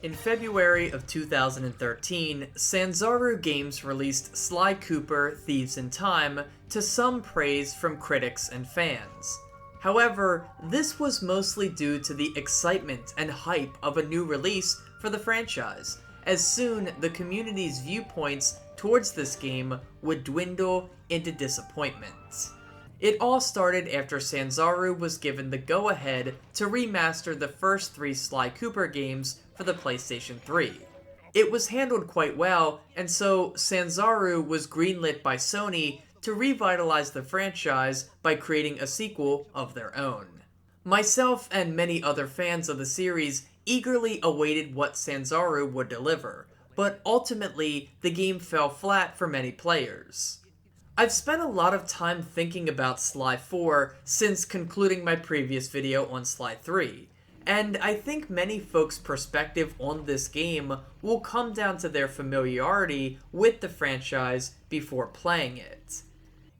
In February of 2013, Sanzaru Games released Sly Cooper, Thieves in Time to some praise from critics and fans. However, this was mostly due to the excitement and hype of a new release for the franchise, as soon the community's viewpoints towards this game would dwindle into disappointment. It all started after Sanzaru was given the go-ahead to remaster the first 3 Sly Cooper games for the PlayStation 3. It was handled quite well, and so Sanzaru was greenlit by Sony to revitalize the franchise by creating a sequel of their own. Myself and many other fans of the series eagerly awaited what Sanzaru would deliver, but ultimately the game fell flat for many players. I've spent a lot of time thinking about Sly 4 since concluding my previous video on Sly 3, and I think many folks' perspective on this game will come down to their familiarity with the franchise before playing it.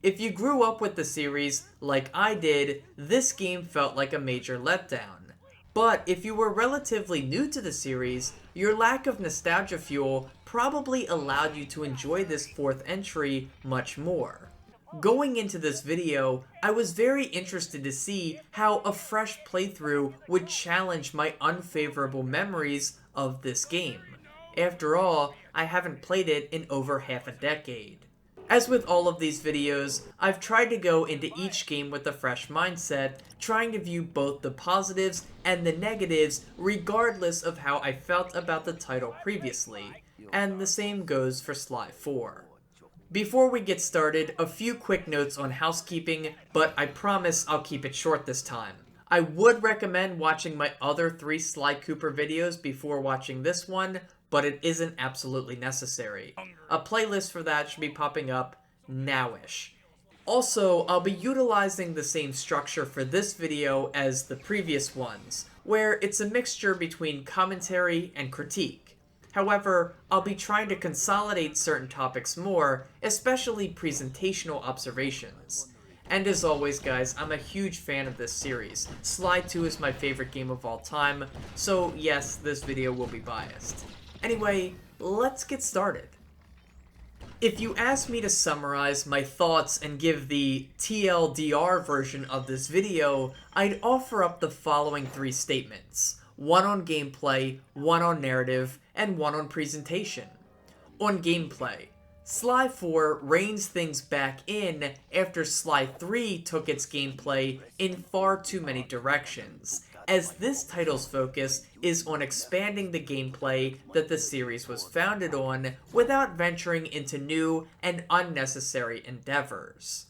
If you grew up with the series like I did, this game felt like a major letdown. But if you were relatively new to the series, your lack of nostalgia fuel probably allowed you to enjoy this 4th entry much more. Going into this video, I was very interested to see how a fresh playthrough would challenge my unfavorable memories of this game. After all, I haven't played it in over half a decade. As with all of these videos, I've tried to go into each game with a fresh mindset, trying to view both the positives and the negatives regardless of how I felt about the title previously, and the same goes for Sly 4. Before we get started, a few quick notes on housekeeping, but I promise I'll keep it short this time. I would recommend watching my other 3 Sly Cooper videos before watching this one, but it isn't absolutely necessary. A playlist for that should be popping up now-ish. Also, I'll be utilizing the same structure for this video as the previous ones, where it's a mixture between commentary and critique. However, I'll be trying to consolidate certain topics more, especially presentational observations. And as always guys, I'm a huge fan of this series. Sly 2 is my favorite game of all time, so yes, this video will be biased. Anyway, let's get started. If you ask me to summarize my thoughts and give the TLDR version of this video, I'd offer up the following 3 statements. 1 on gameplay, 1 on narrative, and 1 on presentation. On gameplay, Sly 4 reins things back in after Sly 3 took its gameplay in far too many directions, as this title's focus is on expanding the gameplay that the series was founded on without venturing into new and unnecessary endeavors.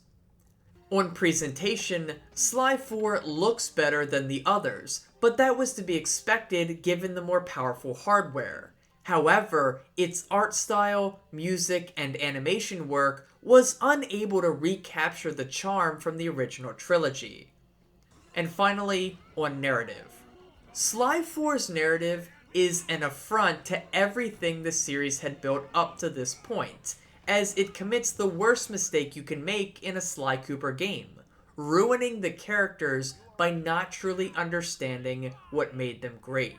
On presentation, Sly 4 looks better than the others, but that was to be expected given the more powerful hardware. However, its art style, music, and animation work was unable to recapture the charm from the original trilogy. And finally, on narrative. Sly 4's narrative is an affront to everything the series had built up to this point, as it commits the worst mistake you can make in a Sly Cooper game, ruining the characters by not truly understanding what made them great.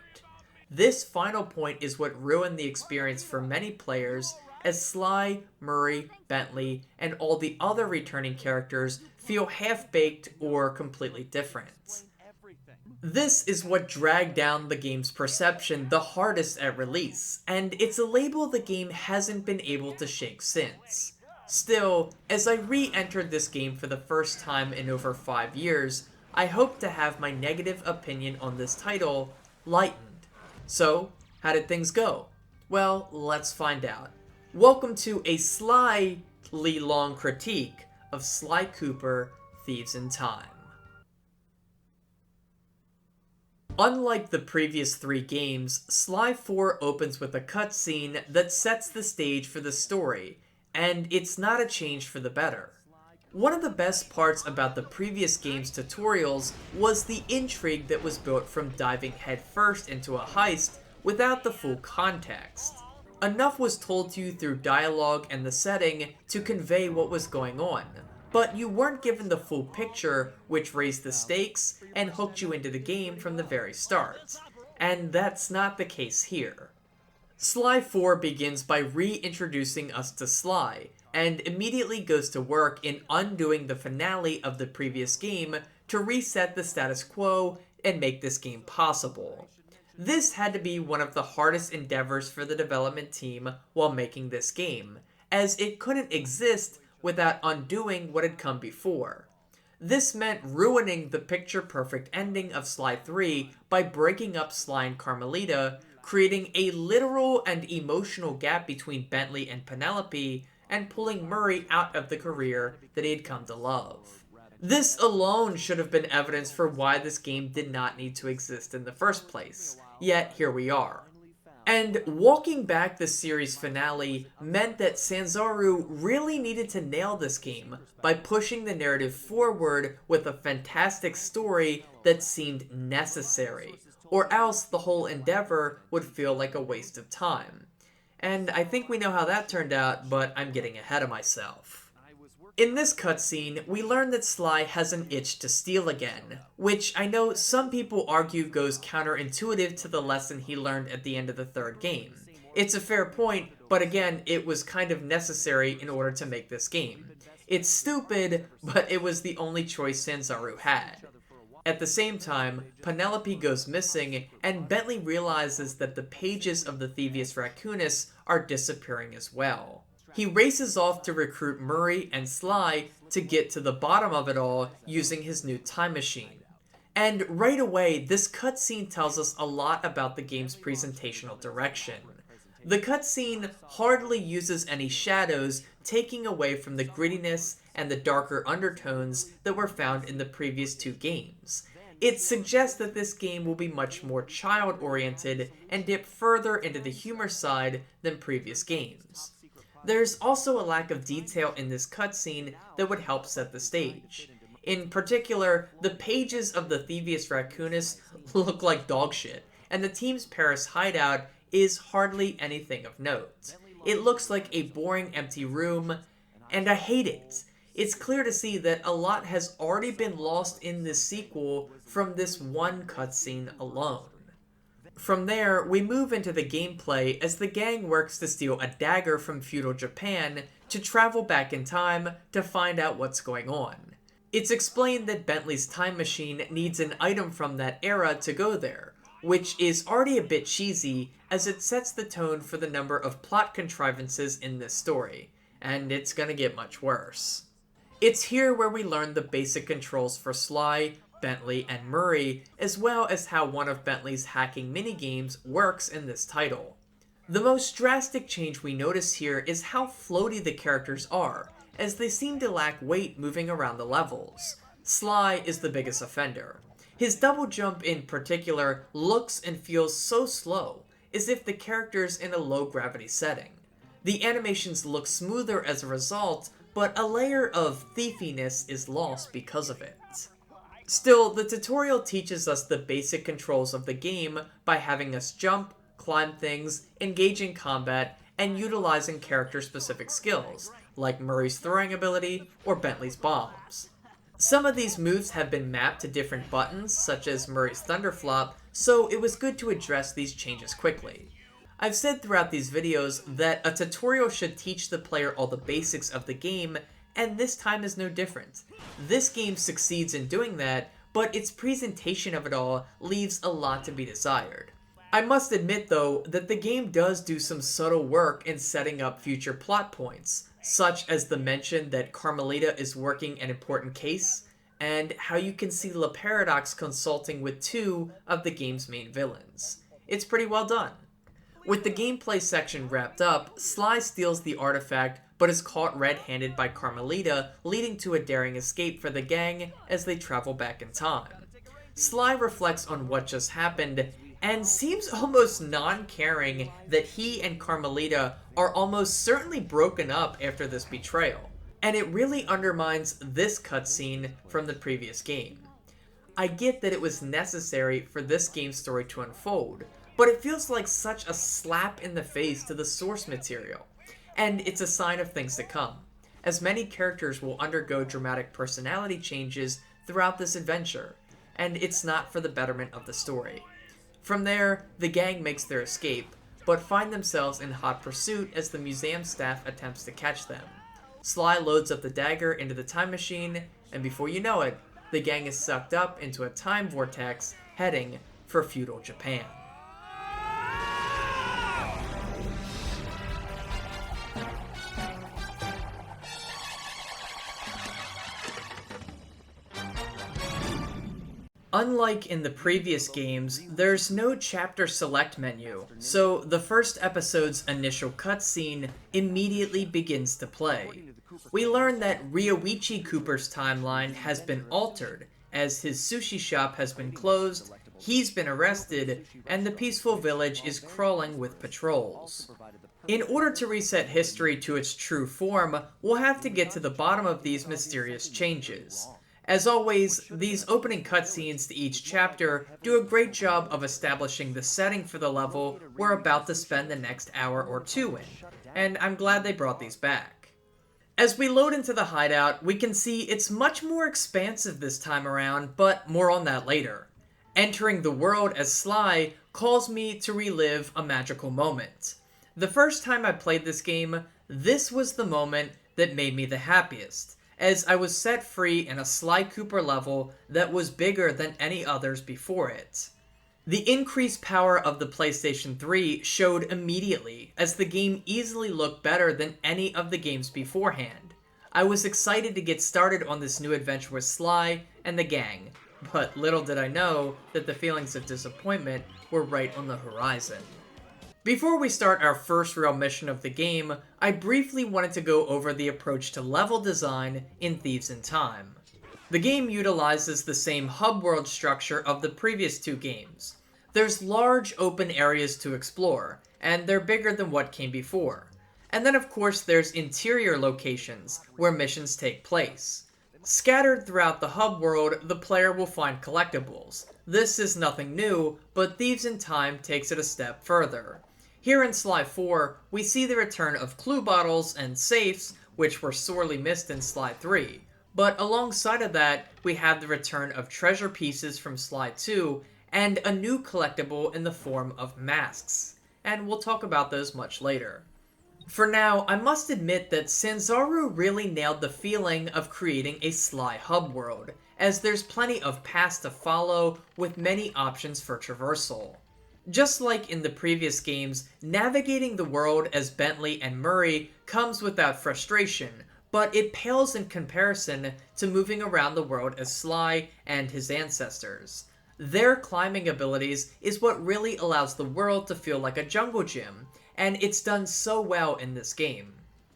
This final point is what ruined the experience for many players, as Sly, Murray, Bentley, and all the other returning characters feel half-baked or completely different. This is what dragged down the game's perception the hardest at release, and it's a label the game hasn't been able to shake since. Still, as I re-entered this game for the first time in over 5 years, I hope to have my negative opinion on this title lightened. So, how did things go? Well, let's find out. Welcome to a slightly long critique of Sly Cooper, Thieves in Time. Unlike the previous 3 games, Sly 4 opens with a cutscene that sets the stage for the story, and it's not a change for the better. One of the best parts about the previous game's tutorials was the intrigue that was built from diving headfirst into a heist without the full context. Enough was told to you through dialogue and the setting to convey what was going on, but you weren't given the full picture, which raised the stakes and hooked you into the game from the very start. and that's not the case here. Sly 4 begins by reintroducing us to Sly, and immediately goes to work in undoing the finale of the previous game to reset the status quo and make this game possible. This had to be one of the hardest endeavors for the development team while making this game, as it couldn't exist without undoing what had come before. This meant ruining the picture-perfect ending of Sly 3 by breaking up Sly and Carmelita, creating a literal and emotional gap between Bentley and Penelope, and pulling Murray out of the career that he had come to love. This alone should have been evidence for why this game did not need to exist in the first place, yet here we are. And walking back the series finale meant that Sanzaru really needed to nail this game by pushing the narrative forward with a fantastic story that seemed necessary, or else the whole endeavor would feel like a waste of time. And I think we know how that turned out, but I'm getting ahead of myself. In this cutscene, we learn that Sly has an itch to steal again, which I know some people argue goes counterintuitive to the lesson he learned at the end of the third game. It's a fair point, but again, it was kind of necessary in order to make this game. It's stupid, but it was the only choice Sanzaru had. At the same time, Penelope goes missing, and Bentley realizes that the pages of the Thieves Raccoonus are disappearing as well. He races off to recruit Murray and Sly to get to the bottom of it all using his new time machine. And right away, this cutscene tells us a lot about the game's presentational direction. The cutscene hardly uses any shadows, taking away from the grittiness and the darker undertones that were found in the previous two games. It suggests that this game will be much more child-oriented and dip further into the humor side than previous games. There's also a lack of detail in this cutscene that would help set the stage. In particular, the pages of the Thieves Raccoonus look like dog shit, and the team's Paris hideout is hardly anything of note. It looks like a boring empty room, and I hate it. It's clear to see that a lot has already been lost in this sequel from this one cutscene alone. From there, we move into the gameplay as the gang works to steal a dagger from feudal Japan to travel back in time to find out what's going on. It's explained that Bentley's time machine needs an item from that era to go there, which is already a bit cheesy as it sets the tone for the number of plot contrivances in this story, and it's gonna get much worse. It's here where we learn the basic controls for Sly, Bentley, and Murray, as well as how one of Bentley's hacking minigames works in this title. The most drastic change we notice here is how floaty the characters are, as they seem to lack weight moving around the levels. Sly is the biggest offender. His double jump in particular looks and feels so slow, as if the character's in a low gravity setting. The animations look smoother as a result, but a layer of thiefiness is lost because of it. Still, the tutorial teaches us the basic controls of the game by having us jump, climb things, engage in combat, and utilizing character-specific skills, like Murray's throwing ability or Bentley's bombs. Some of these moves have been mapped to different buttons, such as Murray's Thunderflop, so it was good to address these changes quickly. I've said throughout these videos that a tutorial should teach the player all the basics of the game, and this time is no different. This game succeeds in doing that, but its presentation of it all leaves a lot to be desired. I must admit though, that the game does do some subtle work in setting up future plot points, such as the mention that Carmelita is working an important case, and how you can see La Paradox consulting with two of the game's main villains. It's pretty well done. With the gameplay section wrapped up, Sly steals the artifact, but is caught red-handed by Carmelita, leading to a daring escape for the gang as they travel back in time. Sly reflects on what just happened, and seems almost non-caring that he and Carmelita are almost certainly broken up after this betrayal, and it really undermines this cutscene from the previous game. I get that it was necessary for this game's story to unfold, but it feels like such a slap in the face to the source material. And it's a sign of things to come, as many characters will undergo dramatic personality changes throughout this adventure, and it's not for the betterment of the story. From there, the gang makes their escape, but find themselves in hot pursuit as the museum staff attempts to catch them. Sly loads up the dagger into the time machine, and before you know it, the gang is sucked up into a time vortex heading for feudal Japan. Unlike in the previous games, there's no chapter select menu, so the first episode's initial cutscene immediately begins to play. We learn that Ryoichi Cooper's timeline has been altered, as his sushi shop has been closed, he's been arrested, and the peaceful village is crawling with patrols. In order to reset history to its true form, we'll have to get to the bottom of these mysterious changes. As always, these opening cutscenes to each chapter do a great job of establishing the setting for the level we're about to spend the next hour or two in, and I'm glad they brought these back. As we load into the hideout, we can see it's much more expansive this time around, but more on that later. Entering the world as Sly calls me to relive a magical moment. The first time I played this game, this was the moment that made me the happiest, as I was set free in a Sly Cooper level that was bigger than any others before it. The increased power of the PlayStation 3 showed immediately, as the game easily looked better than any of the games beforehand. I was excited to get started on this new adventure with Sly and the gang, but little did I know that the feelings of disappointment were right on the horizon. Before we start our first real mission of the game, I briefly wanted to go over the approach to level design in Thieves in Time. The game utilizes the same hub world structure of the previous two games. There's large open areas to explore, and they're bigger than what came before. And then of course there's interior locations where missions take place. Scattered throughout the hub world, the player will find collectibles. This is nothing new, but Thieves in Time takes it a step further. Here in Sly 4, we see the return of clue bottles and safes, which were sorely missed in Sly 3. But alongside of that, we have the return of treasure pieces from Sly 2, and a new collectible in the form of masks. And we'll talk about those much later. For now, I must admit that Sanzaru really nailed the feeling of creating a Sly hub world, as there's plenty of paths to follow with many options for traversal. Just like in the previous games, navigating the world as Bentley and Murray comes without frustration, but it pales in comparison to moving around the world as Sly and his ancestors. Their climbing abilities is what really allows the world to feel like a jungle gym, and it's done so well in this game.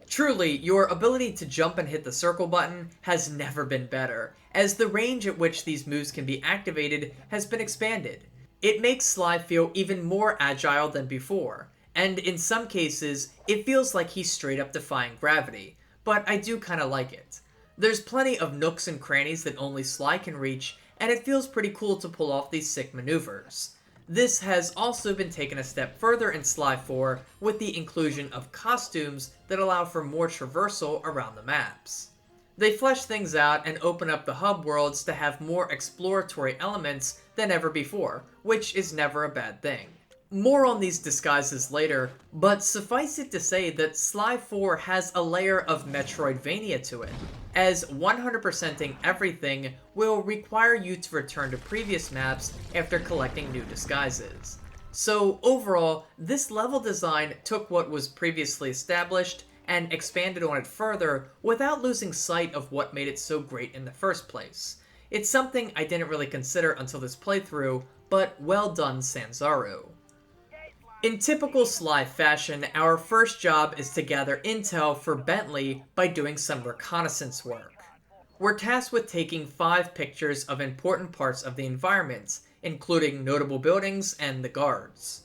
Truly, your ability to jump and hit the circle button has never been better, as the range at which these moves can be activated has been expanded. It makes Sly feel even more agile than before, and in some cases, it feels like he's straight up defying gravity, but I do kinda like it. There's plenty of nooks and crannies that only Sly can reach, and it feels pretty cool to pull off these sick maneuvers. This has also been taken a step further in Sly 4 with the inclusion of costumes that allow for more traversal around the maps. They flesh things out and open up the hub worlds to have more exploratory elements than ever before, which is never a bad thing. More on these disguises later, but suffice it to say that Sly 4 has a layer of Metroidvania to it, as 100%ing everything will require you to return to previous maps after collecting new disguises. So overall, this level design took what was previously established and expanded on it further without losing sight of what made it so great in the first place. It's something I didn't really consider until this playthrough, but well done, Sanzaru. In typical Sly fashion, our first job is to gather intel for Bentley by doing some reconnaissance work. We're tasked with taking 5 pictures of important parts of the environment, including notable buildings and the guards.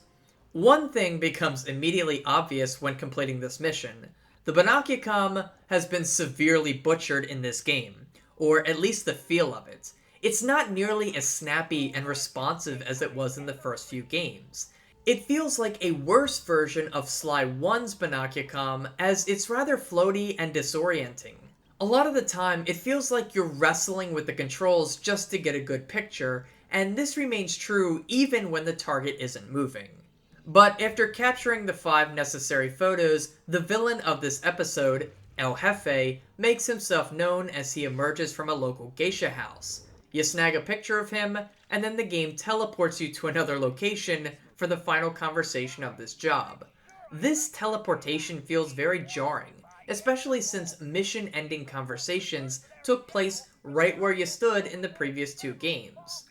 One thing becomes immediately obvious when completing this mission. The Binocucom has been severely butchered in this game, or at least the feel of it. It's not nearly as snappy and responsive as it was in the first few games. It feels like a worse version of Sly 1's Binocucom, as it's rather floaty and disorienting. A lot of the time, it feels like you're wrestling with the controls just to get a good picture, and this remains true even when the target isn't moving. But after capturing the 5 necessary photos, the villain of this episode, El Jefe, makes himself known as he emerges from a local geisha house. You snag a picture of him, and then the game teleports you to another location for the final conversation of this job. This teleportation feels very jarring, especially since mission-ending conversations took place right where you stood in the previous 2 games.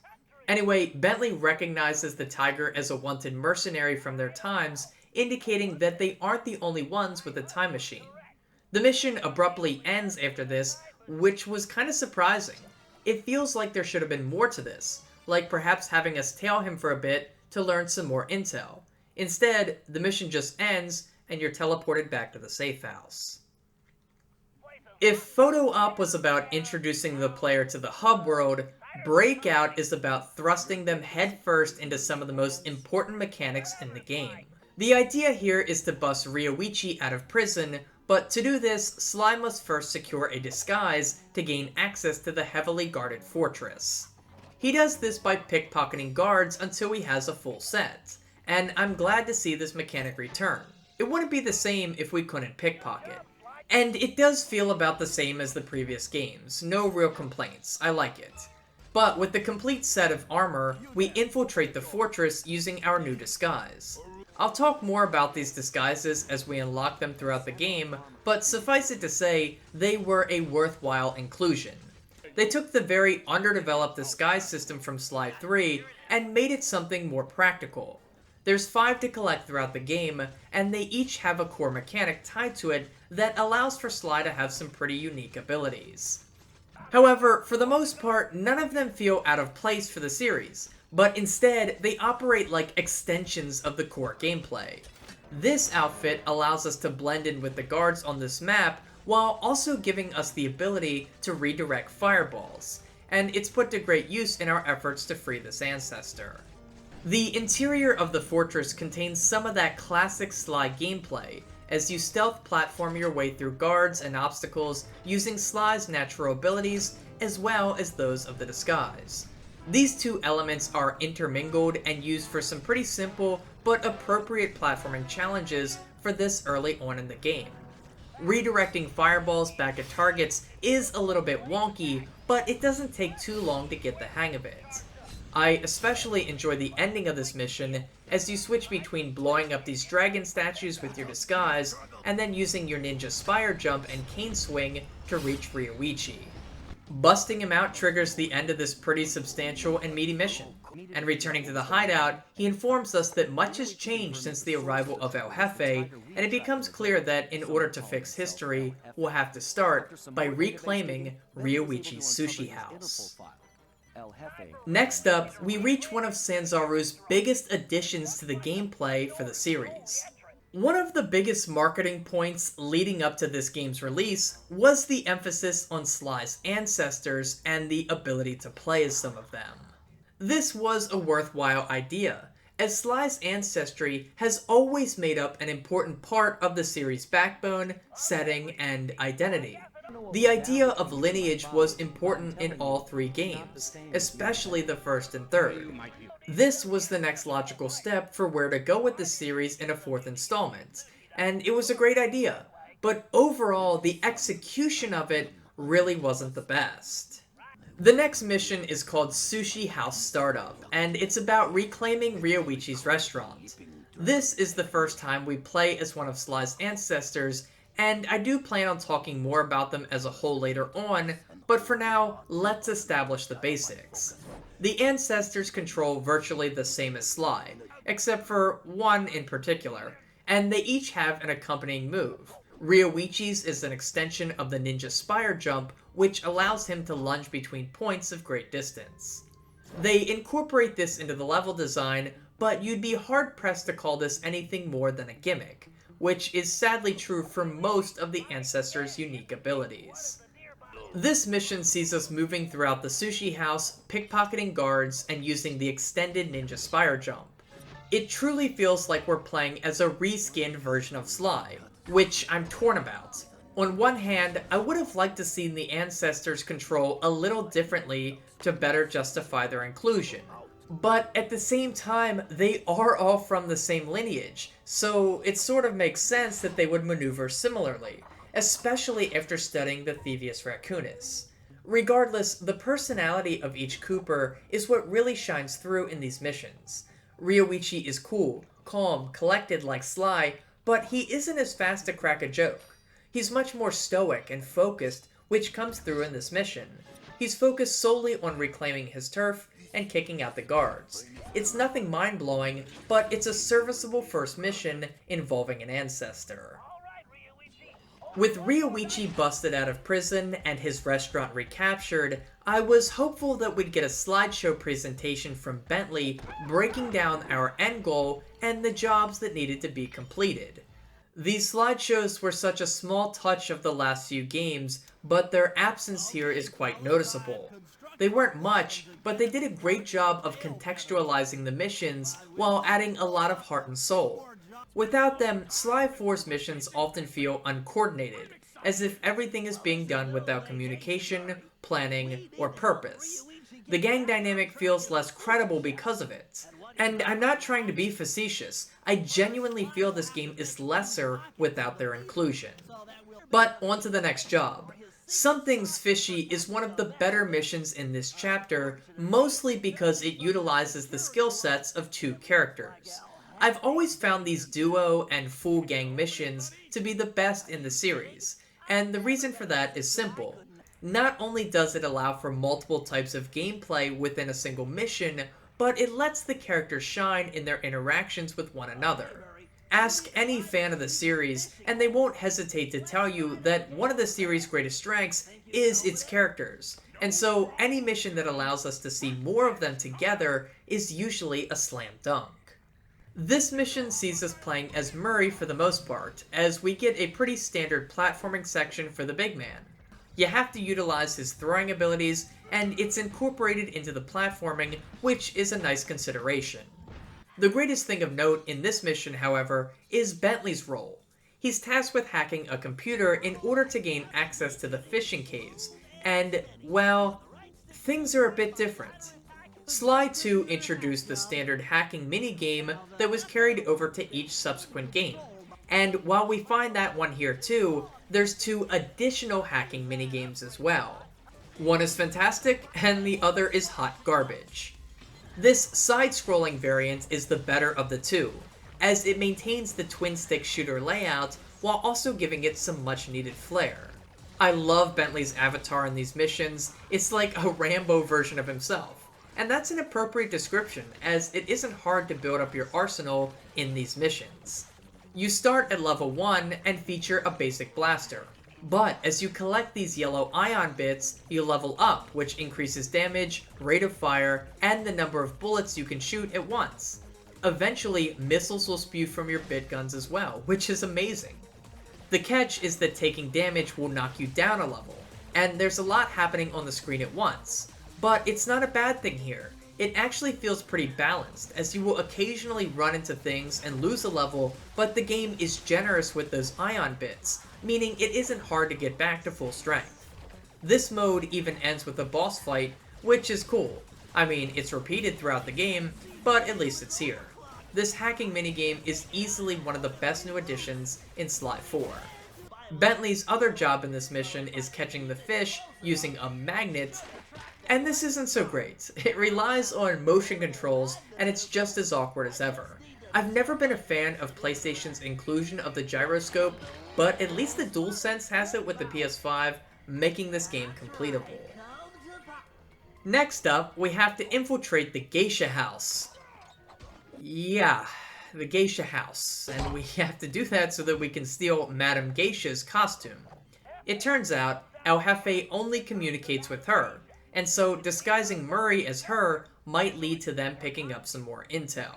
Anyway, Bentley recognizes the tiger as a wanted mercenary from their times, indicating that they aren't the only ones with a time machine. The mission abruptly ends after this, which was kind of surprising. It feels like there should have been more to this, like perhaps having us tail him for a bit to learn some more intel. Instead, the mission just ends, and you're teleported back to the safe house. If Photo Op was about introducing the player to the hub world, Breakout is about thrusting them headfirst into some of the most important mechanics in the game. The idea here is to bust Ryoichi out of prison, but to do this, Sly must first secure a disguise to gain access to the heavily guarded fortress. He does this by pickpocketing guards until he has a full set, and I'm glad to see this mechanic return. It wouldn't be the same if we couldn't pickpocket. And it does feel about the same as the previous games, no real complaints, I like it. But with the complete set of armor, we infiltrate the fortress using our new disguise. I'll talk more about these disguises as we unlock them throughout the game, but suffice it to say, they were a worthwhile inclusion. They took the very underdeveloped disguise system from Sly-tly and made it something more practical. There's 5 to collect throughout the game, and they each have a core mechanic tied to it that allows for Sly to have some pretty unique abilities. However, for the most part, none of them feel out of place for the series, but instead, they operate like extensions of the core gameplay. This outfit allows us to blend in with the guards on this map, while also giving us the ability to redirect fireballs, and it's put to great use in our efforts to free this ancestor. The interior of the fortress contains some of that classic Sly gameplay, as you stealth platform your way through guards and obstacles using Sly's natural abilities as well as those of the disguise. These 2 elements are intermingled and used for some pretty simple but appropriate platforming challenges for this early on in the game. Redirecting fireballs back at targets is a little bit wonky, but it doesn't take too long to get the hang of it. I especially enjoy the ending of this mission as you switch between blowing up these dragon statues with your disguise and then using your ninja spire jump and cane swing to reach Ryoichi. Busting him out triggers the end of this pretty substantial and meaty mission, and returning to the hideout, he informs us that much has changed since the arrival of El Jefe, and it becomes clear that in order to fix history, we'll have to start by reclaiming Ryoichi's sushi house. Next up, we reach one of Sanzaru's biggest additions to the gameplay for the series. One of the biggest marketing points leading up to this game's release was the emphasis on Sly's ancestors and the ability to play as some of them. This was a worthwhile idea, as Sly's ancestry has always made up an important part of the series' backbone, setting, and identity. The idea of lineage was important in all 3 games, especially the first and third. This was the next logical step for where to go with the series in a 4th installment, and it was a great idea, but overall the execution of it really wasn't the best. The next mission is called Sushi House Startup, and it's about reclaiming Ryoichi's restaurant. This is the first time we play as one of Sly's ancestors, and I do plan on talking more about them as a whole later on, but for now, let's establish the basics. The ancestors control virtually the same as Sly, except for one in particular, and they each have an accompanying move. Ryoichi's is an extension of the ninja spire jump, which allows him to lunge between points of great distance. They incorporate this into the level design, but you'd be hard-pressed to call this anything more than a gimmick, which is sadly true for most of the ancestors' unique abilities. This mission sees us moving throughout the sushi house, pickpocketing guards, and using the extended ninja spire jump. It truly feels like we're playing as a reskinned version of Sly, which I'm torn about. On one hand, I would have liked to see the ancestors control a little differently to better justify their inclusion. But at the same time, they are all from the same lineage, so it sort of makes sense that they would maneuver similarly, especially after studying the Thievius Raccoonus. Regardless, the personality of each Cooper is what really shines through in these missions. Ryoichi is cool, calm, collected like Sly, but he isn't as fast to crack a joke. He's much more stoic and focused, which comes through in this mission. He's focused solely on reclaiming his turf and kicking out the guards. It's nothing mind-blowing, but it's a serviceable first mission involving an ancestor. With Ryoichi busted out of prison and his restaurant recaptured, I was hopeful that we'd get a slideshow presentation from Bentley breaking down our end goal and the jobs that needed to be completed. These slideshows were such a small touch of the last few games, but their absence here is quite noticeable. They weren't much, but they did a great job of contextualizing the missions while adding a lot of heart and soul. Without them, Sly 4's missions often feel uncoordinated, as if everything is being done without communication, planning, or purpose. The gang dynamic feels less credible because of it. And I'm not trying to be facetious, I genuinely feel this game is lesser without their inclusion. But on to the next job. Something's Fishy is one of the better missions in this chapter, mostly because it utilizes the skill sets of two characters. I've always found these duo and full gang missions to be the best in the series, and the reason for that is simple. Not only does it allow for multiple types of gameplay within a single mission, but it lets the characters shine in their interactions with one another. Ask any fan of the series, and they won't hesitate to tell you that one of the series' greatest strengths is its characters, and so any mission that allows us to see more of them together is usually a slam dunk. This mission sees us playing as Murray for the most part, as we get a pretty standard platforming section for the big man. You have to utilize his throwing abilities, and it's incorporated into the platforming, which is a nice consideration. The greatest thing of note in this mission, however, is Bentley's role. He's tasked with hacking a computer in order to gain access to the fishing caves, and, well, things are a bit different. Sly 2 introduced the standard hacking minigame that was carried over to each subsequent game, and while we find that one here too, there's two additional hacking minigames as well. One is fantastic, and the other is hot garbage. This side-scrolling variant is the better of the two, as it maintains the twin-stick shooter layout while also giving it some much-needed flair. I love Bentley's avatar in these missions, it's like a Rambo version of himself. And that's an appropriate description, as it isn't hard to build up your arsenal in these missions. You start at level 1 and feature a basic blaster, but as you collect these yellow ion bits, you level up, which increases damage, rate of fire, and the number of bullets you can shoot at once. Eventually, missiles will spew from your bit guns as well, which is amazing. The catch is that taking damage will knock you down a level, and there's a lot happening on the screen at once. But it's not a bad thing here. It actually feels pretty balanced, as you will occasionally run into things and lose a level, but the game is generous with those ion bits, meaning it isn't hard to get back to full strength. This mode even ends with a boss fight, which is cool. I mean, it's repeated throughout the game, but at least it's here. This hacking minigame is easily one of the best new additions in Sly 4. Bentley's other job in this mission is catching the fish using a magnet, and this isn't so great. It relies on motion controls, and it's just as awkward as ever. I've never been a fan of PlayStation's inclusion of the gyroscope, but at least the DualSense has it with the PS5, making this game completable. Next up, we have to infiltrate the Geisha house. Yeah, the Geisha house, and we have to do that so that we can steal Madame Geisha's costume. It turns out, El Jefe only communicates with her, and so disguising Murray as her might lead to them picking up some more intel.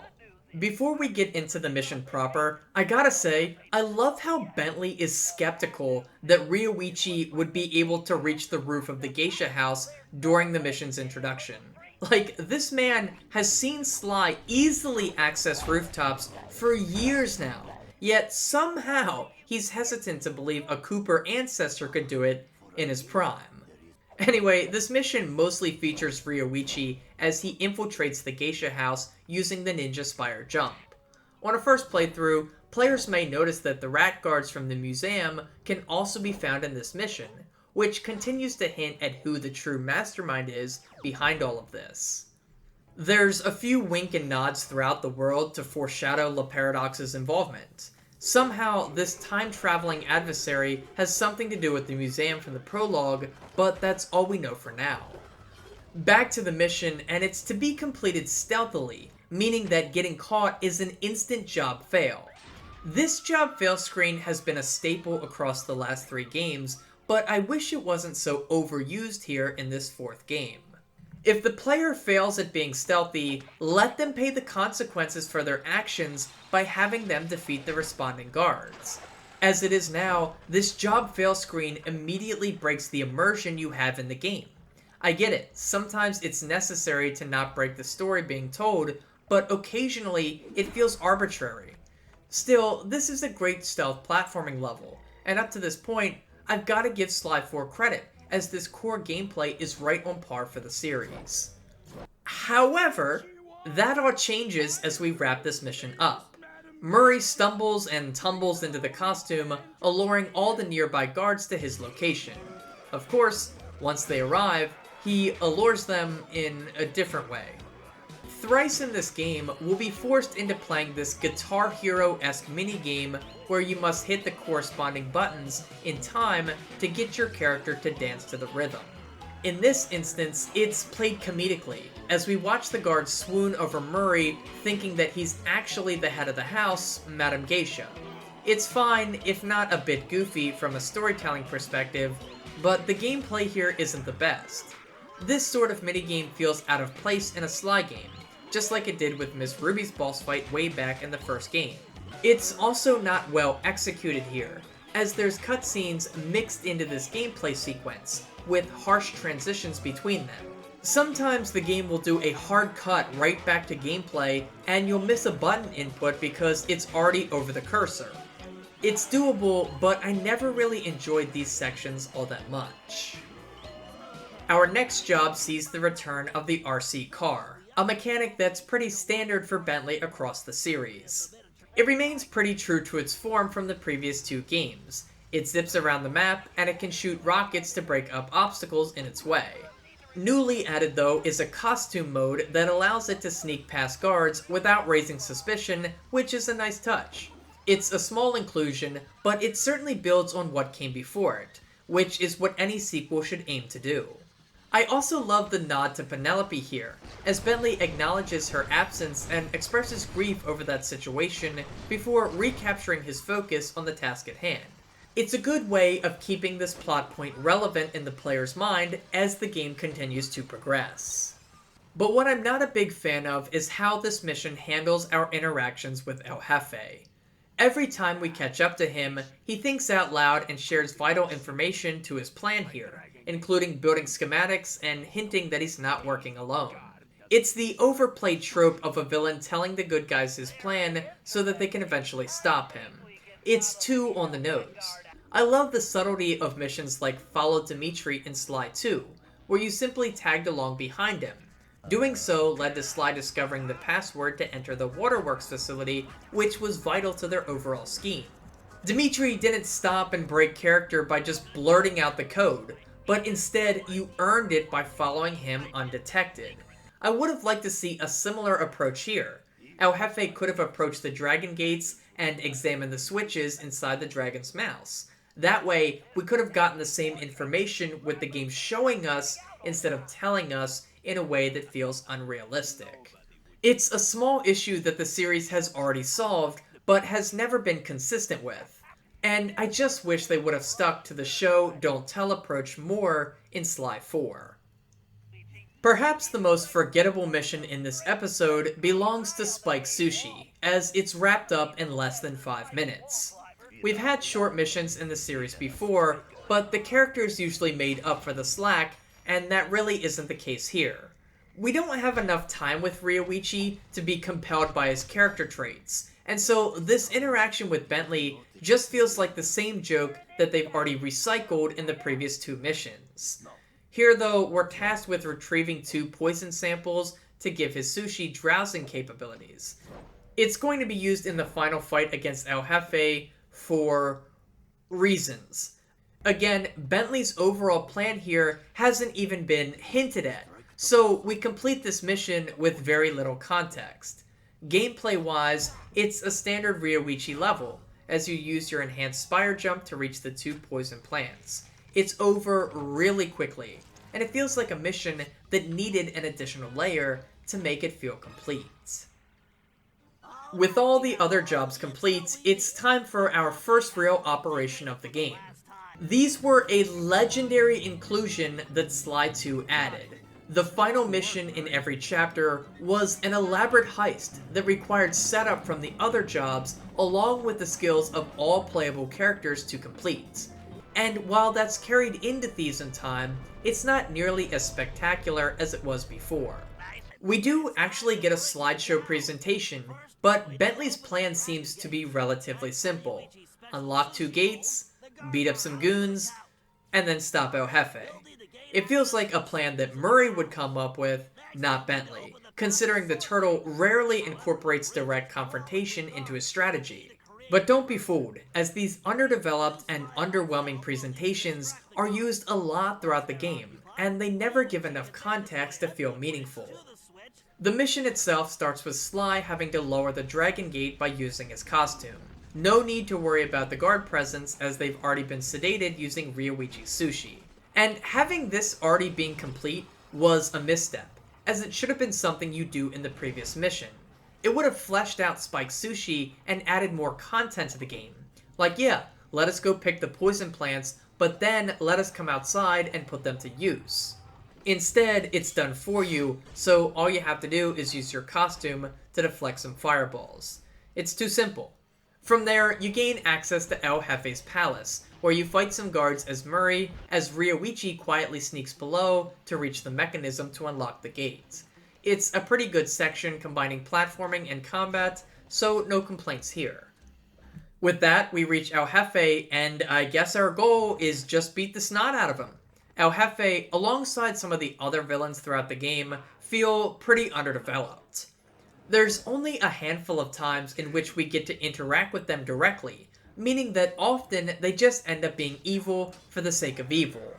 Before we get into the mission proper, I gotta say, I love how Bentley is skeptical that Ryoichi would be able to reach the roof of the Geisha house during the mission's introduction. Like, this man has seen Sly easily access rooftops for years now, yet somehow he's hesitant to believe a Cooper ancestor could do it in his prime. Anyway, this mission mostly features Ryoichi as he infiltrates the geisha house using the ninja spire jump. On a first playthrough, players may notice that the rat guards from the museum can also be found in this mission, which continues to hint at who the true mastermind is behind all of this. There's a few wink and nods throughout the world to foreshadow La Paradox's involvement. Somehow, this time-traveling adversary has something to do with the museum from the prologue, but that's all we know for now. Back to the mission, and it's to be completed stealthily, meaning that getting caught is an instant job fail. This job fail screen has been a staple across the last 3 games, but I wish it wasn't so overused here in this 4th game. If the player fails at being stealthy, let them pay the consequences for their actions by having them defeat the responding guards. As it is now, this job fail screen immediately breaks the immersion you have in the game. I get it, sometimes it's necessary to not break the story being told, but occasionally it feels arbitrary. Still, this is a great stealth platforming level, and up to this point, I've gotta give Sly 4 credit, as this core gameplay is right on par for the series. However, that all changes as we wrap this mission up. Murray stumbles and tumbles into the costume, alluring all the nearby guards to his location. Of course, once they arrive, he allures them in a different way. Thrice in this game, we'll be forced into playing this Guitar Hero-esque minigame where you must hit the corresponding buttons in time to get your character to dance to the rhythm. In this instance, it's played comedically, as we watch the guards swoon over Murray thinking that he's actually the head of the house, Madame Geisha. It's fine, if not a bit goofy from a storytelling perspective, but the gameplay here isn't the best. This sort of minigame feels out of place in a Sly game, just like it did with Miss Ruby's boss fight way back in the first game. It's also not well executed here, as there's cutscenes mixed into this gameplay sequence, with harsh transitions between them. Sometimes the game will do a hard cut right back to gameplay, and you'll miss a button input because it's already over the cursor. It's doable, but I never really enjoyed these sections all that much. Our next job sees the return of the RC car, a mechanic that's pretty standard for Bentley across the series. It remains pretty true to its form from the previous 2 games. It zips around the map, and it can shoot rockets to break up obstacles in its way. Newly added though is a costume mode that allows it to sneak past guards without raising suspicion, which is a nice touch. It's a small inclusion, but it certainly builds on what came before it, which is what any sequel should aim to do. I also love the nod to Penelope here, as Bentley acknowledges her absence and expresses grief over that situation before recapturing his focus on the task at hand. It's a good way of keeping this plot point relevant in the player's mind as the game continues to progress. But what I'm not a big fan of is how this mission handles our interactions with El Jefe. Every time we catch up to him, he thinks out loud and shares vital information to his plan here, including building schematics and hinting that he's not working alone. It's the overplayed trope of a villain telling the good guys his plan so that they can eventually stop him. It's too on the nose. I love the subtlety of missions like Follow Dimitri in Sly 2, where you simply tagged along behind him. Doing so led to Sly discovering the password to enter the waterworks facility, which was vital to their overall scheme. Dimitri didn't stop and break character by just blurting out the code, but instead you earned it by following him undetected. I would have liked to see a similar approach here. El Jefe could have approached the dragon gates and examined the switches inside the dragon's mouse. That way, we could have gotten the same information with the game showing us instead of telling us in a way that feels unrealistic. It's a small issue that the series has already solved, but has never been consistent with. And I just wish they would have stuck to the show don't tell approach more in Sly 4. Perhaps the most forgettable mission in this episode belongs to Spike Sushi, as it's wrapped up in less than 5 minutes. We've had short missions in the series before, but the characters usually made up for the slack, and that really isn't the case here. We don't have enough time with Ryoichi to be compelled by his character traits, and so this interaction with Bentley just feels like the same joke that they've already recycled in the previous 2 missions. Here though, we're tasked with retrieving 2 poison samples to give his sushi drowsing capabilities. It's going to be used in the final fight against El Jefe for reasons. Again, Bentley's overall plan here hasn't even been hinted at, so we complete this mission with very little context. Gameplay-wise, it's a standard Ryoichi level, as you use your enhanced spire jump to reach the 2 poison plants. It's over really quickly, and it feels like a mission that needed an additional layer to make it feel complete. With all the other jobs complete, it's time for our first real operation of the game. These were a legendary inclusion that Sly 2 added. The final mission in every chapter was an elaborate heist that required setup from the other jobs along with the skills of all playable characters to complete. And while that's carried into Thieves in Time, it's not nearly as spectacular as it was before. We do actually get a slideshow presentation, but Bentley's plan seems to be relatively simple. Unlock 2 gates, beat up some goons, and then stop El Jefe. It feels like a plan that Murray would come up with, not Bentley, considering the turtle rarely incorporates direct confrontation into his strategy. But don't be fooled, as these underdeveloped and underwhelming presentations are used a lot throughout the game, and they never give enough context to feel meaningful. The mission itself starts with Sly having to lower the Dragon Gate by using his costume. No need to worry about the guard presence as they've already been sedated using Ryoichi's sushi. And having this already being complete was a misstep, as it should have been something you do in the previous mission. It would have fleshed out Spike's sushi and added more content to the game. Like, yeah, let us go pick the poison plants, but then let us come outside and put them to use. Instead, it's done for you, so all you have to do is use your costume to deflect some fireballs. It's too simple. From there, you gain access to El Jefe's palace, where you fight some guards as Murray, as Ryoichi quietly sneaks below to reach the mechanism to unlock the gate. It's a pretty good section combining platforming and combat, so no complaints here. With that, we reach El Jefe, and I guess our goal is just beat the snot out of him. El Jefe, alongside some of the other villains throughout the game, feel pretty underdeveloped. There's only a handful of times in which we get to interact with them directly, meaning that often they just end up being evil for the sake of evil.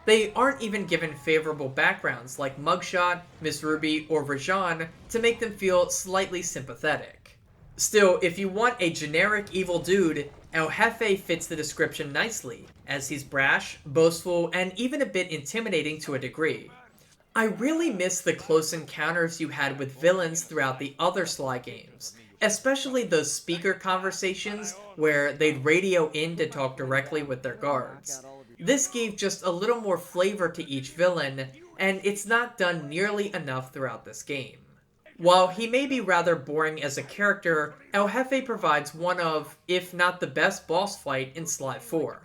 They aren't even given favorable backgrounds like Mugshot, Miss Ruby, or Rajan to make them feel slightly sympathetic. Still, if you want a generic evil dude, El Jefe fits the description nicely, as he's brash, boastful, and even a bit intimidating to a degree. I really miss the close encounters you had with villains throughout the other Sly games, especially those speaker conversations where they'd radio in to talk directly with their guards. This gave just a little more flavor to each villain, and it's not done nearly enough throughout this game. While he may be rather boring as a character, El Jefe provides one of, if not the best boss fight in Sly 4.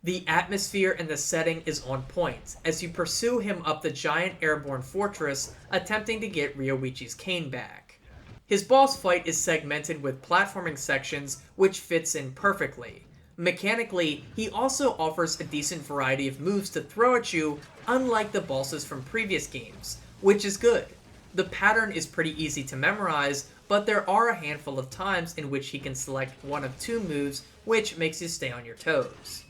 The atmosphere and the setting is on point, as you pursue him up the giant airborne fortress, attempting to get Ryoichi's cane back. His boss fight is segmented with platforming sections, which fits in perfectly. Mechanically, he also offers a decent variety of moves to throw at you, unlike the bosses from previous games, which is good. The pattern is pretty easy to memorize, but there are a handful of times in which he can select one of 2 moves, which makes you stay on your toes.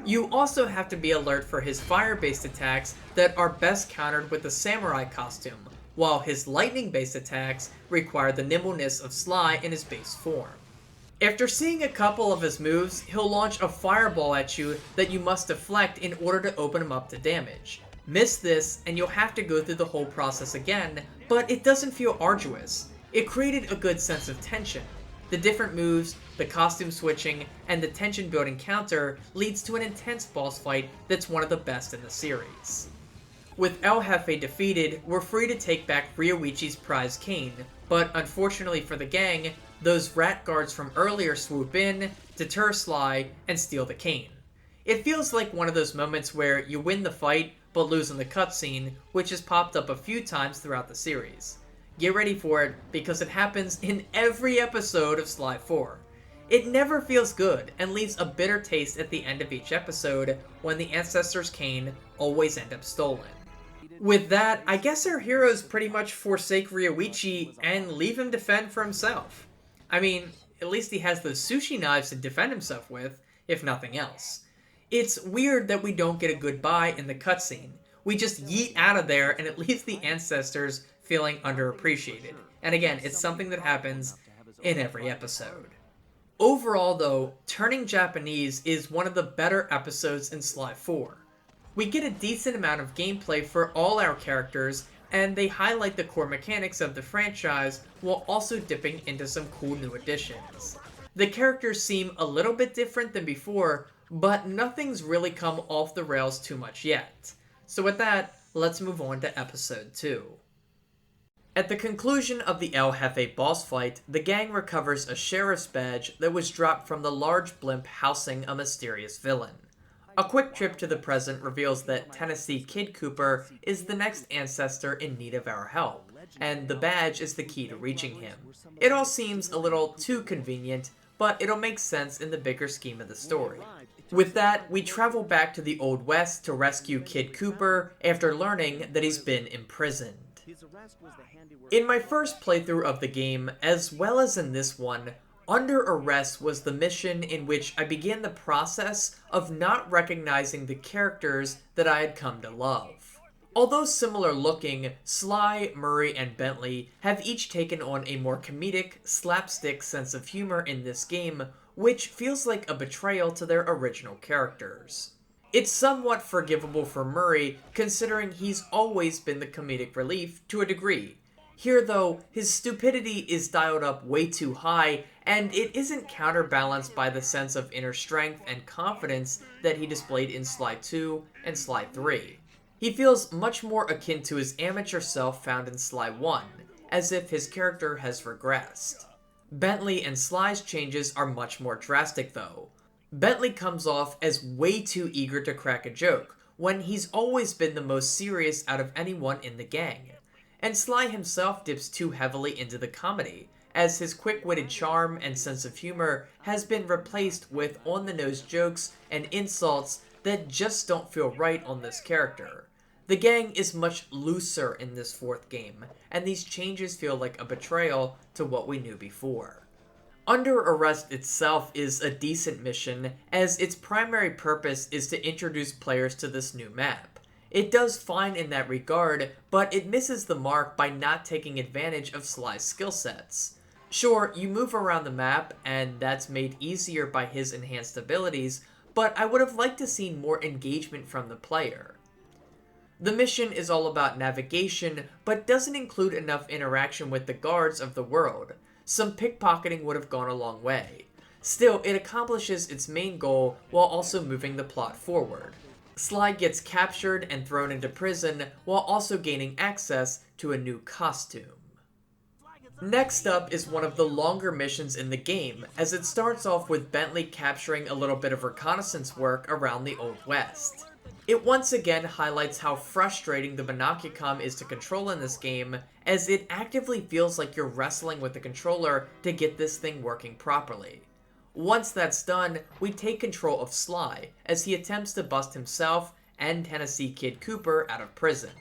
You also have to be alert for his fire-based attacks that are best countered with the samurai costume, while his lightning-based attacks require the nimbleness of Sly in his base form. After seeing a couple of his moves, he'll launch a fireball at you that you must deflect in order to open him up to damage. Miss this, and you'll have to go through the whole process again, but it doesn't feel arduous. It created a good sense of tension. The different moves, the costume switching, and the tension-building counter leads to an intense boss fight that's one of the best in the series. With El Jefe defeated, we're free to take back Ryoichi's prized cane, but unfortunately for the gang, those rat guards from earlier swoop in, deter Sly, and steal the cane. It feels like one of those moments where you win the fight, but lose in the cutscene, which has popped up a few times throughout the series. Get ready for it, because it happens in every episode of Sly 4. It never feels good, and leaves a bitter taste at the end of each episode when the Ancestor's cane always end up stolen. With that, I guess our heroes pretty much forsake Ryoichi and leave him to fend for himself. I mean, at least he has those sushi knives to defend himself with, if nothing else. It's weird that we don't get a goodbye in the cutscene. We just yeet out of there and it leaves the ancestors feeling underappreciated. And again, it's something that happens in every episode. Overall though, turning Japanese is one of the better episodes in Sly 4. We get a decent amount of gameplay for all our characters, and they highlight the core mechanics of the franchise while also dipping into some cool new additions. The characters seem a little bit different than before, but nothing's really come off the rails too much yet. So with that, let's move on to episode 2. At the conclusion of the El Jefe boss fight, the gang recovers a sheriff's badge that was dropped from the large blimp housing a mysterious villain. A quick trip to the present reveals that Tennessee Kid Cooper is the next ancestor in need of our help, and the badge is the key to reaching him. It all seems a little too convenient, but it'll make sense in the bigger scheme of the story. With that, we travel back to the Old West to rescue Kid Cooper after learning that he's been imprisoned. In my first playthrough of the game, as well as in this one, Under Arrest was the mission in which I began the process of not recognizing the characters that I had come to love. Although similar looking, Sly, Murray, and Bentley have each taken on a more comedic, slapstick sense of humor in this game, which feels like a betrayal to their original characters. It's somewhat forgivable for Murray, considering he's always been the comedic relief to a degree. Here though, his stupidity is dialed up way too high, and it isn't counterbalanced by the sense of inner strength and confidence that he displayed in Sly 2 and Sly 3. He feels much more akin to his amateur self found in Sly 1, as if his character has regressed. Bentley and Sly's changes are much more drastic though. Bentley comes off as way too eager to crack a joke, when he's always been the most serious out of anyone in the gang. And Sly himself dips too heavily into the comedy, as his quick-witted charm and sense of humor has been replaced with on-the-nose jokes and insults that just don't feel right on this character. The gang is much looser in this fourth game, and these changes feel like a betrayal to what we knew before. Under Arrest itself is a decent mission, as its primary purpose is to introduce players to this new map. It does fine in that regard, but it misses the mark by not taking advantage of Sly's skill sets. Sure, you move around the map, and that's made easier by his enhanced abilities, but I would have liked to see more engagement from the player. The mission is all about navigation, but doesn't include enough interaction with the guards of the world. Some pickpocketing would have gone a long way. Still, it accomplishes its main goal while also moving the plot forward. Sly gets captured and thrown into prison while also gaining access to a new costume. Next up is one of the longer missions in the game, as it starts off with Bentley capturing a little bit of reconnaissance work around the Old West. It once again highlights how frustrating the Monocicom is to control in this game, as it actively feels like you're wrestling with the controller to get this thing working properly. Once that's done, we take control of Sly, as he attempts to bust himself and Tennessee Kid Cooper out of prison.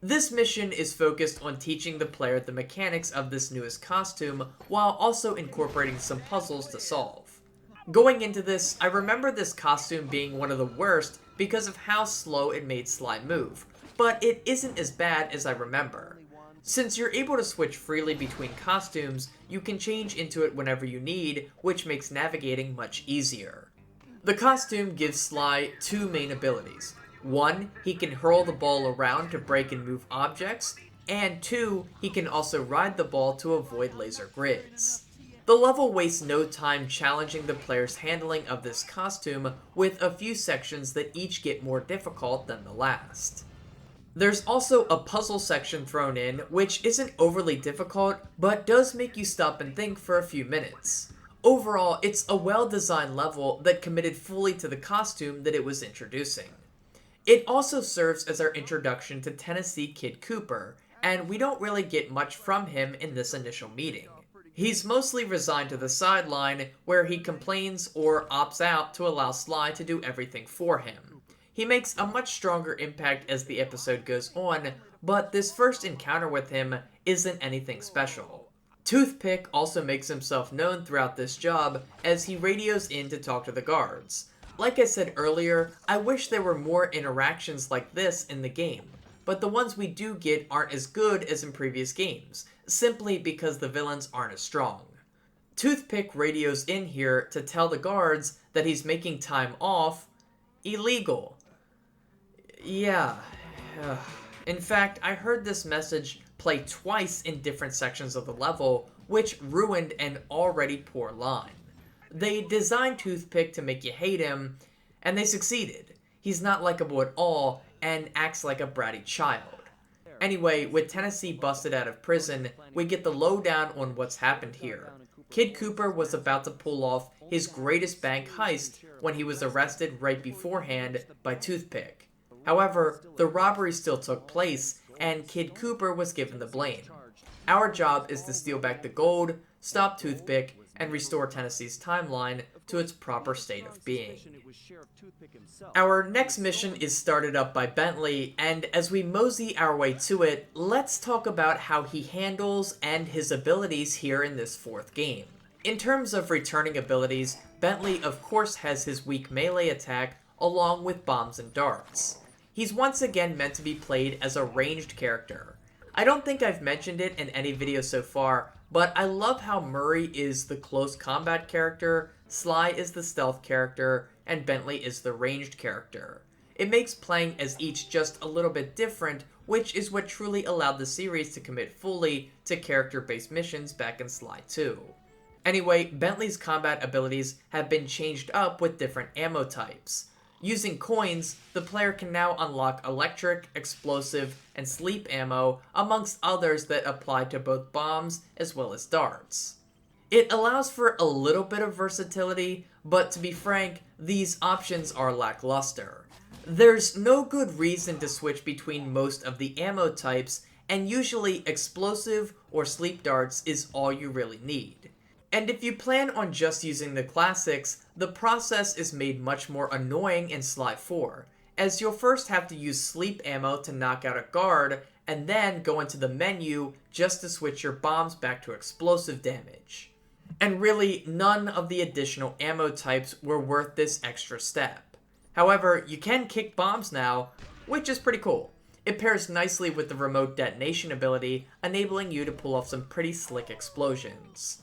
This mission is focused on teaching the player the mechanics of this newest costume, while also incorporating some puzzles to solve. Going into this, I remember this costume being one of the worst because of how slow it made Sly move, but it isn't as bad as I remember. Since you're able to switch freely between costumes, you can change into it whenever you need, which makes navigating much easier. The costume gives Sly two main abilities. One, he can hurl the ball around to break and move objects, and two, he can also ride the ball to avoid laser grids. The level wastes no time challenging the player's handling of this costume, with a few sections that each get more difficult than the last. There's also a puzzle section thrown in, which isn't overly difficult, but does make you stop and think for a few minutes. Overall, it's a well-designed level that committed fully to the costume that it was introducing. It also serves as our introduction to Tennessee Kid Cooper, and we don't really get much from him in this initial meeting. He's mostly resigned to the sideline, where he complains or opts out to allow Sly to do everything for him. He makes a much stronger impact as the episode goes on, but this first encounter with him isn't anything special. Toothpick also makes himself known throughout this job as he radios in to talk to the guards. Like I said earlier, I wish there were more interactions like this in the game, but the ones we do get aren't as good as in previous games, simply because the villains aren't as strong. Toothpick radios in here to tell the guards that he's making time off illegal. Yeah. In fact, I heard this message play twice in different sections of the level, which ruined an already poor line. They designed Toothpick to make you hate him, and they succeeded. He's not likable at all, and acts like a bratty child. Anyway, with Tennessee busted out of prison, we get the lowdown on what's happened here. Kid Cooper was about to pull off his greatest bank heist when he was arrested right beforehand by Toothpick. However, the robbery still took place, and Kid Cooper was given the blame. Our job is to steal back the gold, stop Toothpick, and restore Tennessee's timeline to its proper state of being. Our next mission is started up by Bentley, and as we mosey our way to it, let's talk about how he handles and his abilities here in this fourth game. In terms of returning abilities, Bentley of course has his weak melee attack along with bombs and darts. He's once again meant to be played as a ranged character. I don't think I've mentioned it in any video so far, but I love how Murray is the close combat character, Sly is the stealth character, and Bentley is the ranged character. It makes playing as each just a little bit different, which is what truly allowed the series to commit fully to character-based missions back in Sly 2. Anyway, Bentley's combat abilities have been changed up with different ammo types. Using coins, the player can now unlock electric, explosive, and sleep ammo, amongst others that apply to both bombs as well as darts. It allows for a little bit of versatility, but to be frank, these options are lackluster. There's no good reason to switch between most of the ammo types, and usually explosive or sleep darts is all you really need. And if you plan on just using the classics, the process is made much more annoying in Sly 4, as you'll first have to use sleep ammo to knock out a guard, and then go into the menu just to switch your bombs back to explosive damage. And really, none of the additional ammo types were worth this extra step. However, you can kick bombs now, which is pretty cool. It pairs nicely with the remote detonation ability, enabling you to pull off some pretty slick explosions.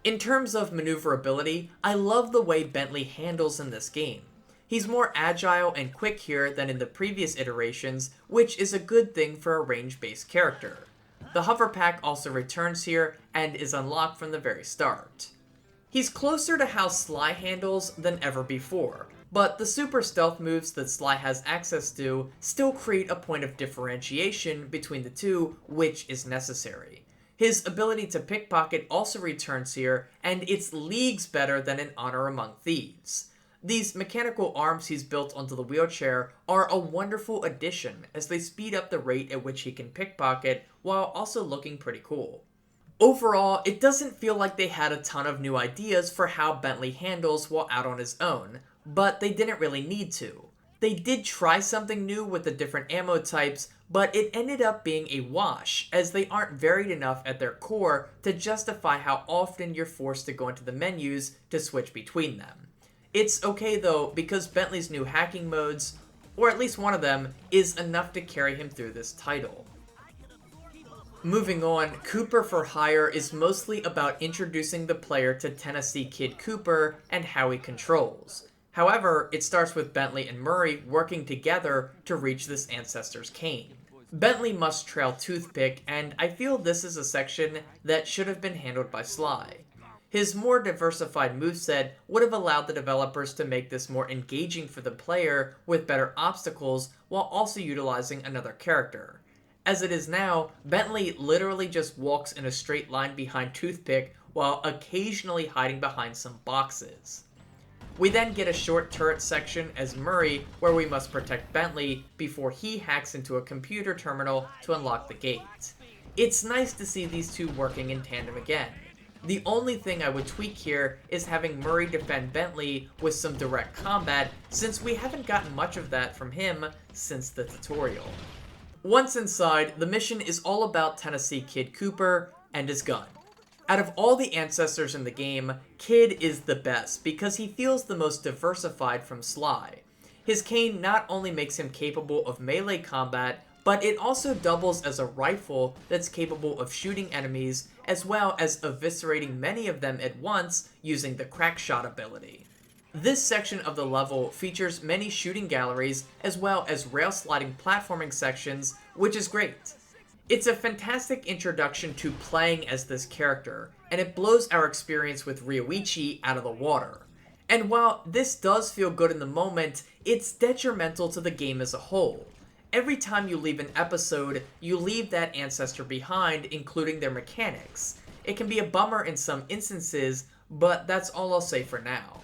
In terms of maneuverability, I love the way Bentley handles in this game. He's more agile and quick here than in the previous iterations, which is a good thing for a range-based character. The hover pack also returns here and is unlocked from the very start. He's closer to how Sly handles than ever before, but the super stealth moves that Sly has access to still create a point of differentiation between the two, which is necessary. His ability to pickpocket also returns here, and it's leagues better than in Honor Among Thieves. These mechanical arms he's built onto the wheelchair are a wonderful addition, as they speed up the rate at which he can pickpocket while also looking pretty cool. Overall, it doesn't feel like they had a ton of new ideas for how Bentley handles while out on his own, but they didn't really need to. They did try something new with the different ammo types, but it ended up being a wash, as they aren't varied enough at their core to justify how often you're forced to go into the menus to switch between them. It's okay though, because Bentley's new hacking modes, or at least one of them, is enough to carry him through this title. Moving on, Cooper for Hire is mostly about introducing the player to Tennessee Kid Cooper and how he controls. However, it starts with Bentley and Murray working together to reach this ancestor's cane. Bentley must trail Toothpick, and I feel this is a section that should have been handled by Sly. His more diversified moveset would have allowed the developers to make this more engaging for the player with better obstacles while also utilizing another character. As it is now, Bentley literally just walks in a straight line behind Toothpick while occasionally hiding behind some boxes. We then get a short turret section as Murray, where we must protect Bentley before he hacks into a computer terminal to unlock the gate. It's nice to see these two working in tandem again. The only thing I would tweak here is having Murray defend Bentley with some direct combat, since we haven't gotten much of that from him since the tutorial. Once inside, the mission is all about Tennessee Kid Cooper and his gun. Out of all the ancestors in the game, Kid is the best because he feels the most diversified from Sly. His cane not only makes him capable of melee combat, but it also doubles as a rifle that's capable of shooting enemies, as well as eviscerating many of them at once using the crack shot ability. This section of the level features many shooting galleries, as well as rail sliding platforming sections, which is great. It's a fantastic introduction to playing as this character, and it blows our experience with Ryoichi out of the water. And while this does feel good in the moment, it's detrimental to the game as a whole. Every time you leave an episode, you leave that ancestor behind, including their mechanics. It can be a bummer in some instances, but that's all I'll say for now.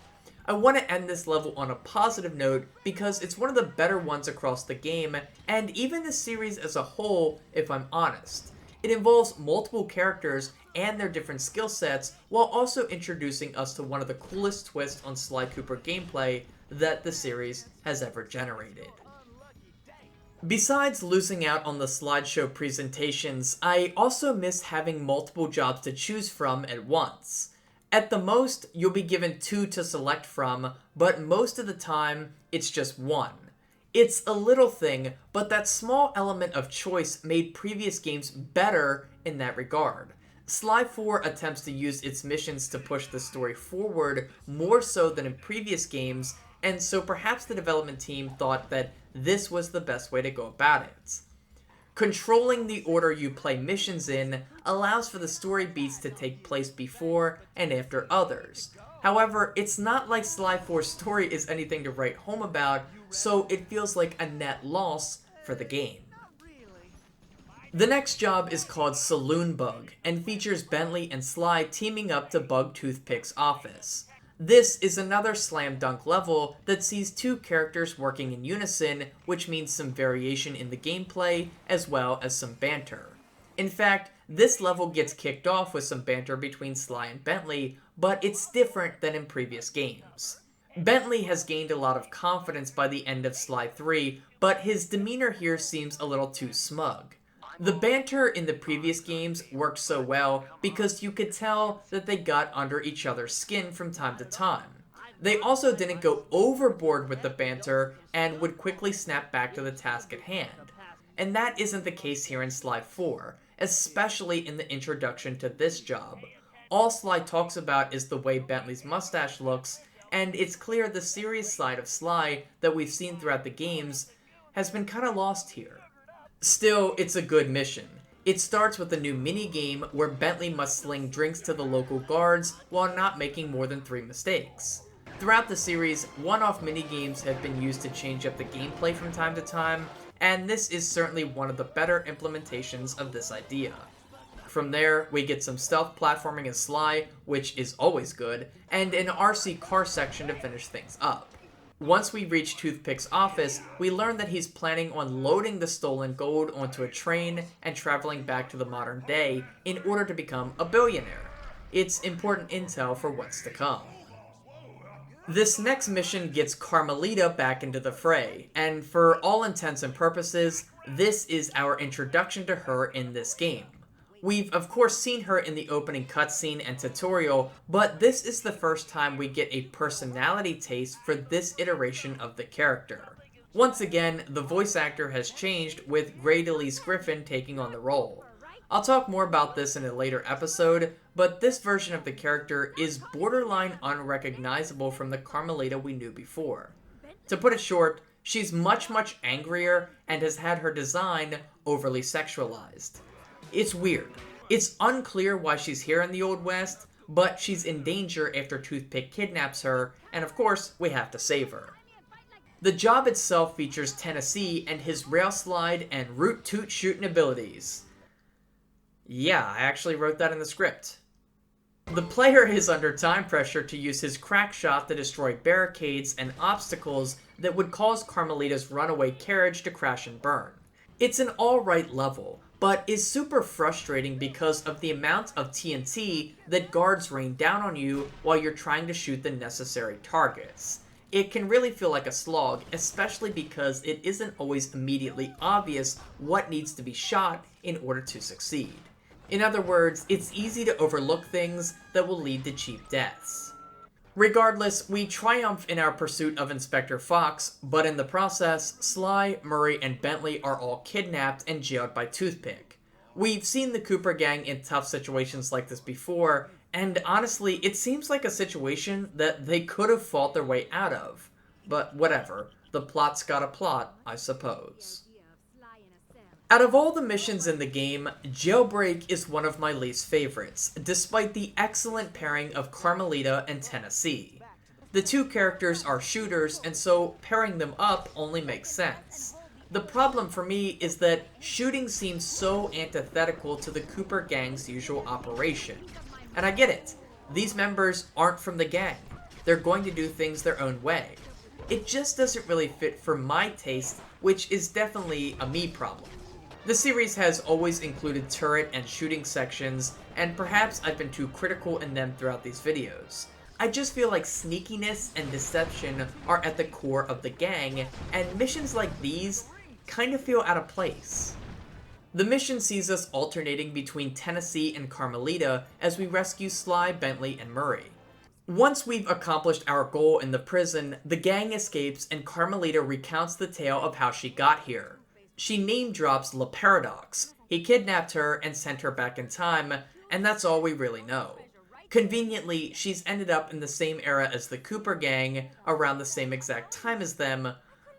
I want to end this level on a positive note because it's one of the better ones across the game, and even the series as a whole, if I'm honest. It involves multiple characters and their different skill sets, while also introducing us to one of the coolest twists on Sly Cooper gameplay that the series has ever generated. Besides losing out on the slideshow presentations, I also miss having multiple jobs to choose from at once. At the most, you'll be given 2 to select from, but most of the time, it's just 1. It's a little thing, but that small element of choice made previous games better in that regard. Sly 4 attempts to use its missions to push the story forward more so than in previous games, and so perhaps the development team thought that this was the best way to go about it. Controlling the order you play missions in allows for the story beats to take place before and after others. However, it's not like Sly 4's story is anything to write home about, so it feels like a net loss for the game. The next job is called Saloon Bug, and features Bentley and Sly teaming up to bug Toothpick's office. This is another slam dunk level that sees 2 characters working in unison, which means some variation in the gameplay, as well as some banter. In fact, this level gets kicked off with some banter between Sly and Bentley, but it's different than in previous games. Bentley has gained a lot of confidence by the end of Sly 3, but his demeanor here seems a little too smug. The banter in the previous games worked so well because you could tell that they got under each other's skin from time to time. They also didn't go overboard with the banter and would quickly snap back to the task at hand. And that isn't the case here in Sly 4, especially in the introduction to this job. All Sly talks about is the way Bentley's mustache looks, and it's clear the serious side of Sly that we've seen throughout the games has been kinda lost here. Still, it's a good mission. It starts with a new mini-game where Bentley must sling drinks to the local guards while not making more than 3 mistakes. Throughout the series, one-off mini-games have been used to change up the gameplay from time to time, and this is certainly one of the better implementations of this idea. From there, we get some stealth platforming as Sly, which is always good, and an RC car section to finish things up. Once we reach Toothpick's office, we learn that he's planning on loading the stolen gold onto a train and traveling back to the modern day in order to become a billionaire. It's important intel for what's to come. This next mission gets Carmelita back into the fray, and for all intents and purposes, this is our introduction to her in this game. We've of course seen her in the opening cutscene and tutorial, but this is the first time we get a personality taste for this iteration of the character. Once again, the voice actor has changed, with Gray DeLise Griffin taking on the role. I'll talk more about this in a later episode, but this version of the character is borderline unrecognizable from the Carmelita we knew before. To put it short, she's much angrier and has had her design overly sexualized. It's weird. It's unclear why she's here in the Old West, but she's in danger after Toothpick kidnaps her, and of course, we have to save her. The job itself features Tennessee and his rail slide and root toot shooting abilities. Yeah, I actually wrote that in the script. The player is under time pressure to use his crack shot to destroy barricades and obstacles that would cause Carmelita's runaway carriage to crash and burn. It's an alright level, but is super frustrating because of the amount of TNT that guards rain down on you while you're trying to shoot the necessary targets. It can really feel like a slog, especially because it isn't always immediately obvious what needs to be shot in order to succeed. In other words, it's easy to overlook things that will lead to cheap deaths. Regardless, we triumph in our pursuit of Inspector Fox, but in the process, Sly, Murray, and Bentley are all kidnapped and jailed by Toothpick. We've seen the Cooper gang in tough situations like this before, and honestly, it seems like a situation that they could have fought their way out of. But whatever, the plot's got a plot, I suppose. Out of all the missions in the game, Jailbreak is one of my least favorites, despite the excellent pairing of Carmelita and Tennessee. The two characters are shooters, and so pairing them up only makes sense. The problem for me is that shooting seems so antithetical to the Cooper gang's usual operation. And I get it, these members aren't from the gang, they're going to do things their own way. It just doesn't really fit for my taste, which is definitely a me problem. The series has always included turret and shooting sections, and perhaps I've been too critical in them throughout these videos. I just feel like sneakiness and deception are at the core of the gang, and missions like these kind of feel out of place. The mission sees us alternating between Tennessee and Carmelita as we rescue Sly, Bentley, and Murray. Once we've accomplished our goal in the prison, the gang escapes and Carmelita recounts the tale of how she got here. She name-drops Le Paradox. He kidnapped her and sent her back in time, and that's all we really know. Conveniently, she's ended up in the same era as the Cooper gang, around the same exact time as them,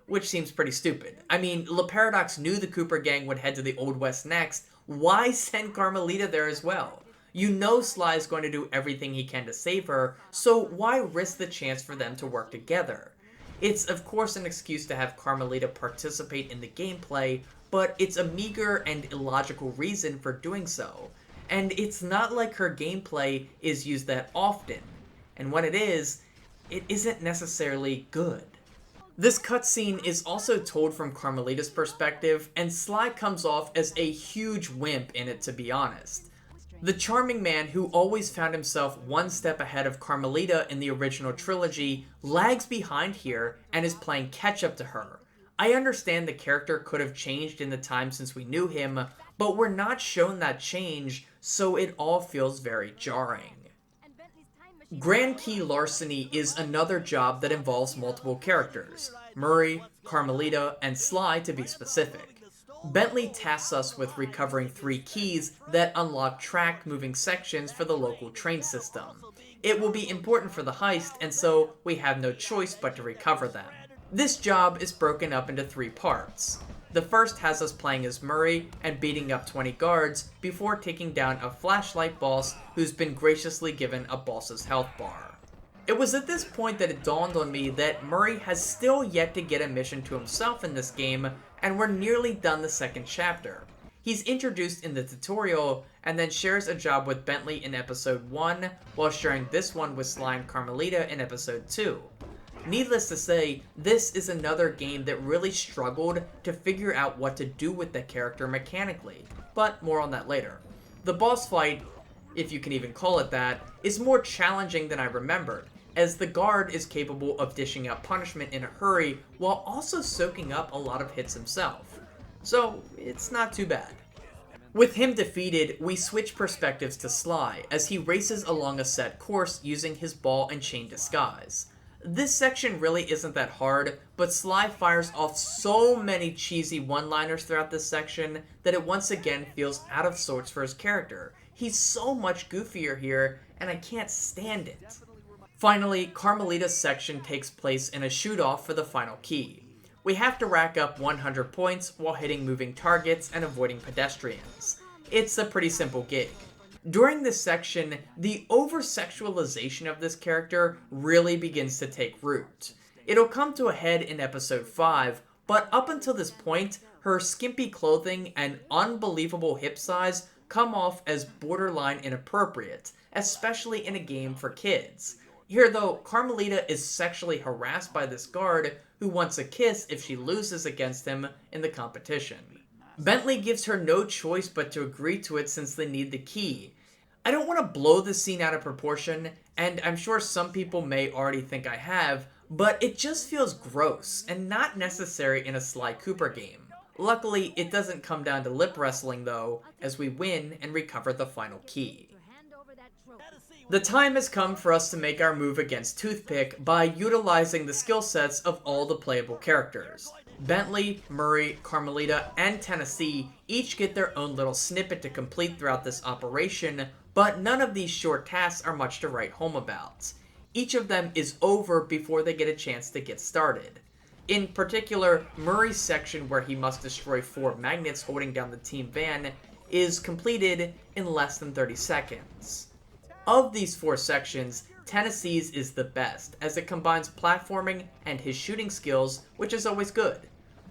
which seems pretty stupid. I mean, Le Paradox knew the Cooper gang would head to the Old West next. Why send Carmelita there as well? You know Sly's going to do everything he can to save her, so why risk the chance for them to work together? It's of course an excuse to have Carmelita participate in the gameplay, but it's a meager and illogical reason for doing so. And it's not like her gameplay is used that often, and when it is, it isn't necessarily good. This cutscene is also told from Carmelita's perspective, and Sly comes off as a huge wimp in it, to be honest. The charming man who always found himself one step ahead of Carmelita in the original trilogy lags behind here and is playing catch-up to her. I understand the character could have changed in the time since we knew him, but we're not shown that change, so it all feels very jarring. Grand Key Larceny is another job that involves multiple characters, Murray, Carmelita, and Sly to be specific. Bentley tasks us with recovering 3 keys that unlock track-moving sections for the local train system. It will be important for the heist, and so we have no choice but to recover them. This job is broken up into 3 parts. The first has us playing as Murray and beating up 20 guards before taking down a flashlight boss who's been graciously given a boss's health bar. It was at this point that it dawned on me that Murray has still yet to get a mission to himself in this game, and we're nearly done the second chapter. He's introduced in the tutorial, and then shares a job with Bentley in episode 1, while sharing this one with Sly and Carmelita in episode 2. Needless to say, this is another game that really struggled to figure out what to do with the character mechanically, but more on that later. The boss fight, if you can even call it that, is more challenging than I remembered, as the guard is capable of dishing out punishment in a hurry while also soaking up a lot of hits himself. So, it's not too bad. With him defeated, we switch perspectives to Sly, as he races along a set course using his ball and chain disguise. This section really isn't that hard, but Sly fires off so many cheesy one-liners throughout this section that it once again feels out of sorts for his character. He's so much goofier here, and I can't stand it. Finally, Carmelita's section takes place in a shoot-off for the final key. We have to rack up 100 points while hitting moving targets and avoiding pedestrians. It's a pretty simple gig. During this section, the over-sexualization of this character really begins to take root. It'll come to a head in episode 5, but up until this point, her skimpy clothing and unbelievable hip size come off as borderline inappropriate, especially in a game for kids. Here though, Carmelita is sexually harassed by this guard who wants a kiss if she loses against him in the competition. Bentley gives her no choice but to agree to it since they need the key. I don't want to blow this scene out of proportion, and I'm sure some people may already think I have, but it just feels gross and not necessary in a Sly Cooper game. Luckily, it doesn't come down to lip wrestling though, as we win and recover the final key. The time has come for us to make our move against Toothpick by utilizing the skill sets of all the playable characters. Bentley, Murray, Carmelita, and Tennessee each get their own little snippet to complete throughout this operation, but none of these short tasks are much to write home about. Each of them is over before they get a chance to get started. In particular, Murray's section where he must destroy 4 magnets holding down the team van is completed in less than 30 seconds. Of these 4 sections, Tennessee's is the best, as it combines platforming and his shooting skills, which is always good.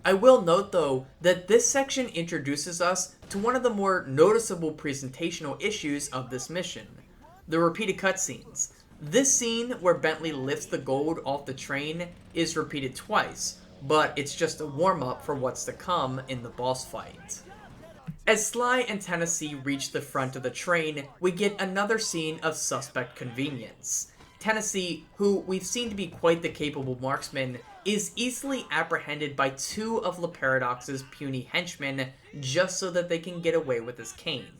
I will note though, that this section introduces us to one of the more noticeable presentational issues of this mission: the repeated cutscenes. This scene where Bentley lifts the gold off the train is repeated twice, but it's just a warm-up for what's to come in the boss fight. As Sly and Tennessee reach the front of the train, we get another scene of suspect convenience. Tennessee, who we've seen to be quite the capable marksman, is easily apprehended by 2 of Le Paradox's puny henchmen just so that they can get away with his cane.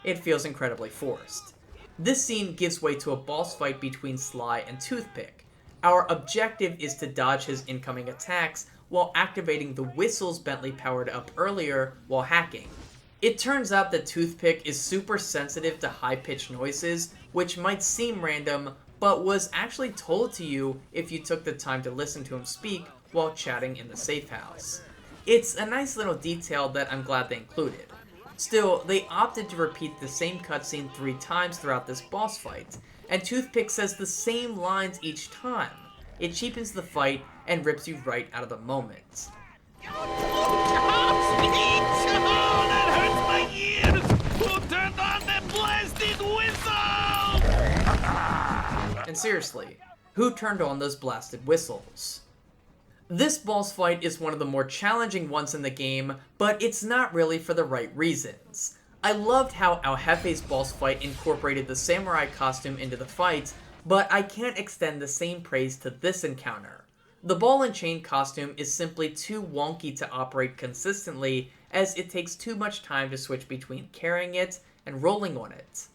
It feels incredibly forced. This scene gives way to a boss fight between Sly and Toothpick. Our objective is to dodge his incoming attacks while activating the whistles Bentley powered up earlier while hacking. It turns out that Toothpick is super sensitive to high-pitched noises, which might seem random, but was actually told to you if you took the time to listen to him speak while chatting in the safe house. It's a nice little detail that I'm glad they included. Still, they opted to repeat the same cutscene 3 times throughout this boss fight, and Toothpick says the same lines each time. It cheapens the fight and rips you right out of the moment. And seriously, who turned on those blasted whistles? This boss fight is one of the more challenging ones in the game, but it's not really for the right reasons. I loved how El Jefe's boss fight incorporated the samurai costume into the fight, but I can't extend the same praise to this encounter. The ball and chain costume is simply too wonky to operate consistently, as it takes too much time to switch between carrying it and rolling on it.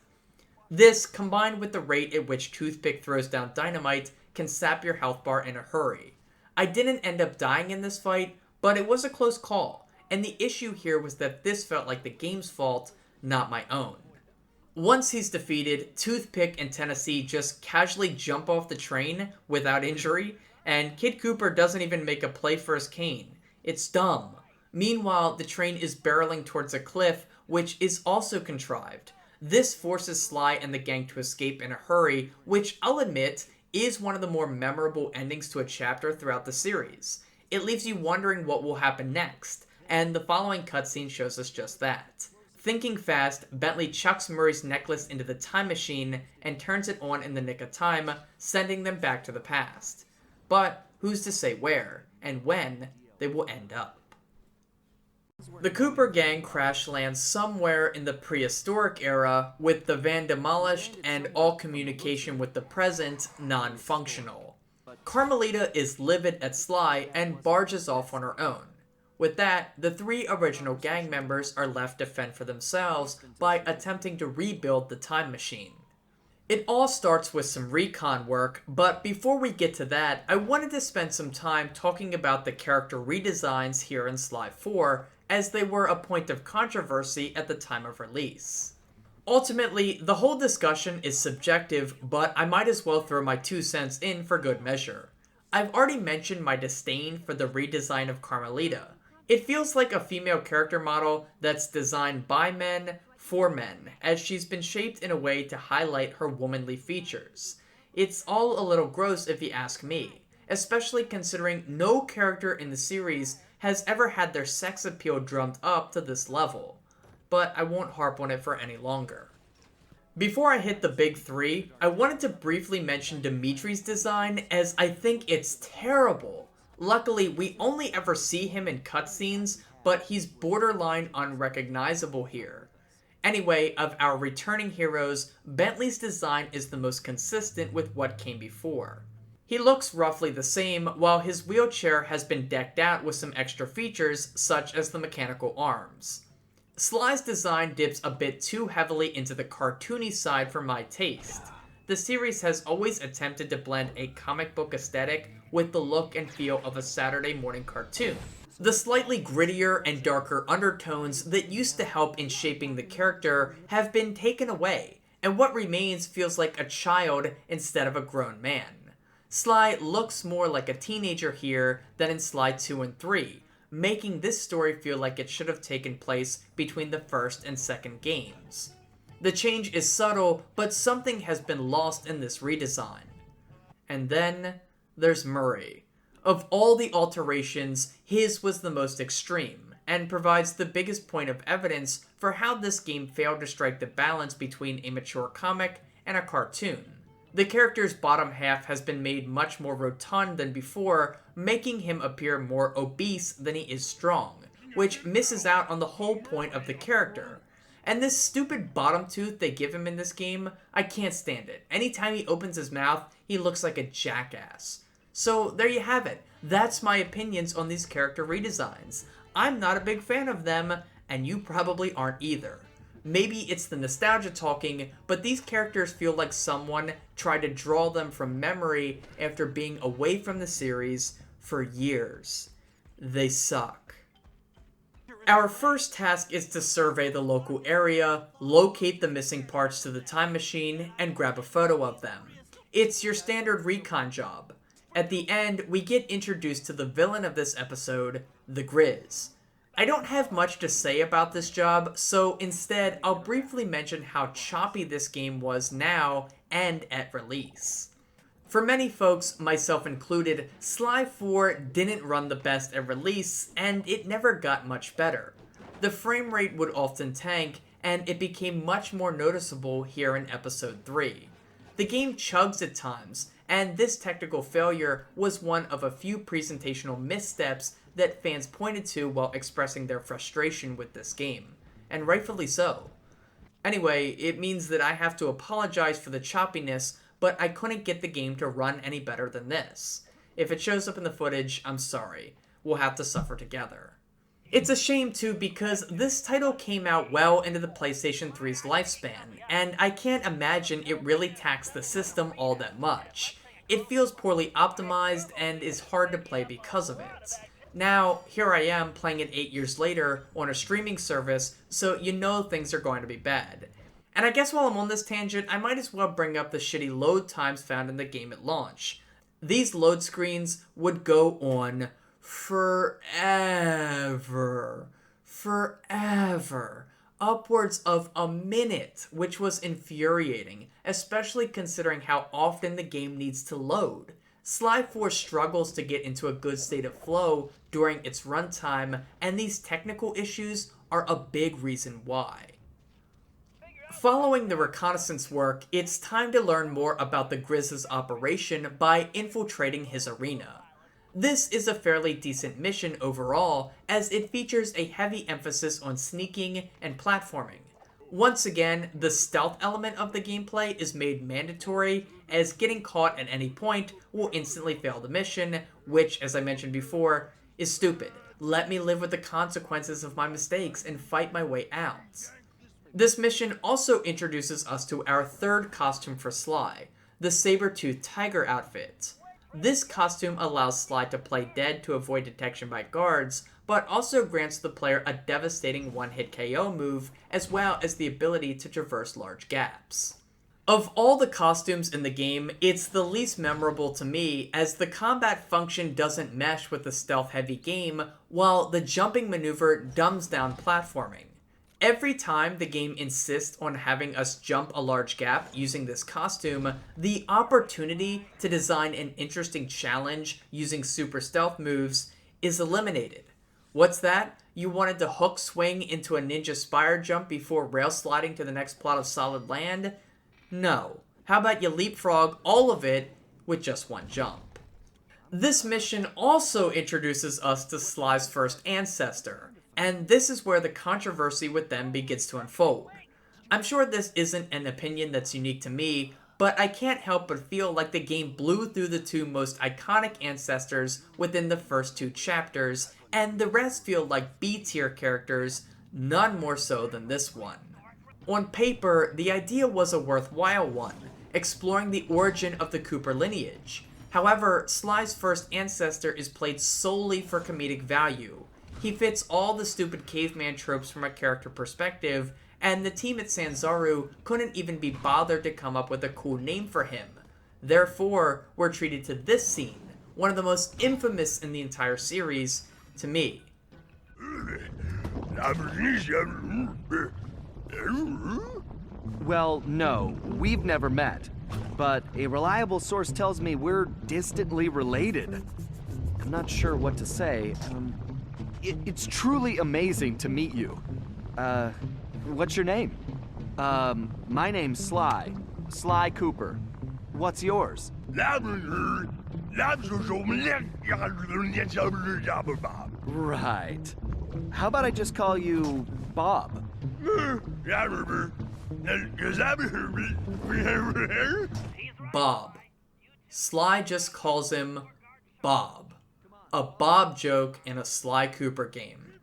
This, combined with the rate at which Toothpick throws down dynamite, can sap your health bar in a hurry. I didn't end up dying in this fight, but it was a close call, and the issue here was that this felt like the game's fault, not my own. Once he's defeated, Toothpick and Tennessee just casually jump off the train without injury, and Kid Cooper doesn't even make a play for his cane. It's dumb. Meanwhile, the train is barreling towards a cliff, which is also contrived. This forces Sly and the gang to escape in a hurry, which I'll admit is one of the more memorable endings to a chapter throughout the series. It leaves you wondering what will happen next, and the following cutscene shows us just that. Thinking fast, Bentley chucks Murray's necklace into the time machine and turns it on in the nick of time, sending them back to the past. But who's to say where, and when, they will end up? The Cooper gang crash lands somewhere in the prehistoric era, with the van demolished and all communication with the present non-functional. Carmelita is livid at Sly and barges off on her own. With that, the 3 original gang members are left to fend for themselves by attempting to rebuild the time machine. It all starts with some recon work, but before we get to that, I wanted to spend some time talking about the character redesigns here in Sly 4, as they were a point of controversy at the time of release. Ultimately, the whole discussion is subjective, but I might as well throw my 2 cents in for good measure. I've already mentioned my disdain for the redesign of Carmelita. It feels like a female character model that's designed by men for men, as she's been shaped in a way to highlight her womanly features. It's all a little gross if you ask me, especially considering no character in the series has ever had their sex appeal drummed up to this level, but I won't harp on it for any longer. Before I hit the big 3, I wanted to briefly mention Dimitri's design, as I think it's terrible. Luckily, we only ever see him in cutscenes, but he's borderline unrecognizable here. Anyway, of our returning heroes, Bentley's design is the most consistent with what came before. He looks roughly the same, while his wheelchair has been decked out with some extra features, such as the mechanical arms. Sly's design dips a bit too heavily into the cartoony side for my taste. The series has always attempted to blend a comic book aesthetic with the look and feel of a Saturday morning cartoon. The slightly grittier and darker undertones that used to help in shaping the character have been taken away, and what remains feels like a child instead of a grown man. Sly looks more like a teenager here than in Sly 2 and 3, making this story feel like it should have taken place between the first and second games. The change is subtle, but something has been lost in this redesign. And then there's Murray. Of all the alterations, his was the most extreme, and provides the biggest point of evidence for how this game failed to strike the balance between a mature comic and a cartoon. The character's bottom half has been made much more rotund than before, making him appear more obese than he is strong, which misses out on the whole point of the character. And this stupid bottom tooth they give him in this game, I can't stand it. Anytime he opens his mouth, he looks like a jackass. So there you have it. That's my opinions on these character redesigns. I'm not a big fan of them, and you probably aren't either. Maybe it's the nostalgia talking, but these characters feel like someone tried to draw them from memory after being away from the series for years. They suck. Our first task is to survey the local area, locate the missing parts to the time machine, and grab a photo of them. It's your standard recon job. At the end, we get introduced to the villain of this episode, the Grizz. I don't have much to say about this job, so instead I'll briefly mention how choppy this game was now and at release. For many folks, myself included, Sly 4 didn't run the best at release, and it never got much better. The frame rate would often tank, and it became much more noticeable here in Episode 3. The game chugs at times, and this technical failure was one of a few presentational missteps that fans pointed to while expressing their frustration with this game, and rightfully so. Anyway, it means that I have to apologize for the choppiness, but I couldn't get the game to run any better than this. If it shows up in the footage, I'm sorry. We'll have to suffer together. It's a shame too because this title came out well into the PlayStation 3's lifespan, and I can't imagine it really taxed the system all that much. It feels poorly optimized and is hard to play because of it. Now, here I am playing it 8 years later on a streaming service, so you know things are going to be bad. And I guess while I'm on this tangent, I might as well bring up the shitty load times found in the game at launch. These load screens would go on forever. Upwards of a minute, which was infuriating, especially considering how often the game needs to load. Sly 4 struggles to get into a good state of flow during its runtime, and these technical issues are a big reason why. Following the reconnaissance work, it's time to learn more about the Grizz's operation by infiltrating his arena. This is a fairly decent mission overall, as it features a heavy emphasis on sneaking and platforming. Once again, the stealth element of the gameplay is made mandatory, as getting caught at any point will instantly fail the mission, which, as I mentioned before, is stupid. Let me live with the consequences of my mistakes and fight my way out. This mission also introduces us to our third costume for Sly, the saber-toothed tiger outfit. This costume allows Sly to play dead to avoid detection by guards, but also grants the player a devastating one-hit KO move, as well as the ability to traverse large gaps. Of all the costumes in the game, it's the least memorable to me, as the combat function doesn't mesh with the stealth-heavy game, while the jumping maneuver dumbs down platforming. Every time the game insists on having us jump a large gap using this costume, the opportunity to design an interesting challenge using super stealth moves is eliminated. What's that? You wanted to hook swing into a ninja spire jump before rail sliding to the next plot of solid land? No. How about you leapfrog all of it with just one jump? This mission also introduces us to Sly's first ancestor, And this is where the controversy with them begins to unfold. I'm sure this isn't an opinion that's unique to me, but I can't help but feel like the game blew through the two most iconic ancestors within the first two chapters, and the rest feel like B-tier characters, none more so than this one. On paper, the idea was a worthwhile one, exploring the origin of the Cooper lineage. However, Sly's first ancestor is played solely for comedic value. He fits all the stupid caveman tropes from a character perspective, and the team at Sanzaru couldn't even be bothered to come up with a cool name for him. Therefore, we're treated to this scene, one of the most infamous in the entire series, to me. Well, no, we've never met, but a reliable source tells me we're distantly related. I'm not sure what to say. It's truly amazing to meet you. What's your name? My name's Sly. Sly Cooper. What's yours? Right. How about I just call you Bob? Bob. Sly just calls him Bob. A Bob joke in a Sly Cooper game.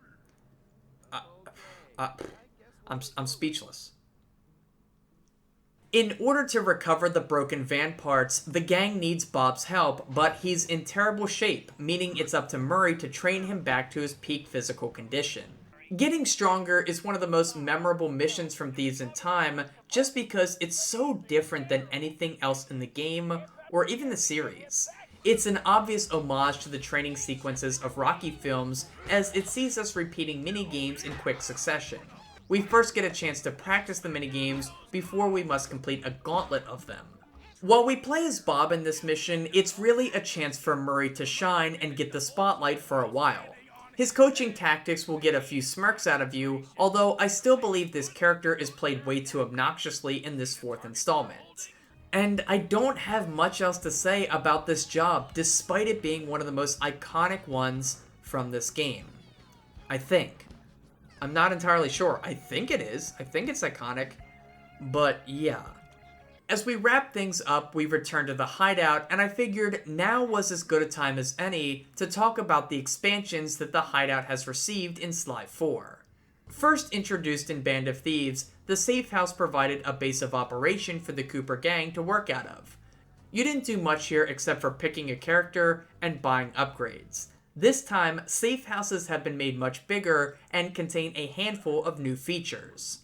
I'm speechless. In order to recover the broken van parts, the gang needs Bob's help, but he's in terrible shape, meaning it's up to Murray to train him back to his peak physical condition. Getting stronger is one of the most memorable missions from Thieves in Time, just because it's so different than anything else in the game, or even the series. It's an obvious homage to the training sequences of Rocky films, as it sees us repeating minigames in quick succession. We first get a chance to practice the minigames before we must complete a gauntlet of them. While we play as Bob in this mission, it's really a chance for Murray to shine and get the spotlight for a while. His coaching tactics will get a few smirks out of you, although I still believe this character is played way too obnoxiously in this fourth installment. And I don't have much else to say about this job, despite it being one of the most iconic ones from this game. I think. I'm not entirely sure. I think it is. I think it's iconic. But yeah. As we wrap things up, we return to the hideout, and I figured now was as good a time as any to talk about the expansions that the hideout has received in Sly 4. First introduced in Band of Thieves, the safe house provided a base of operation for the Cooper gang to work out of. You didn't do much here except for picking a character and buying upgrades. This time, safe houses have been made much bigger and contain a handful of new features.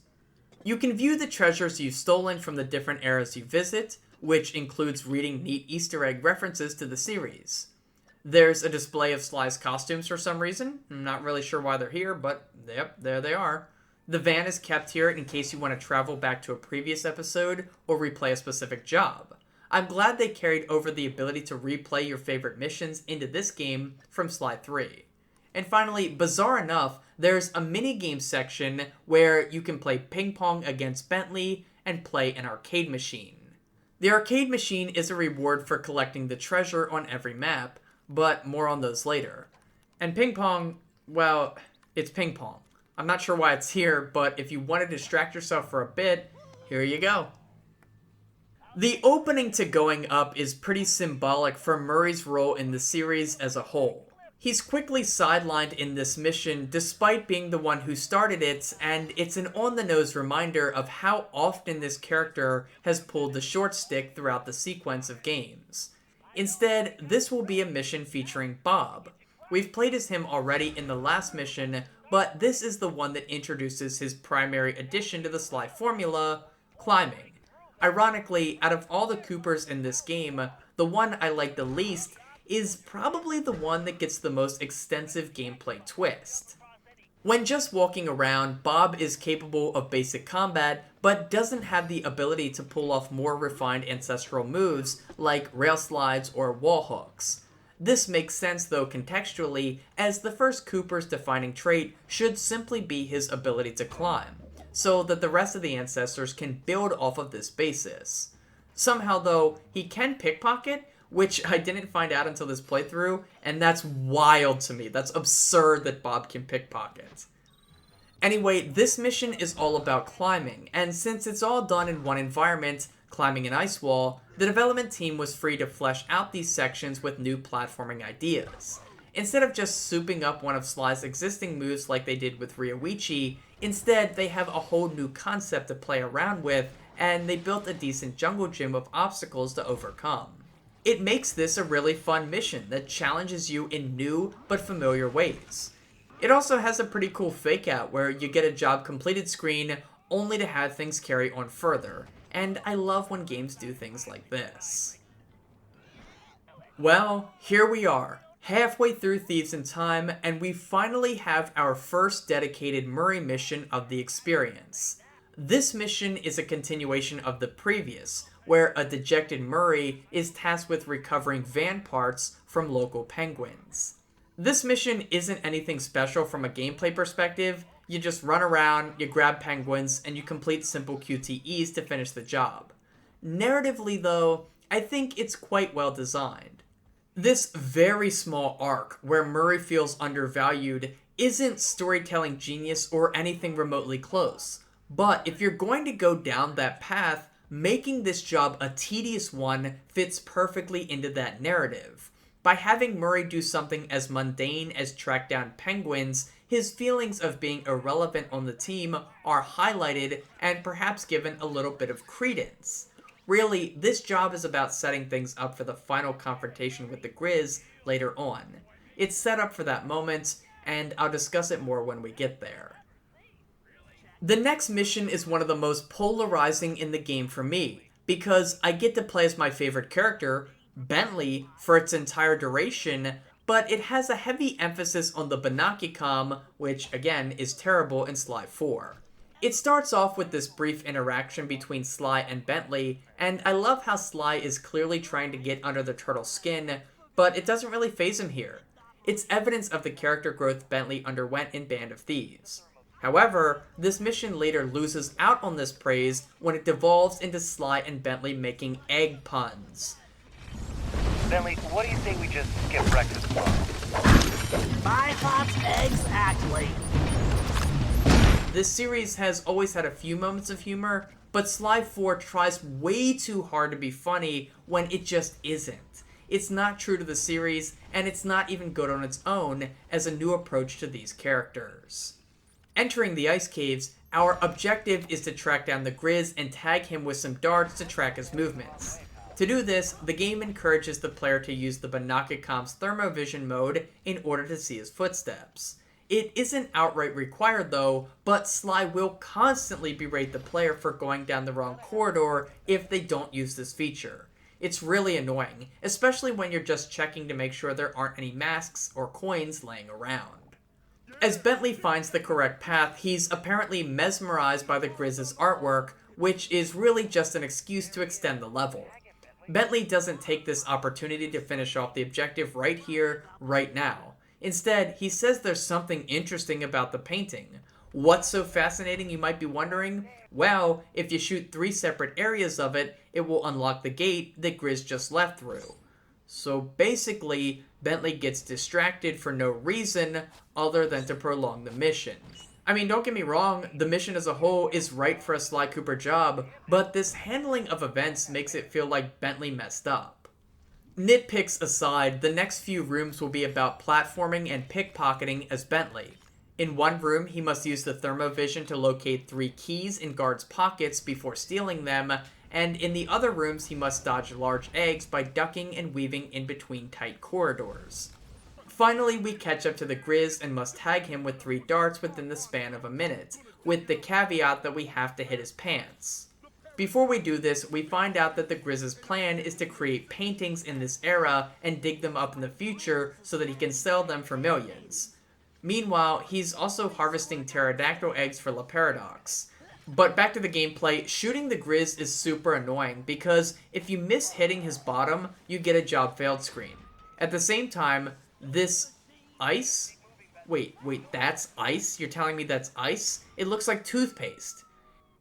You can view the treasures you've stolen from the different eras you visit, which includes reading neat Easter egg references to the series. There's a display of Sly's costumes for some reason. I'm not really sure why they're here, but yep, there they are. The van is kept here in case you want to travel back to a previous episode or replay a specific job. I'm glad they carried over the ability to replay your favorite missions into this game from Sly 3. And finally, bizarre enough, there's a minigame section where you can play ping pong against Bentley and play an arcade machine. The arcade machine is a reward for collecting the treasure on every map, but more on those later. And ping pong, well, it's ping pong. I'm not sure why it's here, but if you want to distract yourself for a bit, here you go. The opening to Going Up is pretty symbolic for Murray's role in the series as a whole. He's quickly sidelined in this mission despite being the one who started it, and it's an on-the-nose reminder of how often this character has pulled the short stick throughout the sequence of games. Instead, this will be a mission featuring Bob. We've played as him already in the last mission, but this is the one that introduces his primary addition to the Sly formula, climbing. Ironically, out of all the Coopers in this game, the one I like the least is probably the one that gets the most extensive gameplay twist. When just walking around, Bob is capable of basic combat, but doesn't have the ability to pull off more refined ancestral moves like rail slides or wall hooks. This makes sense though contextually, as the first Cooper's defining trait should simply be his ability to climb, so that the rest of the ancestors can build off of this basis. Somehow though, he can pickpocket, which I didn't find out until this playthrough, and that's wild to me. That's absurd that Bob can pickpocket. Anyway, this mission is all about climbing, and since it's all done in one environment, climbing an ice wall, the development team was free to flesh out these sections with new platforming ideas. Instead of just souping up one of Sly's existing moves like they did with Ryoichi, instead they have a whole new concept to play around with, and they built a decent jungle gym of obstacles to overcome. It makes this a really fun mission that challenges you in new but familiar ways. It also has a pretty cool fake out where you get a job completed screen only to have things carry on further, and I love when games do things like this. Well, here we are, halfway through Thieves in Time, and we finally have our first dedicated Murray mission of the experience. This mission is a continuation of the previous, where a dejected Murray is tasked with recovering van parts from local penguins. This mission isn't anything special from a gameplay perspective. You just run around, you grab penguins, and you complete simple QTEs to finish the job. Narratively though, I think it's quite well designed. This very small arc, where Murray feels undervalued, isn't storytelling genius or anything remotely close. But if you're going to go down that path, making this job a tedious one fits perfectly into that narrative. By having Murray do something as mundane as track down penguins, his feelings of being irrelevant on the team are highlighted and perhaps given a little bit of credence. Really, this job is about setting things up for the final confrontation with the Grizz later on. It's set up for that moment, and I'll discuss it more when we get there. The next mission is one of the most polarizing in the game for me, because I get to play as my favorite character, Bentley, for its entire duration, but it has a heavy emphasis on the Banaki-com, which again is terrible in Sly 4. It starts off with this brief interaction between Sly and Bentley, and I love how Sly is clearly trying to get under the turtle's skin, but it doesn't really faze him here. It's evidence of the character growth Bentley underwent in Band of Thieves. However, this mission later loses out on this praise when it devolves into Sly and Bentley making egg puns. Bentley, what do you say we just skip breakfast tomorrow? My thoughts exactly. This series has always had a few moments of humor, but Sly 4 tries way too hard to be funny when it just isn't. It's not true to the series, and it's not even good on its own as a new approach to these characters. Entering the ice caves, our objective is to track down the Grizz and tag him with some darts to track his movements. To do this, the game encourages the player to use the Banaki-com's thermovision mode in order to see his footsteps. It isn't outright required though, but Sly will constantly berate the player for going down the wrong corridor if they don't use this feature. It's really annoying, especially when you're just checking to make sure there aren't any masks or coins laying around. As Bentley finds the correct path, he's apparently mesmerized by the Grizz's artwork, which is really just an excuse to extend the level. Bentley doesn't take this opportunity to finish off the objective right here, right now. Instead, he says there's something interesting about the painting. What's so fascinating, you might be wondering? Well, if you shoot 3 separate areas of it, it will unlock the gate that Grizz just left through. So basically, Bentley gets distracted for no reason other than to prolong the mission. I mean, don't get me wrong, the mission as a whole is right for a Sly Cooper job, but this handling of events makes it feel like Bentley messed up. Nitpicks aside, the next few rooms will be about platforming and pickpocketing as Bentley. In one room, he must use the thermovision to locate 3 keys in guards' pockets before stealing them, and in the other rooms he must dodge large eggs by ducking and weaving in between tight corridors. Finally, we catch up to the Grizz and must tag him with 3 darts within the span of a minute, with the caveat that we have to hit his pants. Before we do this, we find out that the Grizz's plan is to create paintings in this era and dig them up in the future so that he can sell them for millions. Meanwhile, he's also harvesting pterodactyl eggs for La Paradox. But back to the gameplay, shooting the Grizz is super annoying because if you miss hitting his bottom, you get a job failed screen. At the same time, this ice? Wait, that's ice? You're telling me that's ice? It looks like toothpaste.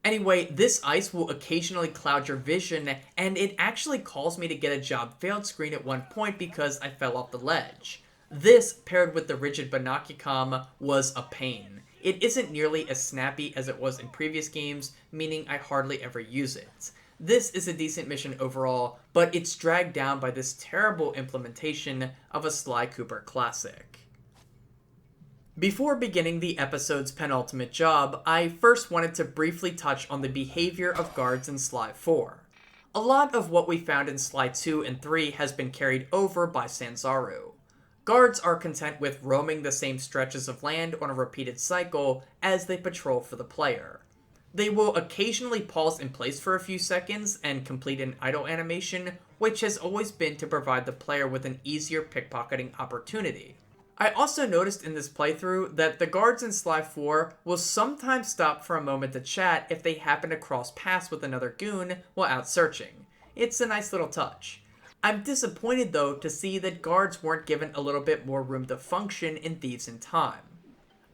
Anyway, this ice will occasionally cloud your vision, and it actually calls me to get a job failed screen at one point because I fell off the ledge. This, paired with the rigid Banaki-com, was a pain. It isn't nearly as snappy as it was in previous games, meaning I hardly ever use it. This is a decent mission overall, but it's dragged down by this terrible implementation of a Sly Cooper classic. Before beginning the episode's penultimate job, I first wanted to briefly touch on the behavior of guards in Sly 4. A lot of what we found in Sly 2 and 3 has been carried over by Sanzaru. Guards are content with roaming the same stretches of land on a repeated cycle as they patrol for the player. They will occasionally pause in place for a few seconds and complete an idle animation, which has always been to provide the player with an easier pickpocketing opportunity. I also noticed in this playthrough that the guards in Sly 4 will sometimes stop for a moment to chat if they happen to cross paths with another goon while out searching. It's a nice little touch. I'm disappointed though to see that guards weren't given a little bit more room to function in Thieves in Time.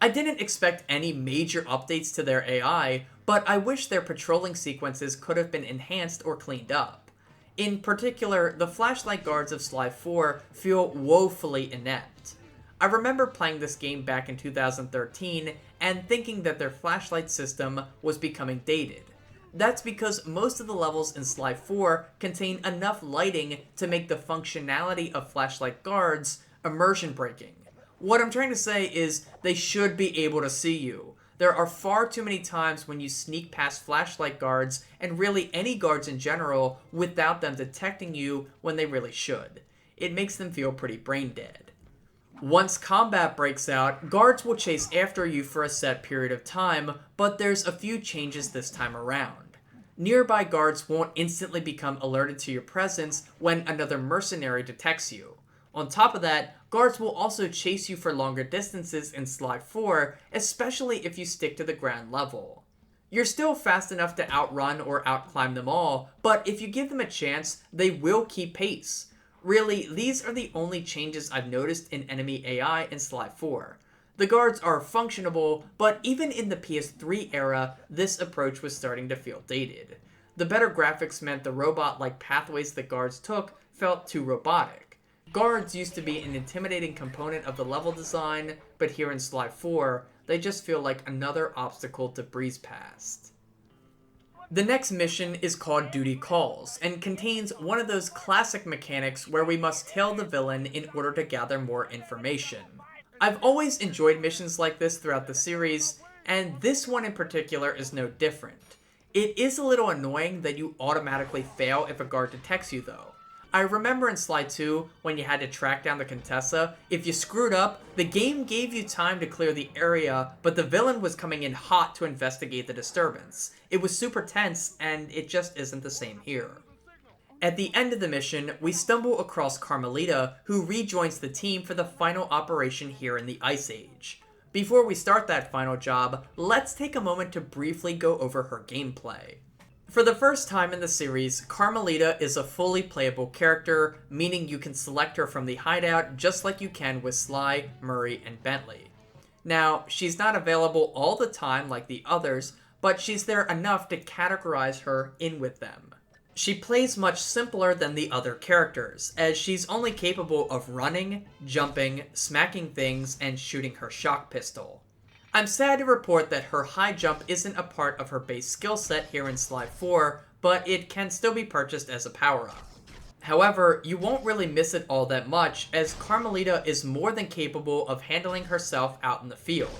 I didn't expect any major updates to their AI, but I wish their patrolling sequences could have been enhanced or cleaned up. In particular, the flashlight guards of Sly 4 feel woefully inept. I remember playing this game back in 2013 and thinking that their flashlight system was becoming dated. That's because most of the levels in Sly 4 contain enough lighting to make the functionality of flashlight guards immersion breaking. What I'm trying to say is they should be able to see you. There are far too many times when you sneak past flashlight guards, and really any guards in general, without them detecting you when they really should. It makes them feel pretty brain dead. Once combat breaks out, guards will chase after you for a set period of time, but there's a few changes this time around. Nearby guards won't instantly become alerted to your presence when another mercenary detects you. On top of that, guards will also chase you for longer distances in Sly 4, especially if you stick to the ground level. You're still fast enough to outrun or outclimb them all, but if you give them a chance, they will keep pace. Really, these are the only changes I've noticed in enemy AI in Sly 4. The guards are functionable, but even in the PS3 era, this approach was starting to feel dated. The better graphics meant the robot-like pathways that guards took felt too robotic. Guards used to be an intimidating component of the level design, but here in Sly 4, they just feel like another obstacle to breeze past. The next mission is called Duty Calls, and contains one of those classic mechanics where we must tail the villain in order to gather more information. I've always enjoyed missions like this throughout the series, and this one in particular is no different. It is a little annoying that you automatically fail if a guard detects you though. I remember in Sly 2, when you had to track down the Contessa, if you screwed up, the game gave you time to clear the area, but the villain was coming in hot to investigate the disturbance. It was super tense, and it just isn't the same here. At the end of the mission, we stumble across Carmelita, who rejoins the team for the final operation here in the Ice Age. Before we start that final job, let's take a moment to briefly go over her gameplay. For the first time in the series, Carmelita is a fully playable character, meaning you can select her from the hideout just like you can with Sly, Murray, and Bentley. Now, she's not available all the time like the others, but she's there enough to categorize her in with them. She plays much simpler than the other characters, as she's only capable of running, jumping, smacking things, and shooting her shock pistol. I'm sad to report that her high jump isn't a part of her base skill set here in Sly 4, but it can still be purchased as a power-up. However, you won't really miss it all that much, as Carmelita is more than capable of handling herself out in the field.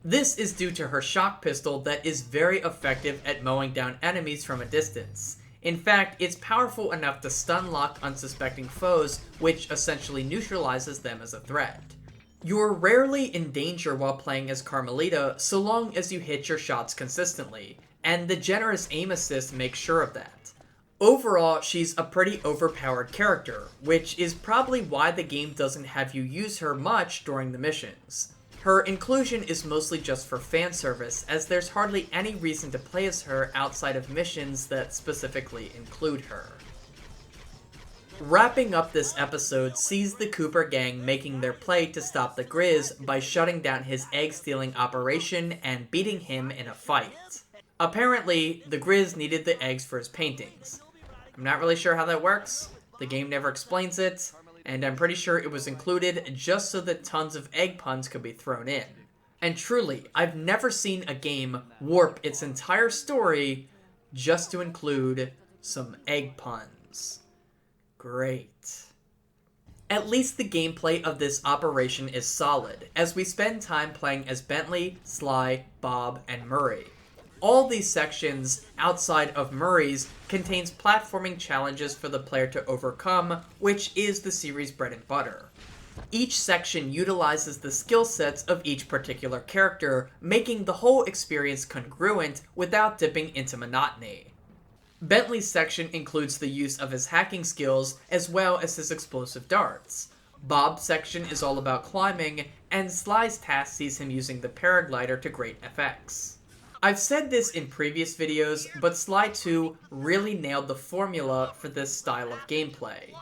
This is due to her shock pistol that is very effective at mowing down enemies from a distance. In fact, it's powerful enough to stun lock unsuspecting foes, which essentially neutralizes them as a threat. You're rarely in danger while playing as Carmelita, so long as you hit your shots consistently, and the generous aim assist makes sure of that. Overall, she's a pretty overpowered character, which is probably why the game doesn't have you use her much during the missions. Her inclusion is mostly just for fan service, as there's hardly any reason to play as her outside of missions that specifically include her. Wrapping up this episode sees the Cooper gang making their play to stop the Grizz by shutting down his egg-stealing operation and beating him in a fight. Apparently, the Grizz needed the eggs for his paintings. I'm not really sure how that works, the game never explains it, and I'm pretty sure it was included just so that tons of egg puns could be thrown in. And truly, I've never seen a game warp its entire story just to include some egg puns. Great. At least the gameplay of this operation is solid, as we spend time playing as Bentley, Sly, Bob, and Murray. All these sections, outside of Murray's, contains platforming challenges for the player to overcome, which is the series' bread and butter. Each section utilizes the skill sets of each particular character, making the whole experience congruent without dipping into monotony. Bentley's section includes the use of his hacking skills as well as his explosive darts. Bob's section is all about climbing, and Sly's task sees him using the paraglider to great effects. I've said this in previous videos, but Sly 2 really nailed the formula for this style of gameplay.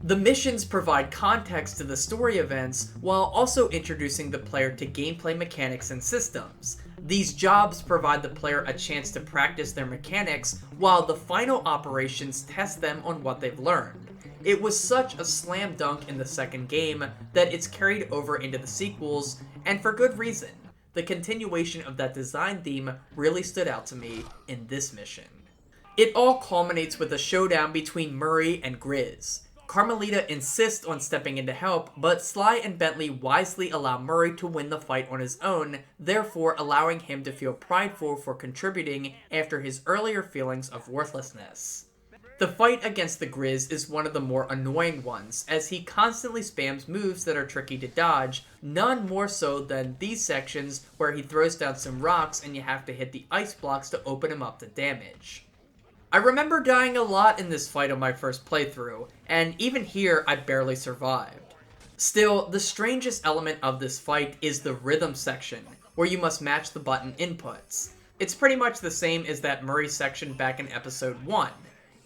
The missions provide context to the story events while also introducing the player to gameplay mechanics and systems. These jobs provide the player a chance to practice their mechanics while the final operations test them on what they've learned. It was such a slam dunk in the second game that it's carried over into the sequels, and for good reason. The continuation of that design theme really stood out to me in this mission. It all culminates with a showdown between Murray and Grizz. Carmelita insists on stepping in to help, but Sly and Bentley wisely allow Murray to win the fight on his own, therefore allowing him to feel prideful for contributing after his earlier feelings of worthlessness. The fight against the Grizz is one of the more annoying ones, as he constantly spams moves that are tricky to dodge, none more so than these sections where he throws down some rocks and you have to hit the ice blocks to open him up to damage. I remember dying a lot in this fight on my first playthrough, and even here I barely survived. Still, the strangest element of this fight is the rhythm section, where you must match the button inputs. It's pretty much the same as that Murray section back in episode 1.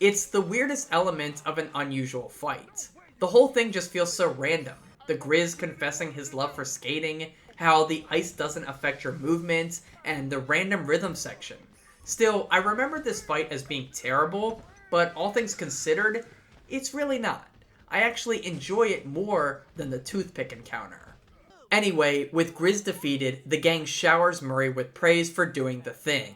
It's the weirdest element of an unusual fight. The whole thing just feels so random. The Grizz confessing his love for skating, how the ice doesn't affect your movement, and the random rhythm section. Still, I remember this fight as being terrible, but all things considered, it's really not. I actually enjoy it more than the toothpick encounter. Anyway, with Grizz defeated, the gang showers Murray with praise for doing the thing.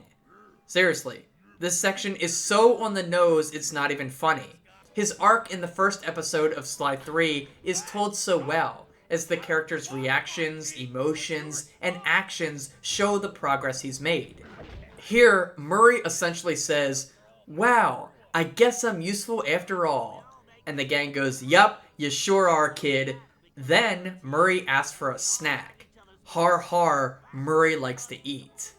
Seriously, this section is so on the nose it's not even funny. His arc in the first episode of Sly 3 is told so well, as the character's reactions, emotions, and actions show the progress he's made. Here, Murray essentially says, "Wow, I guess I'm useful after all." And the gang goes, "Yup, you sure are, kid." Then, Murray asks for a snack. Har har, Murray likes to eat.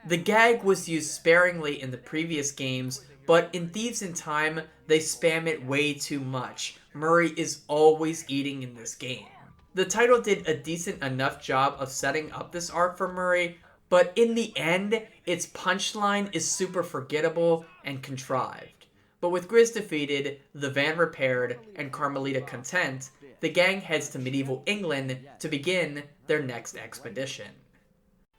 The gag was used sparingly in the previous games, but in Thieves in Time, they spam it way too much. Murray is always eating in this game. The title did a decent enough job of setting up this arc for Murray, but in the end, its punchline is super forgettable and contrived. But with Grizz defeated, the van repaired, and Carmelita content, the gang heads to medieval England to begin their next expedition.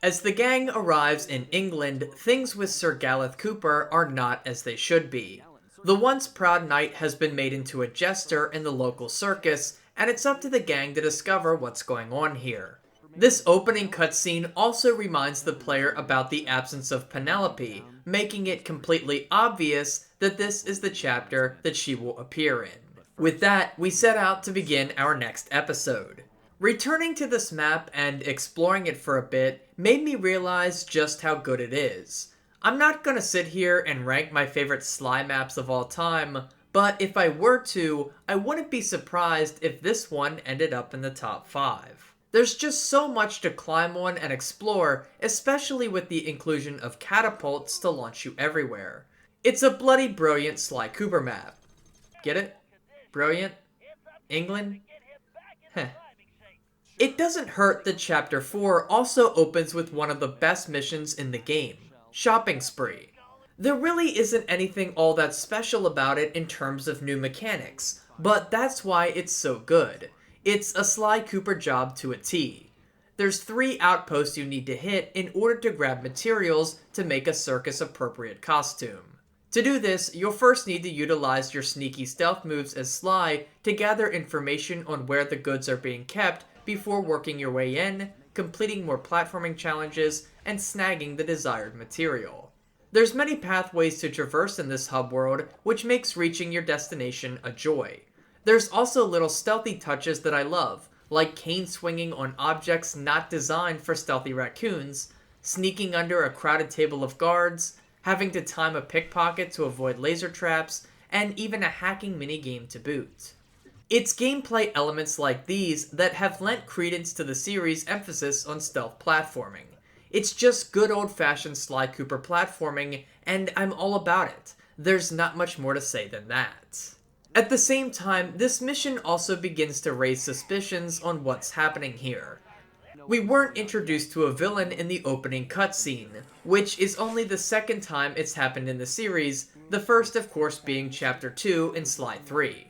As the gang arrives in England, things with Sir Gareth Cooper are not as they should be. The once proud knight has been made into a jester in the local circus, and it's up to the gang to discover what's going on here. This opening cutscene also reminds the player about the absence of Penelope, making it completely obvious that this is the chapter that she will appear in. With that, we set out to begin our next episode. Returning to this map and exploring it for a bit made me realize just how good it is. I'm not gonna sit here and rank my favorite Sly maps of all time, but if I were to, I wouldn't be surprised if this one ended up in the top 5. There's just so much to climb on and explore, especially with the inclusion of catapults to launch you everywhere. It's a bloody brilliant Sly Cooper map. Get it? Brilliant? England? Heh. It doesn't hurt that Chapter 4 also opens with one of the best missions in the game, Shopping Spree. There really isn't anything all that special about it in terms of new mechanics, but that's why it's so good. It's a Sly Cooper job to a T. There's 3 outposts you need to hit in order to grab materials to make a circus-appropriate costume. To do this, you'll first need to utilize your sneaky stealth moves as Sly to gather information on where the goods are being kept before working your way in, completing more platforming challenges, and snagging the desired material. There's many pathways to traverse in this hub world, which makes reaching your destination a joy. There's also little stealthy touches that I love, like cane swinging on objects not designed for stealthy raccoons, sneaking under a crowded table of guards, having to time a pickpocket to avoid laser traps, and even a hacking minigame to boot. It's gameplay elements like these that have lent credence to the series' emphasis on stealth platforming. It's just good old-fashioned Sly Cooper platforming, and I'm all about it. There's not much more to say than that. At the same time, this mission also begins to raise suspicions on what's happening here. We weren't introduced to a villain in the opening cutscene, which is only the second time it's happened in the series, the first of course being Chapter 2 in Sly-tly.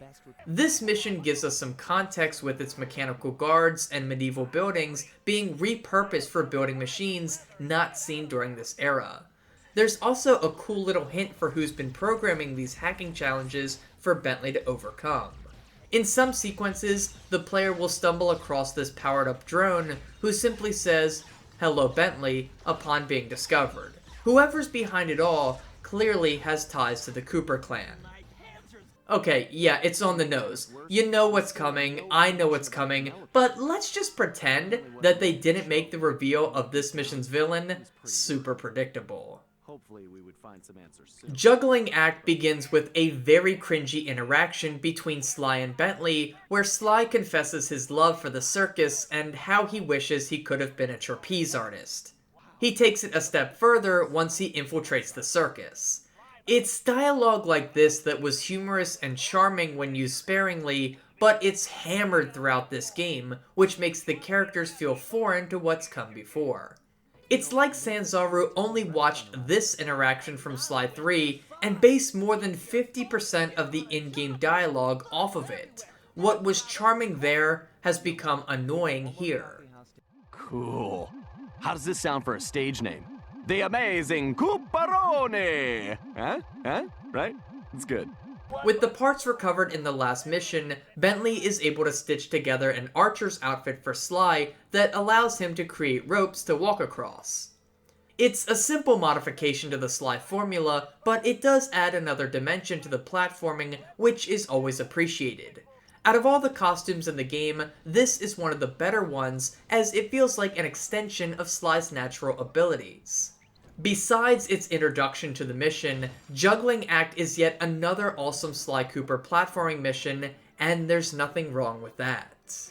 This mission gives us some context with its mechanical guards and medieval buildings being repurposed for building machines not seen during this era. There's also a cool little hint for who's been programming these hacking challenges for Bentley to overcome. In some sequences, the player will stumble across this powered-up drone who simply says, "Hello Bentley," upon being discovered. Whoever's behind it all clearly has ties to the Cooper clan. Okay, yeah, it's on the nose. You know what's coming, I know what's coming, but let's just pretend that they didn't make the reveal of this mission's villain super predictable. Hopefully we would find some answers soon. Juggling Act begins with a very cringy interaction between Sly and Bentley, where Sly confesses his love for the circus and how he wishes he could have been a trapeze artist. He takes it a step further once he infiltrates the circus. It's dialogue like this that was humorous and charming when used sparingly, but it's hammered throughout this game, which makes the characters feel foreign to what's come before. It's like Sanzaru only watched this interaction from Sly-tly and based more than 50% of the in-game dialogue off of it. What was charming there has become annoying here. Cool. How does this sound for a stage name? The Amazing Cooperone! Huh? Right? It's good. With the parts recovered in the last mission, Bentley is able to stitch together an archer's outfit for Sly that allows him to create ropes to walk across. It's a simple modification to the Sly formula, but it does add another dimension to the platforming, which is always appreciated. Out of all the costumes in the game, this is one of the better ones, as it feels like an extension of Sly's natural abilities. Besides its introduction to the mission, Juggling Act is yet another awesome Sly Cooper platforming mission, and there's nothing wrong with that.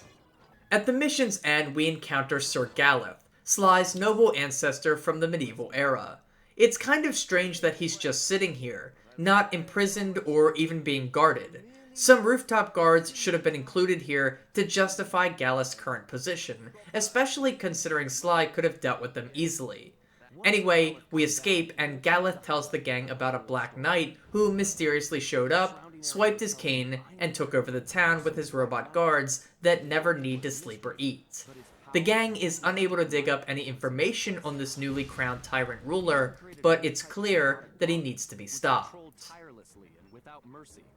At the mission's end, we encounter Sir Galeth, Sly's noble ancestor from the medieval era. It's kind of strange that he's just sitting here, not imprisoned or even being guarded. Some rooftop guards should have been included here to justify Galeth's current position, especially considering Sly could have dealt with them easily. Anyway, we escape, and Galeth tells the gang about a Black Knight who mysteriously showed up, swiped his cane, and took over the town with his robot guards that never need to sleep or eat. The gang is unable to dig up any information on this newly crowned tyrant ruler, but it's clear that he needs to be stopped.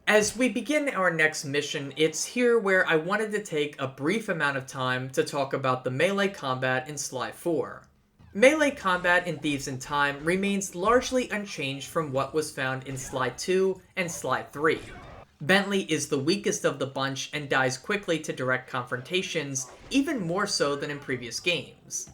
As we begin our next mission, it's here where I wanted to take a brief amount of time to talk about the melee combat in Sly 4. Melee combat in Thieves in Time remains largely unchanged from what was found in Sly 2 and Sly 3. Bentley is the weakest of the bunch and dies quickly to direct confrontations, even more so than in previous games.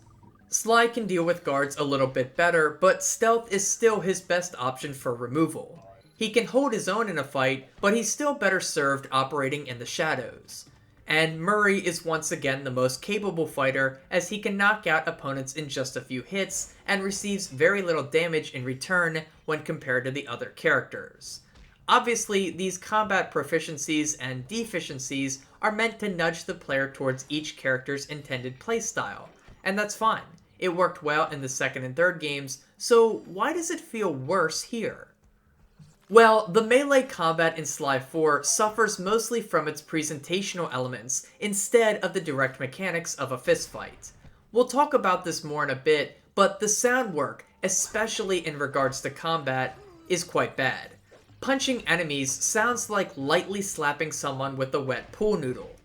Sly can deal with guards a little bit better, but stealth is still his best option for removal. He can hold his own in a fight, but he's still better served operating in the shadows. And Murray is once again the most capable fighter, as he can knock out opponents in just a few hits and receives very little damage in return when compared to the other characters. Obviously, these combat proficiencies and deficiencies are meant to nudge the player towards each character's intended playstyle, and that's fine. It worked well in the second and third games, so why does it feel worse here? Well, the melee combat in Sly 4 suffers mostly from its presentational elements instead of the direct mechanics of a fistfight. We'll talk about this more in a bit, but the sound work, especially in regards to combat, is quite bad. Punching enemies sounds like lightly slapping someone with a wet pool noodle.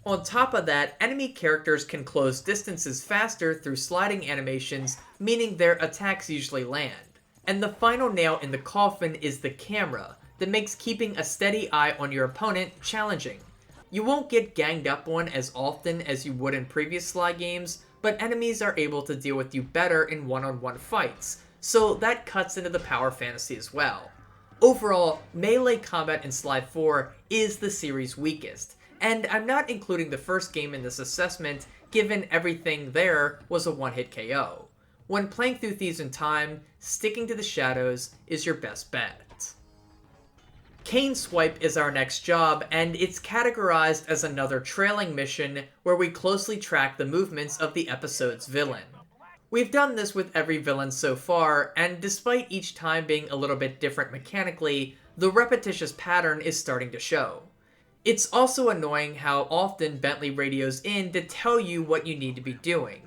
On top of that, enemy characters can close distances faster through sliding animations, meaning their attacks usually land. And the final nail in the coffin is the camera, that makes keeping a steady eye on your opponent challenging. You won't get ganged up on as often as you would in previous Sly games, but enemies are able to deal with you better in one-on-one fights, so that cuts into the power fantasy as well. Overall, melee combat in Sly 4 is the series' weakest, and I'm not including the first game in this assessment, given everything there was a one-hit KO. When playing through Thieves in Time, sticking to the shadows is your best bet. Cane Swipe is our next job, and it's categorized as another trailing mission where we closely track the movements of the episode's villain. We've done this with every villain so far, and despite each time being a little bit different mechanically, the repetitious pattern is starting to show. It's also annoying how often Bentley radios in to tell you what you need to be doing.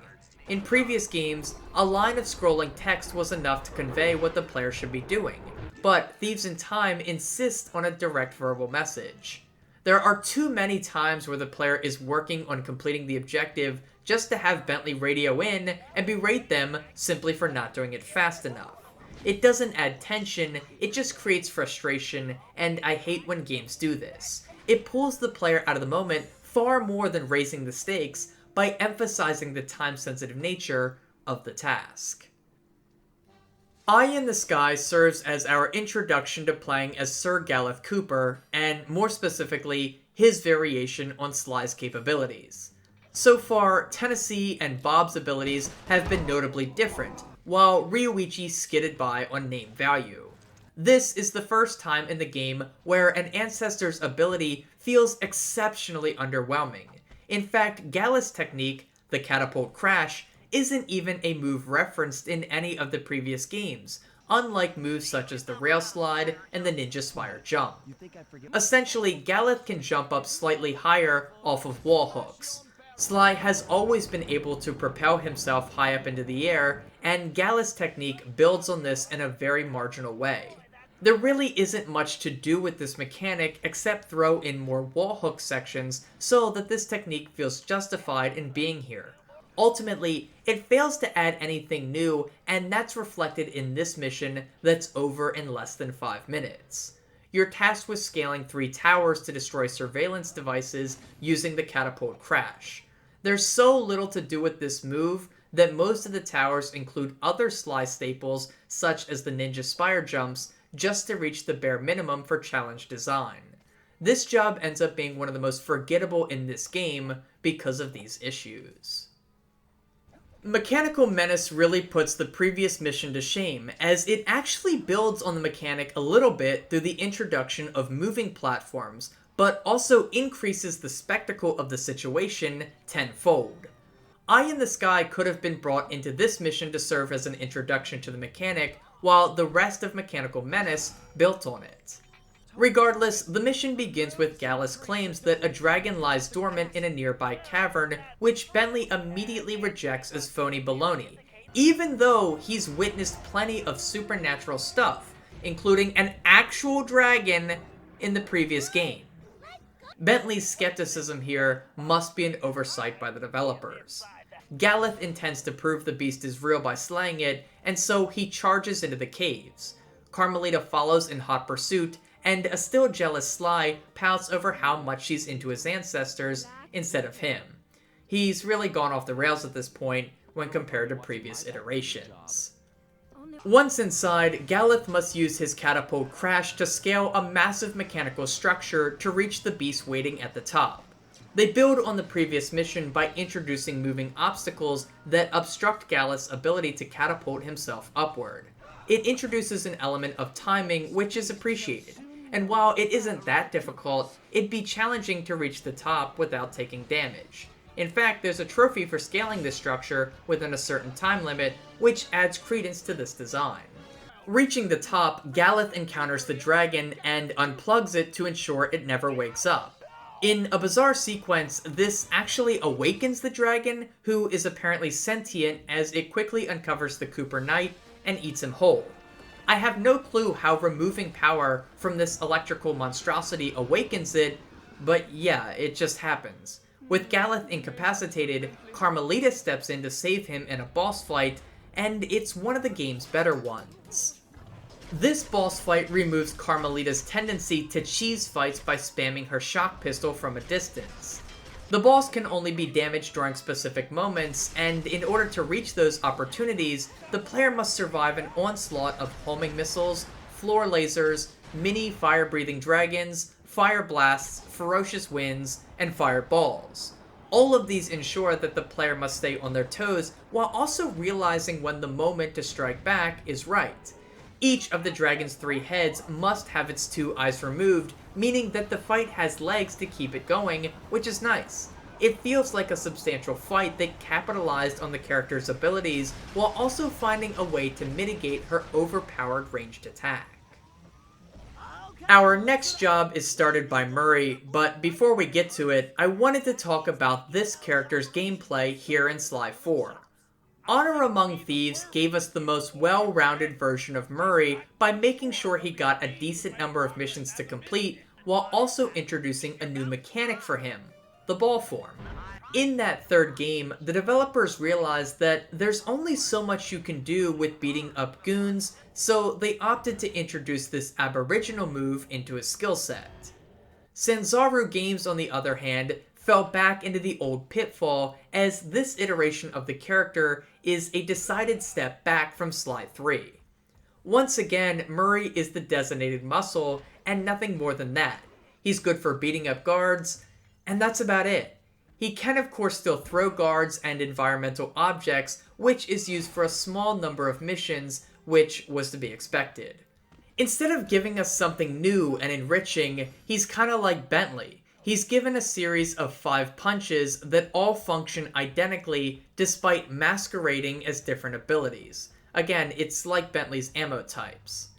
In previous games, a line of scrolling text was enough to convey what the player should be doing, but Thieves in Time insist on a direct verbal message. There are too many times where the player is working on completing the objective just to have Bentley radio in and berate them simply for not doing it fast enough. It doesn't add tension, it just creates frustration, and I hate when games do this. It pulls the player out of the moment far more than raising the stakes by emphasizing the time-sensitive nature of the task. Eye in the Sky serves as our introduction to playing as Sir Sly Cooper, and more specifically, his variation on Sly's capabilities. So far, Tennessee and Bob's abilities have been notably different, while Ryuichi skidded by on name value. This is the first time in the game where an ancestor's ability feels exceptionally underwhelming. In fact, Gallus' technique, the catapult crash, isn't even a move referenced in any of the previous games, unlike moves such as the rail slide and the ninja spire jump. Essentially, Gallus can jump up slightly higher off of wall hooks. Sly has always been able to propel himself high up into the air, and Gallus' technique builds on this in a very marginal way. There really isn't much to do with this mechanic except throw in more wall hook sections so that this technique feels justified in being here. Ultimately, it fails to add anything new, and that's reflected in this mission that's over in less than 5 minutes. You're tasked with scaling 3 towers to destroy surveillance devices using the catapult crash. There's so little to do with this move that most of the towers include other Sly staples such as the ninja spire jumps just to reach the bare minimum for challenge design. This job ends up being one of the most forgettable in this game because of these issues. Mechanical Menace really puts the previous mission to shame, as it actually builds on the mechanic a little bit through the introduction of moving platforms, but also increases the spectacle of the situation tenfold. Eye in the Sky could have been brought into this mission to serve as an introduction to the mechanic, while the rest of Mechanical Menace built on it. Regardless, the mission begins with Gallus claims that a dragon lies dormant in a nearby cavern, which Bentley immediately rejects as phony baloney, even though he's witnessed plenty of supernatural stuff, including an actual dragon in the previous game. Bentley's skepticism here must be an oversight by the developers. Gallus intends to prove the beast is real by slaying it, and so he charges into the caves. Carmelita follows in hot pursuit, and a still jealous Sly pouts over how much she's into his ancestors instead of him. He's really gone off the rails at this point when compared to previous iterations. Once inside, Gallus must use his catapult crash to scale a massive mechanical structure to reach the beast waiting at the top. They build on the previous mission by introducing moving obstacles that obstruct Gallus' ability to catapult himself upward. It introduces an element of timing which is appreciated, and while it isn't that difficult, it'd be challenging to reach the top without taking damage. In fact, there's a trophy for scaling this structure within a certain time limit, which adds credence to this design. Reaching the top, Gallus encounters the dragon and unplugs it to ensure it never wakes up. In a bizarre sequence, this actually awakens the dragon, who is apparently sentient as it quickly uncovers the Cooper Knight and eats him whole. I have no clue how removing power from this electrical monstrosity awakens it, but yeah, it just happens. With Galeth incapacitated, Carmelita steps in to save him in a boss fight, and it's one of the game's better ones. This boss fight removes Carmelita's tendency to cheese fights by spamming her shock pistol from a distance. The boss can only be damaged during specific moments, and in order to reach those opportunities, the player must survive an onslaught of homing missiles, floor lasers, mini fire-breathing dragons, fire blasts, ferocious winds, and fireballs. All of these ensure that the player must stay on their toes while also realizing when the moment to strike back is right. Each of the dragon's 3 heads must have its 2 eyes removed, meaning that the fight has legs to keep it going, which is nice. It feels like a substantial fight that capitalized on the character's abilities while also finding a way to mitigate her overpowered ranged attack. Our next job is started by Murray, but before we get to it, I wanted to talk about this character's gameplay here in Sly 4. Honor Among Thieves gave us the most well-rounded version of Murray by making sure he got a decent number of missions to complete, while also introducing a new mechanic for him, the ball form. In that third game, the developers realized that there's only so much you can do with beating up goons, so they opted to introduce this aboriginal move into his skill set. Sanzaru Games, on the other hand, fell back into the old pitfall, as this iteration of the character is a decided step back from Sly 3. Once again, Murray is the designated muscle, and nothing more than that. He's good for beating up guards, and that's about it. He can of course still throw guards and environmental objects, which is used for a small number of missions, which was to be expected. Instead of giving us something new and enriching, he's kinda like Bentley. He's given a series of 5 punches that all function identically despite masquerading as different abilities. Again, it's like Bentley's ammo types.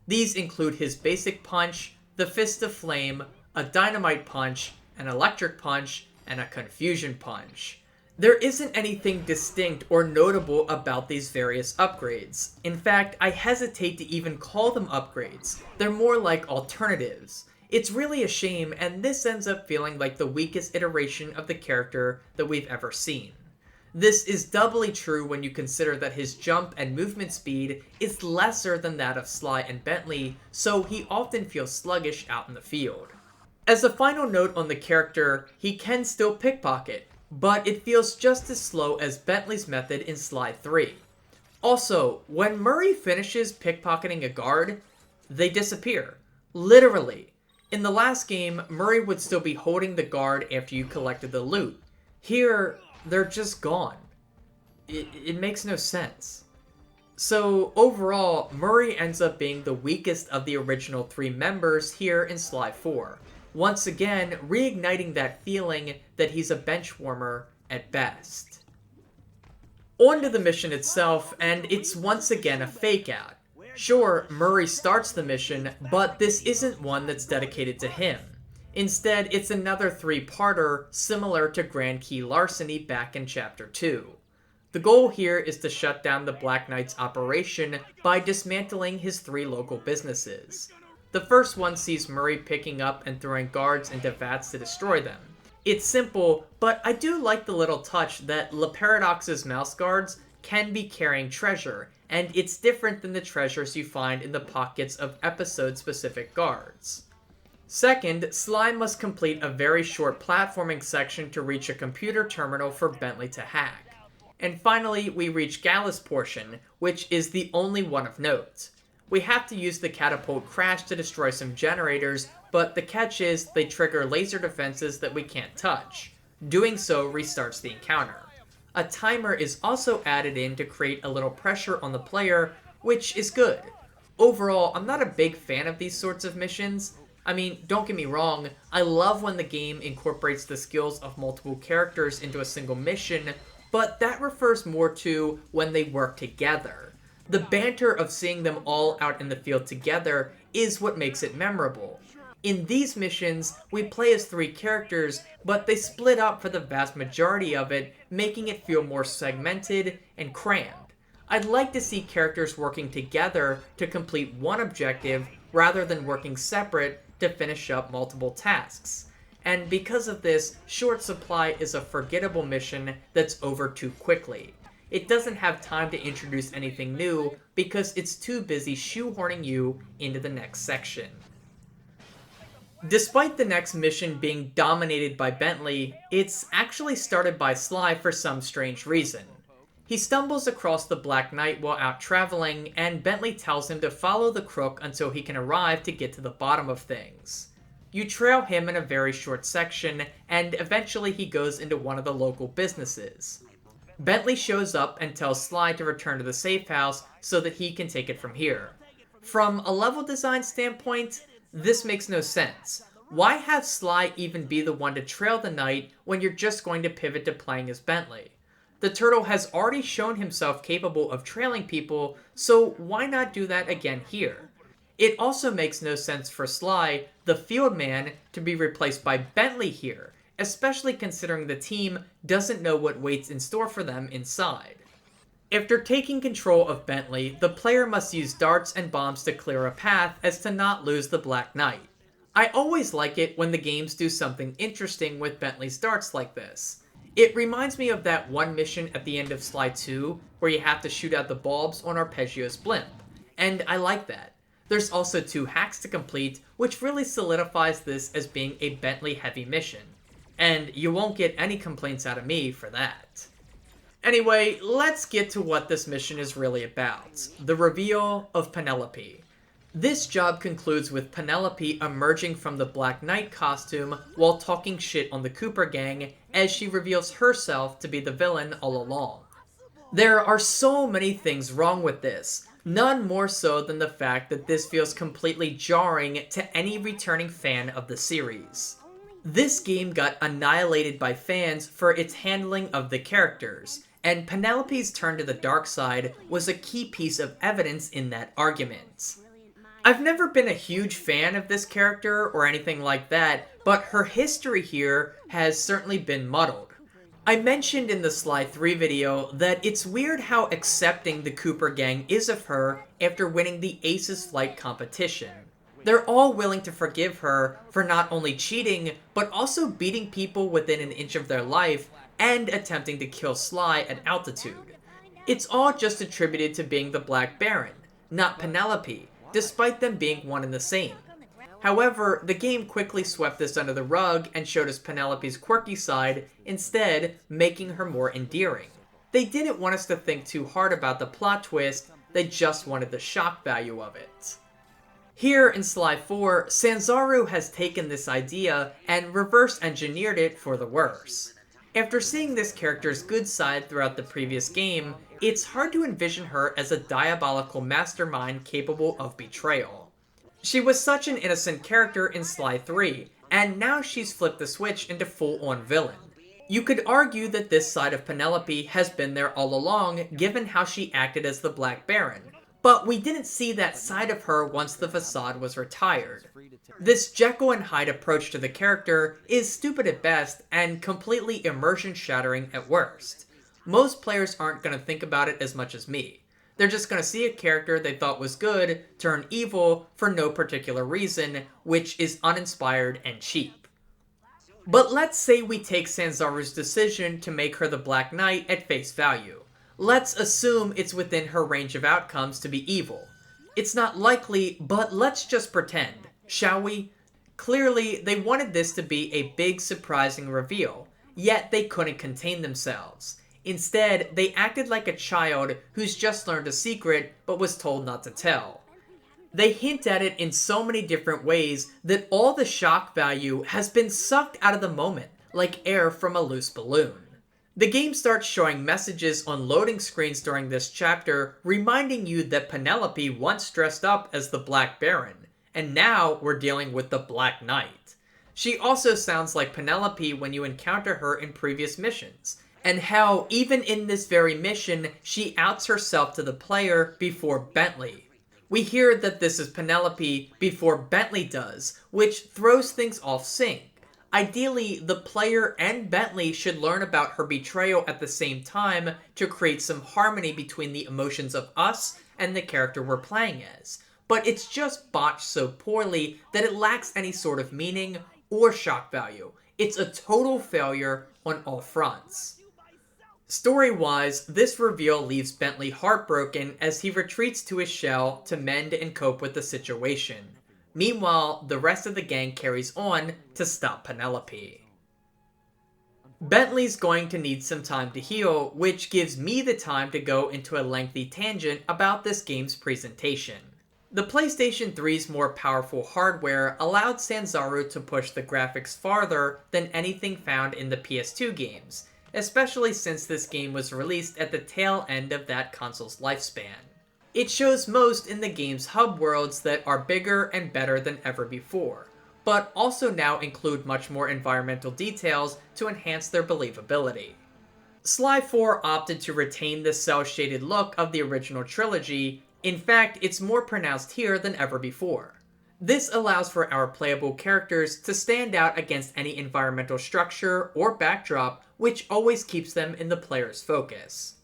These include his basic punch, the Fist of Flame, a dynamite punch, an electric punch, and a confusion punch. There isn't anything distinct or notable about these various upgrades. In fact, I hesitate to even call them upgrades. They're more like alternatives. It's really a shame, and this ends up feeling like the weakest iteration of the character that we've ever seen. This is doubly true when you consider that his jump and movement speed is lesser than that of Sly and Bentley, so he often feels sluggish out in the field. As a final note on the character, he can still pickpocket, but it feels just as slow as Bentley's method in Sly 3. Also, when Murray finishes pickpocketing a guard, they disappear. Literally. In the last game, Murray would still be holding the guard after you collected the loot. Here, they're just gone. It makes no sense. So overall, Murray ends up being the weakest of the original 3 members here in Sly 4. Once again, reigniting that feeling that he's a bench warmer at best. On to the mission itself, and it's once again a fake out. Sure, Murray starts the mission, but this isn't one that's dedicated to him. Instead, it's another 3-parter similar to Grand Key Larceny back in Chapter 2. The goal here is to shut down the Black Knight's operation by dismantling his 3 local businesses. The first one sees Murray picking up and throwing guards into vats to destroy them. It's simple, but I do like the little touch that Le Paradox's mouse guards can be carrying treasure, and it's different than the treasures you find in the pockets of episode-specific guards. Second, Sly must complete a very short platforming section to reach a computer terminal for Bentley to hack. And finally, we reach Gallus' portion, which is the only one of note. We have to use the catapult crash to destroy some generators, but the catch is they trigger laser defenses that we can't touch. Doing so restarts the encounter. A timer is also added in to create a little pressure on the player, which is good. Overall, I'm not a big fan of these sorts of missions. I mean, don't get me wrong, I love when the game incorporates the skills of multiple characters into a single mission, but that refers more to when they work together. The banter of seeing them all out in the field together is what makes it memorable. In these missions, we play as 3 characters, but they split up for the vast majority of it, making it feel more segmented and crammed. I'd like to see characters working together to complete one objective, rather than working separate to finish up multiple tasks. and because of this, Short Supply is a forgettable mission that's over too quickly. It doesn't have time to introduce anything new because it's too busy shoehorning you into the next section. Despite the next mission being dominated by Bentley, it's actually started by Sly for some strange reason. He stumbles across the Black Knight while out traveling, and Bentley tells him to follow the crook until he can arrive to get to the bottom of things. You trail him in a very short section, and eventually he goes into one of the local businesses. Bentley shows up and tells Sly to return to the safe house so that he can take it from here. From a level design standpoint, this makes no sense. Why have Sly even be the one to trail the knight when you're just going to pivot to playing as Bentley? The turtle has already shown himself capable of trailing people, so why not do that again here? It also makes no sense for Sly, the field man, to be replaced by Bentley here, especially considering the team doesn't know what waits in store for them inside. After taking control of Bentley, the player must use darts and bombs to clear a path as to not lose the Black Knight. I always like it when the games do something interesting with Bentley's darts like this. It reminds me of that one mission at the end of Sly 2 where you have to shoot out the bulbs on Arpeggio's blimp, and I like that. There's also 2 hacks to complete, which really solidifies this as being a Bentley heavy mission. And you won't get any complaints out of me for that. Anyway, let's get to what this mission is really about. The reveal of Penelope. This job concludes with Penelope emerging from the Black Knight costume while talking shit on the Cooper gang as she reveals herself to be the villain all along. There are so many things wrong with this, none more so than the fact that this feels completely jarring to any returning fan of the series. This game got annihilated by fans for its handling of the characters, and Penelope's turn to the dark side was a key piece of evidence in that argument. I've never been a huge fan of this character or anything like that, but her history here has certainly been muddled. I mentioned in the Sly 3 video that it's weird how accepting the Cooper gang is of her after winning the Aces Flight competition. They're all willing to forgive her for not only cheating, but also beating people within an inch of their life and attempting to kill Sly at altitude. It's all just attributed to being the Black Baron, not Penelope, despite them being one and the same. However, the game quickly swept this under the rug and showed us Penelope's quirky side, instead making her more endearing. They didn't want us to think too hard about the plot twist, they just wanted the shock value of it. Here in Sly 4, Sanzaru has taken this idea and reverse engineered it for the worse. After seeing this character's good side throughout the previous game, it's hard to envision her as a diabolical mastermind capable of betrayal. She was such an innocent character in Sly 3, and now she's flipped the switch into full-on villain. You could argue that this side of Penelope has been there all along, given how she acted as the Black Baron, but we didn't see that side of her once the facade was retired. This Jekyll and Hyde approach to the character is stupid at best and completely immersion-shattering at worst. Most players aren't going to think about it as much as me. They're just going to see a character they thought was good turn evil for no particular reason, which is uninspired and cheap. But let's say we take Sanzaru's decision to make her the Black Knight at face value. Let's assume it's within her range of outcomes to be evil. It's not likely, but let's just pretend, shall we? Clearly, they wanted this to be a big surprising reveal, yet they couldn't contain themselves. Instead, they acted like a child who's just learned a secret but was told not to tell. They hint at it in so many different ways that all the shock value has been sucked out of the moment, like air from a loose balloon. The game starts showing messages on loading screens during this chapter reminding you that Penelope once dressed up as the Black Baron, and now we're dealing with the Black Knight. She also sounds like Penelope when you encounter her in previous missions, and how even in this very mission, she outs herself to the player before Bentley. We hear that this is Penelope before Bentley does, which throws things off sync. Ideally, the player and Bentley should learn about her betrayal at the same time to create some harmony between the emotions of us and the character we're playing as. But it's just botched so poorly that it lacks any sort of meaning or shock value. It's a total failure on all fronts. Story-wise, this reveal leaves Bentley heartbroken as he retreats to his shell to mend and cope with the situation. Meanwhile, the rest of the gang carries on to stop Penelope. Bentley's going to need some time to heal, which gives me the time to go into a lengthy tangent about this game's presentation. The PlayStation 3's more powerful hardware allowed Sanzaru to push the graphics farther than anything found in the PS2 games, especially since this game was released at the tail end of that console's lifespan. It shows most in the game's hub worlds that are bigger and better than ever before, but also now include much more environmental details to enhance their believability. Sly 4 opted to retain the cel-shaded look of the original trilogy. In fact, it's more pronounced here than ever before. This allows for our playable characters to stand out against any environmental structure or backdrop, which always keeps them in the player's focus.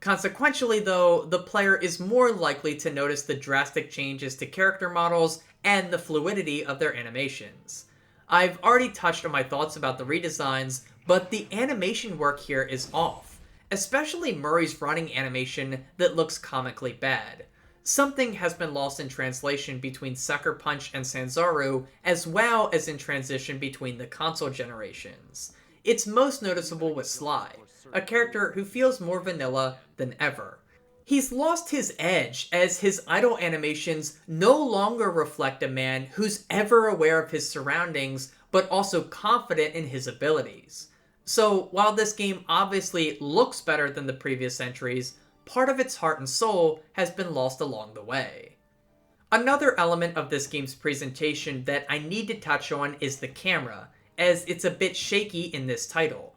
Consequentially though, the player is more likely to notice the drastic changes to character models and the fluidity of their animations. I've already touched on my thoughts about the redesigns, but the animation work here is off, especially Murray's running animation that looks comically bad. Something has been lost in translation between Sucker Punch and Sanzaru, as well as in transition between the console generations. It's most noticeable with Sly, a character who feels more vanilla than ever. He's lost his edge, as his idle animations no longer reflect a man who's ever aware of his surroundings, but also confident in his abilities. So, while this game obviously looks better than the previous entries, part of its heart and soul has been lost along the way. Another element of this game's presentation that I need to touch on is the camera, as it's a bit shaky in this title.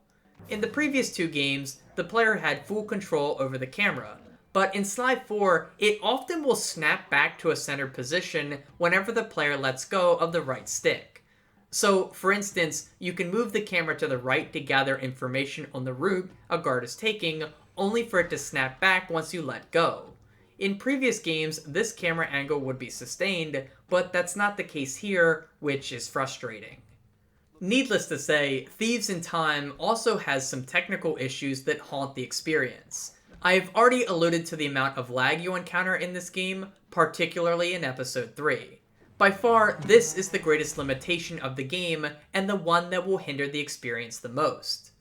In the previous two games, the player had full control over the camera, but in Sly 4, it often will snap back to a centered position whenever the player lets go of the right stick. So, for instance, you can move the camera to the right to gather information on the route a guard is taking, only for it to snap back once you let go. In previous games, this camera angle would be sustained, but that's not the case here, which is frustrating. Needless to say, Thieves in Time also has some technical issues that haunt the experience. I've already alluded to the amount of lag you encounter in this game, particularly in Episode 3. By far, this is the greatest limitation of the game, and the one that will hinder the experience the most.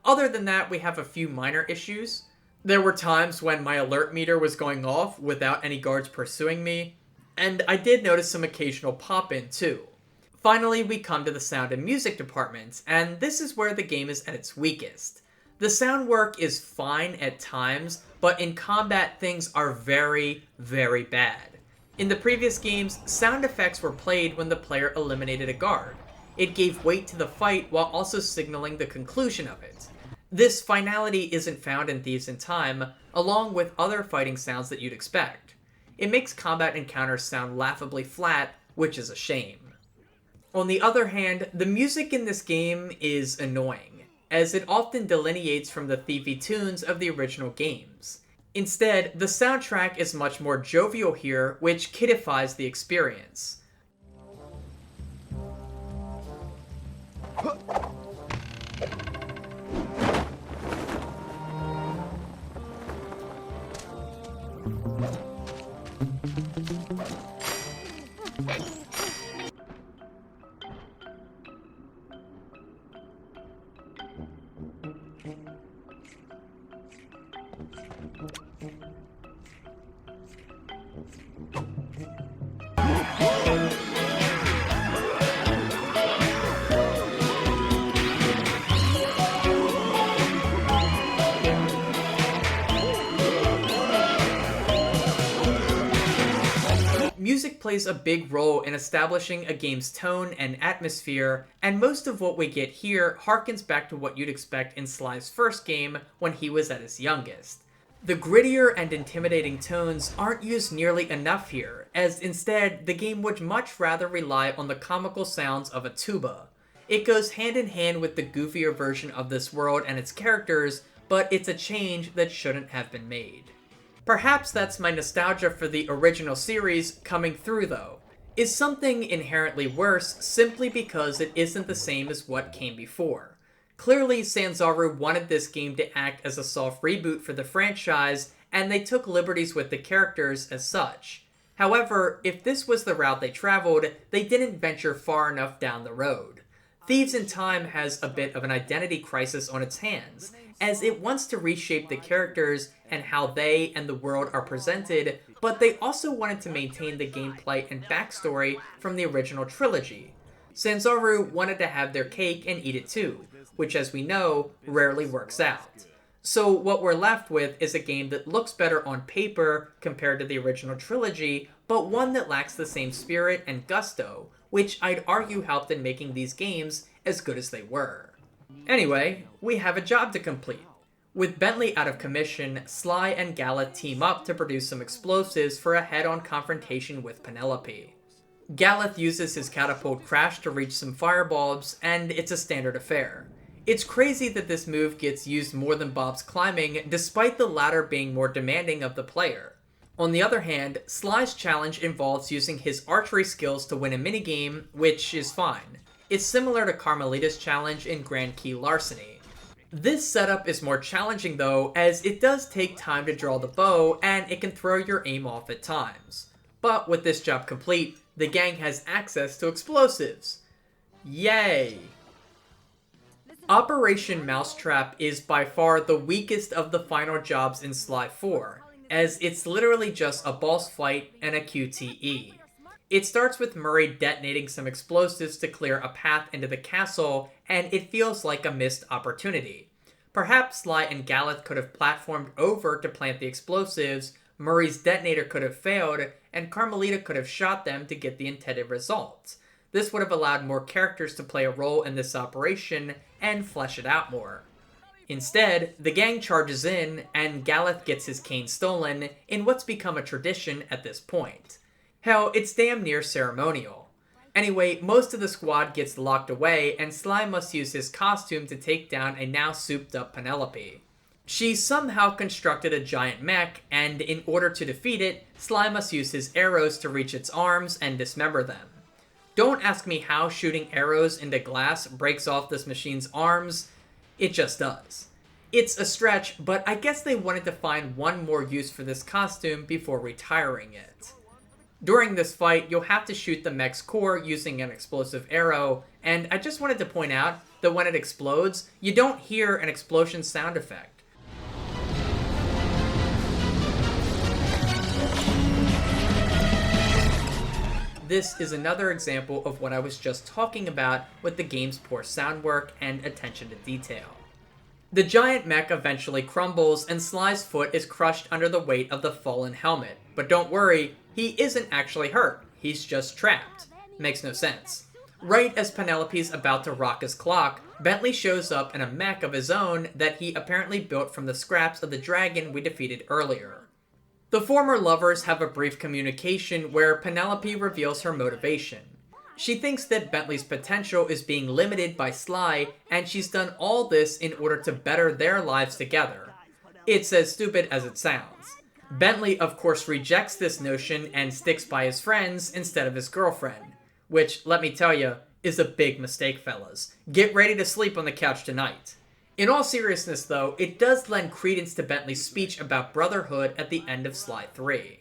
Other than that, we have a few minor issues. There were times when my alert meter was going off without any guards pursuing me, and I did notice some occasional pop-in too. Finally, we come to the sound and music department, and this is where the game is at its weakest. The sound work is fine at times, but in combat things are very, very bad. In the previous games, sound effects were played when the player eliminated a guard. It gave weight to the fight while also signaling the conclusion of it. This finality isn't found in Thieves in Time, along with other fighting sounds that you'd expect. It makes combat encounters sound laughably flat, which is a shame. On the other hand, the music in this game is annoying, as it often delineates from the thievy tunes of the original games. Instead, the soundtrack is much more jovial here, which kiddifies the experience. Music plays a big role in establishing a game's tone and atmosphere, and most of what we get here harkens back to what you'd expect in Sly's first game when he was at his youngest. The grittier and intimidating tones aren't used nearly enough here, as instead, the game would much rather rely on the comical sounds of a tuba. It goes hand in hand with the goofier version of this world and its characters, but it's a change that shouldn't have been made. Perhaps that's my nostalgia for the original series coming through though. is something inherently worse simply because it isn't the same as what came before. Clearly, Sanzaru wanted this game to act as a soft reboot for the franchise, and they took liberties with the characters as such. However, if this was the route they traveled, they didn't venture far enough down the road. Thieves in Time has a bit of an identity crisis on its hands, as it wants to reshape the characters and how they and the world are presented, but they also wanted to maintain the gameplay and backstory from the original trilogy. Sanzaru wanted to have their cake and eat it too, which as we know, rarely works out. So what we're left with is a game that looks better on paper compared to the original trilogy, but one that lacks the same spirit and gusto, which I'd argue helped in making these games as good as they were. Anyway, we have a job to complete. With Bentley out of commission, Sly and Galeth team up to produce some explosives for a head-on confrontation with Penelope. Galeth uses his catapult crash to reach some firebulbs, and it's a standard affair. It's crazy that this move gets used more than Bob's climbing, despite the latter being more demanding of the player. On the other hand, Sly's challenge involves using his archery skills to win a minigame, which is fine. It's similar to Carmelita's challenge in Grand Key Larceny. This setup is more challenging though, as it does take time to draw the bow, and it can throw your aim off at times. But with this job complete, the gang has access to explosives. Yay! Operation Mousetrap is by far the weakest of the final jobs in Sly 4, as it's literally just a boss fight and a QTE. It starts with Murray detonating some explosives to clear a path into the castle, and it feels like a missed opportunity. Perhaps Sly and Galeth could have platformed over to plant the explosives, Murray's detonator could have failed, and Carmelita could have shot them to get the intended result. This would have allowed more characters to play a role in this operation and flesh it out more. Instead, the gang charges in, and Galeth gets his cane stolen in what's become a tradition at this point. Hell, it's damn near ceremonial. Anyway, most of the squad gets locked away, and Sly must use his costume to take down a now souped-up Penelope. She somehow constructed a giant mech, and in order to defeat it, Sly must use his arrows to reach its arms and dismember them. Don't ask me how shooting arrows into glass breaks off this machine's arms, it just does. It's a stretch, but I guess they wanted to find one more use for this costume before retiring it. During this fight, you'll have to shoot the mech's core using an explosive arrow, and I just wanted to point out that when it explodes, you don't hear an explosion sound effect. This is another example of what I was just talking about with the game's poor sound work and attention to detail. The giant mech eventually crumbles, and Sly's foot is crushed under the weight of the fallen helmet. But don't worry, he isn't actually hurt, he's just trapped. Makes no sense. Right as Penelope's about to rock his clock, Bentley shows up in a mech of his own that he apparently built from the scraps of the dragon we defeated earlier. The former lovers have a brief communication where Penelope reveals her motivation. She thinks that Bentley's potential is being limited by Sly, and she's done all this in order to better their lives together. It's as stupid as it sounds. Bentley, of course, rejects this notion and sticks by his friends instead of his girlfriend. Which, let me tell you, is a big mistake, fellas. Get ready to sleep on the couch tonight. In all seriousness, though, it does lend credence to Bentley's speech about brotherhood at the end of Sly 3.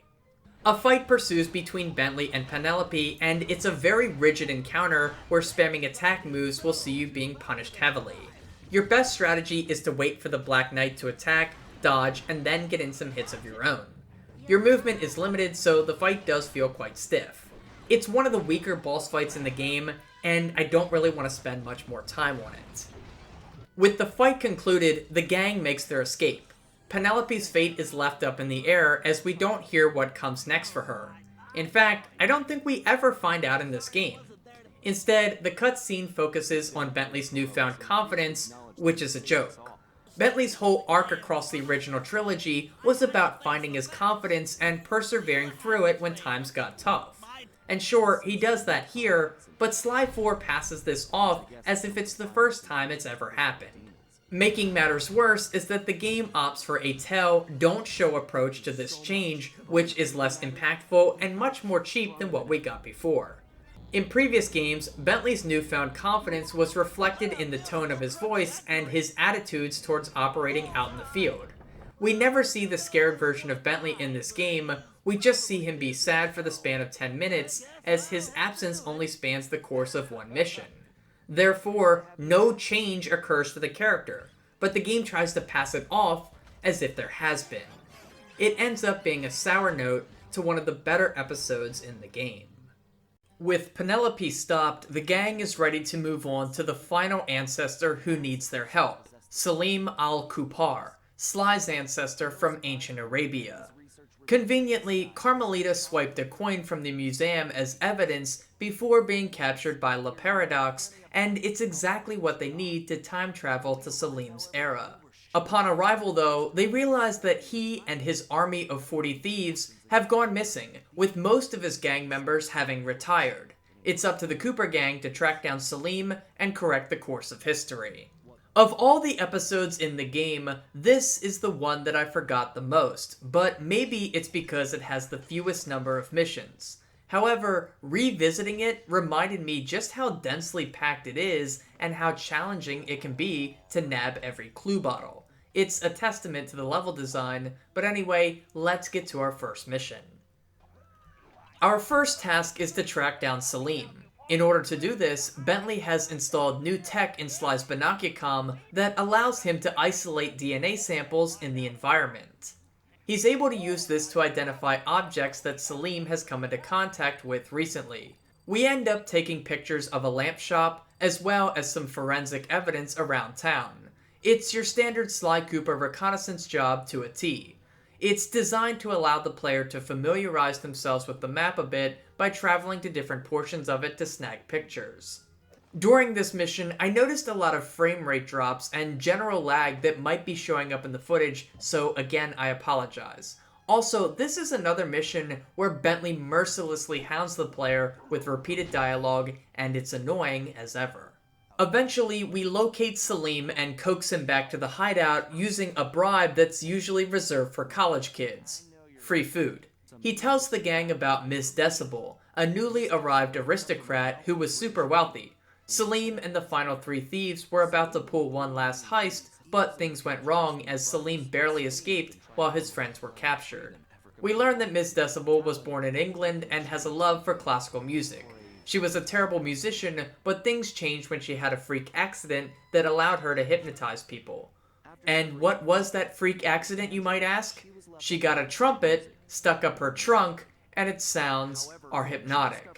A fight pursues between Bentley and Penelope, and it's a very rigid encounter where spamming attack moves will see you being punished heavily. Your best strategy is to wait for the Black Knight to attack, dodge, and then get in some hits of your own. Your movement is limited, so the fight does feel quite stiff. It's one of the weaker boss fights in the game, and I don't really want to spend much more time on it. With the fight concluded, the gang makes their escape. Penelope's fate is left up in the air as we don't hear what comes next for her. In fact, I don't think we ever find out in this game. Instead, the cutscene focuses on Bentley's newfound confidence, which is a joke. Bentley's whole arc across the original trilogy was about finding his confidence and persevering through it when times got tough. And sure, he does that here, but Sly 4 passes this off as if it's the first time it's ever happened. Making matters worse is that the game opts for a tell, don't show approach to this change, which is less impactful and much more cheap than what we got before. In previous games, Bentley's newfound confidence was reflected in the tone of his voice and his attitudes towards operating out in the field. We never see the scared version of Bentley in this game, we just see him be sad for the span of 10 minutes, as his absence only spans the course of one mission. Therefore, no change occurs for the character, but the game tries to pass it off as if there has been. It ends up being a sour note to one of the better episodes in the game. With Penelope stopped, the gang is ready to move on to the final ancestor who needs their help, Salim al-Kupar, Sly's ancestor from ancient Arabia. Conveniently, Carmelita swiped a coin from the museum as evidence before being captured by La Paradox, and it's exactly what they need to time travel to Salim's era. Upon arrival though, they realize that he and his army of 40 thieves have gone missing, with most of his gang members having retired. It's up to the Cooper gang to track down Salim and correct the course of history. Of all the episodes in the game, this is the one that I forgot the most, but maybe it's because it has the fewest number of missions. However, revisiting it reminded me just how densely packed it is and how challenging it can be to nab every clue bottle. It's a testament to the level design, but anyway, let's get to our first mission. Our first task is to track down Salim. In order to do this, Bentley has installed new tech in Sly's Binocucom that allows him to isolate DNA samples in the environment. He's able to use this to identify objects that Salim has come into contact with recently. We end up taking pictures of a lamp shop, as well as some forensic evidence around town. It's your standard Sly Cooper reconnaissance job to a T. It's designed to allow the player to familiarize themselves with the map a bit by traveling to different portions of it to snag pictures. During this mission, I noticed a lot of frame rate drops and general lag that might be showing up in the footage, so again I apologize. Also, this is another mission where Bentley mercilessly hounds the player with repeated dialogue, and it's annoying as ever. Eventually, we locate Salim and coax him back to the hideout using a bribe that's usually reserved for college kids. Free food. He tells the gang about Miss Decibel, a newly arrived aristocrat who was super wealthy. Salim and the final 3 thieves were about to pull one last heist, but things went wrong as Salim barely escaped while his friends were captured. We learn that Miss Decibel was born in England and has a love for classical music. She was a terrible musician, but things changed when she had a freak accident that allowed her to hypnotize people. And what was that freak accident, you might ask? She got a trumpet stuck up her trunk, and its sounds are hypnotic.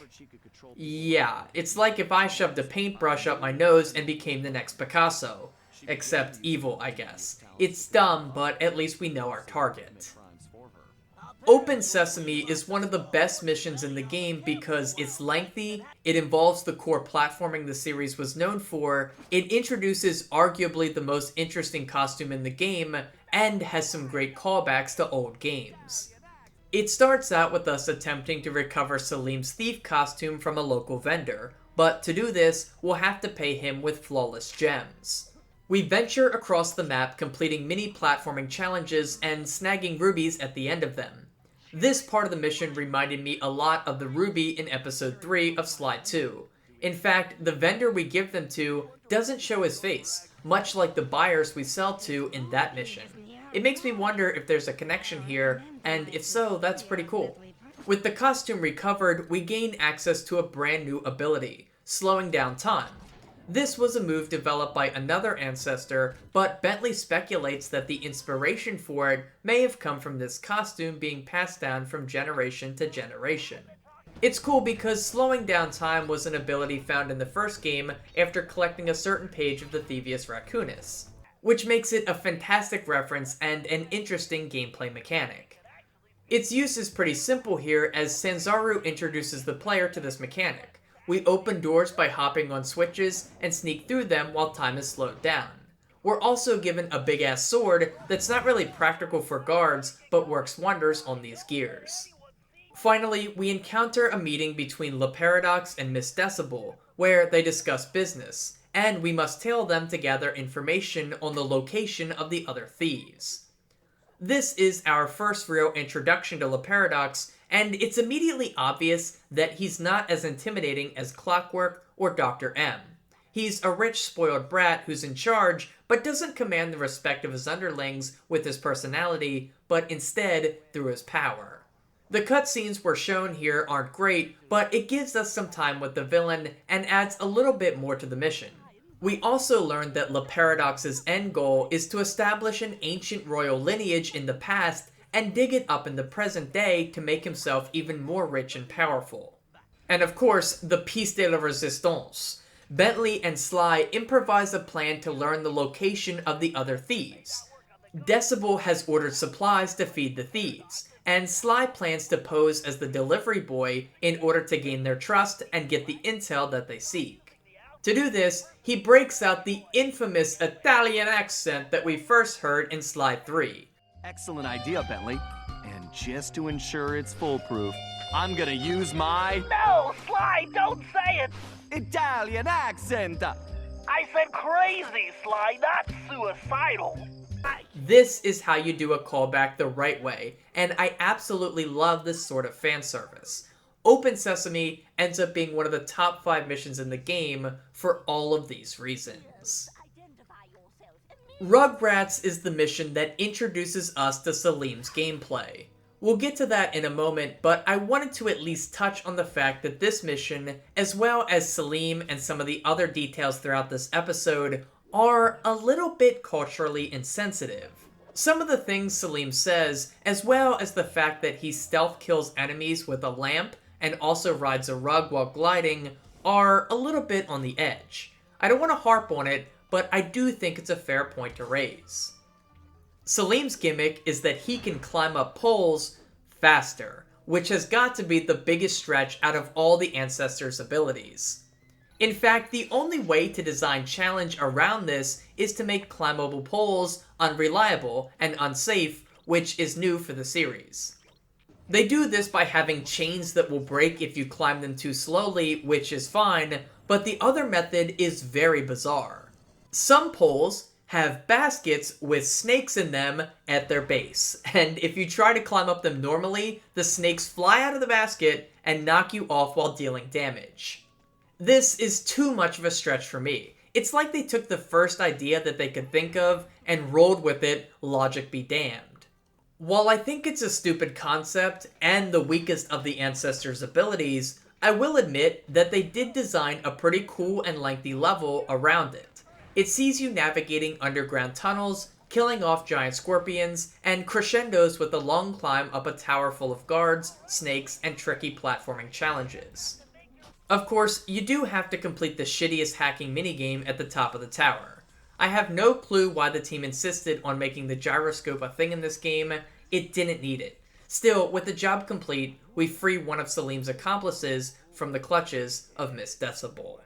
Yeah, it's like if I shoved a paintbrush up my nose and became the next Picasso. Except evil, I guess. It's dumb, but at least we know our target. Open Sesame is one of the best missions in the game because it's lengthy, it involves the core platforming the series was known for, it introduces arguably the most interesting costume in the game, and has some great callbacks to old games. It starts out with us attempting to recover Salim's thief costume from a local vendor, but to do this, we'll have to pay him with flawless gems. We venture across the map completing mini platforming challenges and snagging rubies at the end of them. This part of the mission reminded me a lot of the ruby in episode 3 of Sly 2. In fact, the vendor we give them to doesn't show his face, much like the buyers we sell to in that mission. It makes me wonder if there's a connection here, and if so, that's pretty cool. With the costume recovered, we gain access to a brand new ability, slowing down time. This was a move developed by another ancestor, but Bentley speculates that the inspiration for it may have come from this costume being passed down from generation to generation. It's cool because slowing down time was an ability found in the first game after collecting a certain page of the Thievius Raccoonus, which makes it a fantastic reference and an interesting gameplay mechanic. Its use is pretty simple here as Sanzaru introduces the player to this mechanic. We open doors by hopping on switches and sneak through them while time is slowed down. We're also given a big-ass sword that's not really practical for guards, but works wonders on these gears. Finally, we encounter a meeting between La Paradox and Miss Decibel, where they discuss business, and we must tail them to gather information on the location of the other thieves. This is our first real introduction to LaParadox, and it's immediately obvious that he's not as intimidating as Clockwork or Dr. M. He's a rich, spoiled brat who's in charge, but doesn't command the respect of his underlings with his personality, but instead through his power. The cutscenes we're shown here aren't great, but it gives us some time with the villain and adds a little bit more to the mission. We also learned that LaParadox's end goal is to establish an ancient royal lineage in the past and dig it up in the present day to make himself even more rich and powerful. And of course, the piece de la resistance. Bentley and Sly improvise a plan to learn the location of the other thieves. Decibel has ordered supplies to feed the thieves, and Sly plans to pose as the delivery boy in order to gain their trust and get the intel that they seek. To do this, he breaks out the infamous Italian accent that we first heard in Sly 3. Excellent idea, Bentley. And just to ensure it's foolproof, I'm gonna use my No, Sly, don't say it! Italian accent! I said crazy, Sly, not suicidal. This is how you do a callback the right way, and I absolutely love this sort of fan service. Open Sesame ends up being one of the top 5 missions in the game for all of these reasons. Rugrats is the mission that introduces us to Salim's gameplay. We'll get to that in a moment, but I wanted to at least touch on the fact that this mission, as well as Salim and some of the other details throughout this episode, are a little bit culturally insensitive. Some of the things Salim says, as well as the fact that he stealth kills enemies with a lamp and also rides a rug while gliding, are a little bit on the edge. I don't want to harp on it, but I do think it's a fair point to raise. Salim's gimmick is that he can climb up poles faster, which has got to be the biggest stretch out of all the Ancestors' abilities. In fact, the only way to design challenge around this is to make climbable poles unreliable and unsafe, which is new for the series. They do this by having chains that will break if you climb them too slowly, which is fine, but the other method is very bizarre. Some poles have baskets with snakes in them at their base, and if you try to climb up them normally, the snakes fly out of the basket and knock you off while dealing damage. This is too much of a stretch for me. It's like they took the first idea that they could think of and rolled with it, logic be damned. While I think it's a stupid concept and the weakest of the Ancestors' abilities, I will admit that they did design a pretty cool and lengthy level around it. It sees you navigating underground tunnels, killing off giant scorpions, and crescendos with a long climb up a tower full of guards, snakes, and tricky platforming challenges. Of course, you do have to complete the shittiest hacking minigame at the top of the tower. I have no clue why the team insisted on making the gyroscope a thing in this game. It didn't need it. Still, with the job complete, we free one of Salim's accomplices from the clutches of Miss Decibel.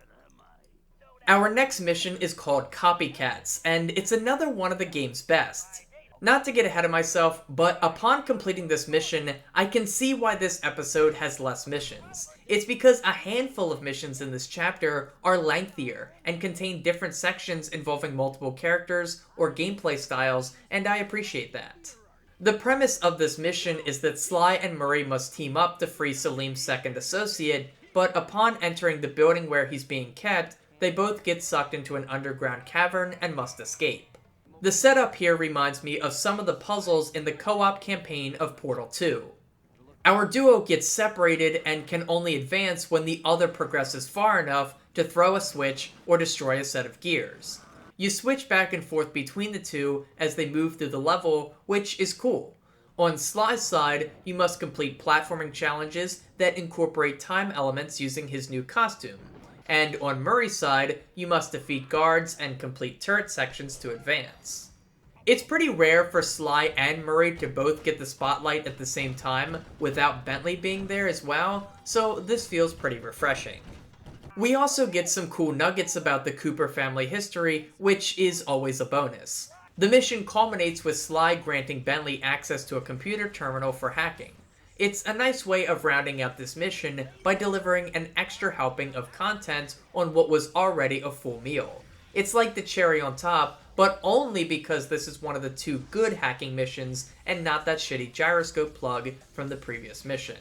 Our next mission is called Copycats, and it's another one of the game's best. Not to get ahead of myself, but upon completing this mission, I can see why this episode has less missions. It's because a handful of missions in this chapter are lengthier and contain different sections involving multiple characters or gameplay styles, and I appreciate that. The premise of this mission is that Sly and Murray must team up to free Salim's second associate, but upon entering the building where he's being kept, they both get sucked into an underground cavern and must escape. The setup here reminds me of some of the puzzles in the co-op campaign of Portal 2. Our duo gets separated and can only advance when the other progresses far enough to throw a switch or destroy a set of gears. You switch back and forth between the two as they move through the level, which is cool. On Sly's side, you must complete platforming challenges that incorporate time elements using his new costume. And on Murray's side, you must defeat guards and complete turret sections to advance. It's pretty rare for Sly and Murray to both get the spotlight at the same time without Bentley being there as well, so this feels pretty refreshing. We also get some cool nuggets about the Cooper family history, which is always a bonus. The mission culminates with Sly granting Bentley access to a computer terminal for hacking. It's a nice way of rounding out this mission by delivering an extra helping of content on what was already a full meal. It's like the cherry on top, but only because this is one of the 2 good hacking missions and not that shitty gyroscope plug from the previous mission.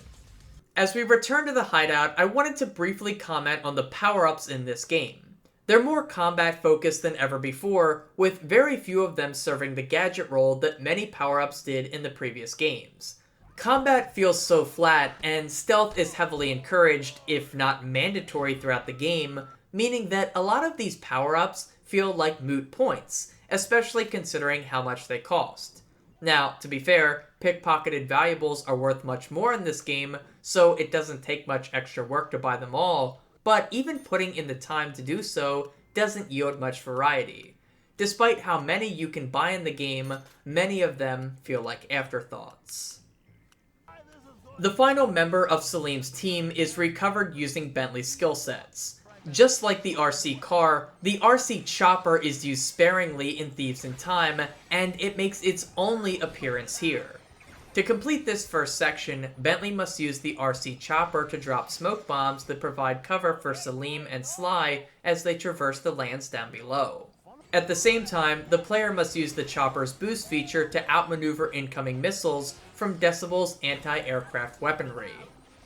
As we return to the hideout, I wanted to briefly comment on the power-ups in this game. They're more combat-focused than ever before, with very few of them serving the gadget role that many power-ups did in the previous games. Combat feels so flat, and stealth is heavily encouraged, if not mandatory throughout the game, meaning that a lot of these power-ups feel like moot points, especially considering how much they cost. Now, to be fair, pickpocketed valuables are worth much more in this game, so it doesn't take much extra work to buy them all, but even putting in the time to do so doesn't yield much variety. Despite how many you can buy in the game, many of them feel like afterthoughts. The final member of Salim's team is recovered using Bentley's skill sets. Just like the RC car, the RC chopper is used sparingly in Thieves in Time, and it makes its only appearance here. To complete this first section, Bentley must use the RC chopper to drop smoke bombs that provide cover for Salim and Sly as they traverse the lands down below. At the same time, the player must use the chopper's boost feature to outmaneuver incoming missiles from Decibel's anti-aircraft weaponry.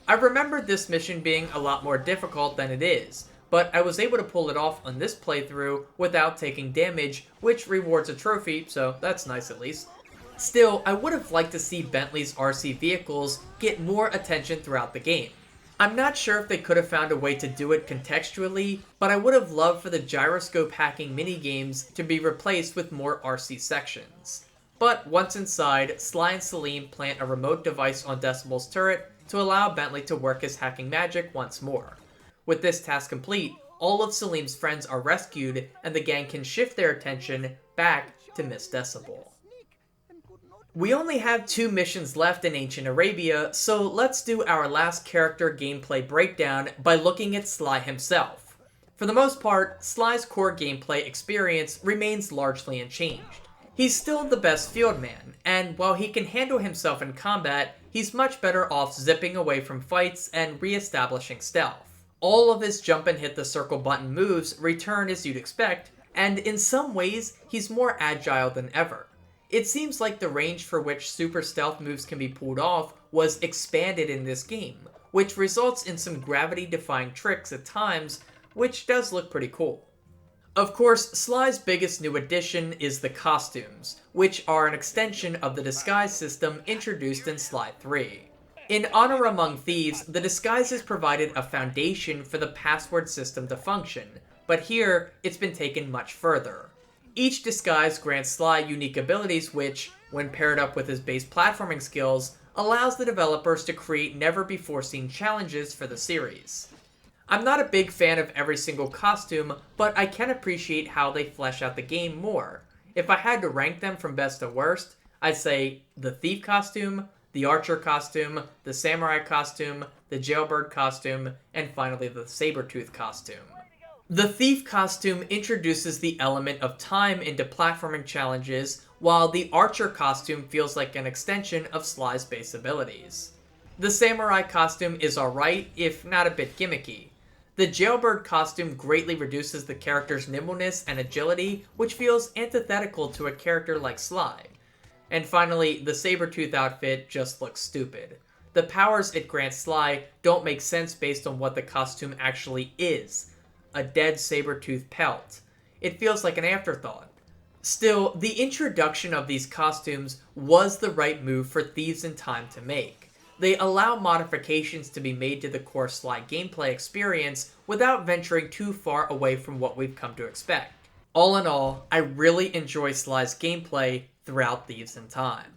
I remembered this mission being a lot more difficult than it is, but I was able to pull it off on this playthrough without taking damage, which rewards a trophy, so that's nice at least. Still, I would have liked to see Bentley's RC vehicles get more attention throughout the game. I'm not sure if they could have found a way to do it contextually, but I would have loved for the gyroscope hacking minigames to be replaced with more RC sections. But once inside, Sly and Salim plant a remote device on Decibel's turret to allow Bentley to work his hacking magic once more. With this task complete, all of Salim's friends are rescued, and the gang can shift their attention back to Miss Decibel. We only have 2 missions left in Ancient Arabia, so let's do our last character gameplay breakdown by looking at Sly himself. For the most part, Sly's core gameplay experience remains largely unchanged. He's still the best field man, and while he can handle himself in combat, he's much better off zipping away from fights and re-establishing stealth. All of his jump and hit the circle button moves return as you'd expect, and in some ways, he's more agile than ever. It seems like the range for which super stealth moves can be pulled off was expanded in this game, which results in some gravity-defying tricks at times, which does look pretty cool. Of course, Sly's biggest new addition is the costumes, which are an extension of the disguise system introduced in Sly-tly. In Honor Among Thieves, the disguises provided a foundation for the password system to function, but here it's been taken much further. Each disguise grants Sly unique abilities which, when paired up with his base platforming skills, allows the developers to create never-before-seen challenges for the series. I'm not a big fan of every single costume, but I can appreciate how they flesh out the game more. If I had to rank them from best to worst, I'd say the Thief costume, the Archer costume, the Samurai costume, the Jailbird costume, and finally the Sabertooth costume. The Thief costume introduces the element of time into platforming challenges, while the Archer costume feels like an extension of Sly's base abilities. The Samurai costume is alright, if not a bit gimmicky. The Jailbird costume greatly reduces the character's nimbleness and agility, which feels antithetical to a character like Sly. And finally, the Sabertooth outfit just looks stupid. The powers it grants Sly don't make sense based on what the costume actually is. A dead saber-tooth pelt. It feels like an afterthought. Still, the introduction of these costumes was the right move for Thieves in Time to make. They allow modifications to be made to the core Sly gameplay experience without venturing too far away from what we've come to expect. All in all, I really enjoy Sly's gameplay throughout Thieves in Time.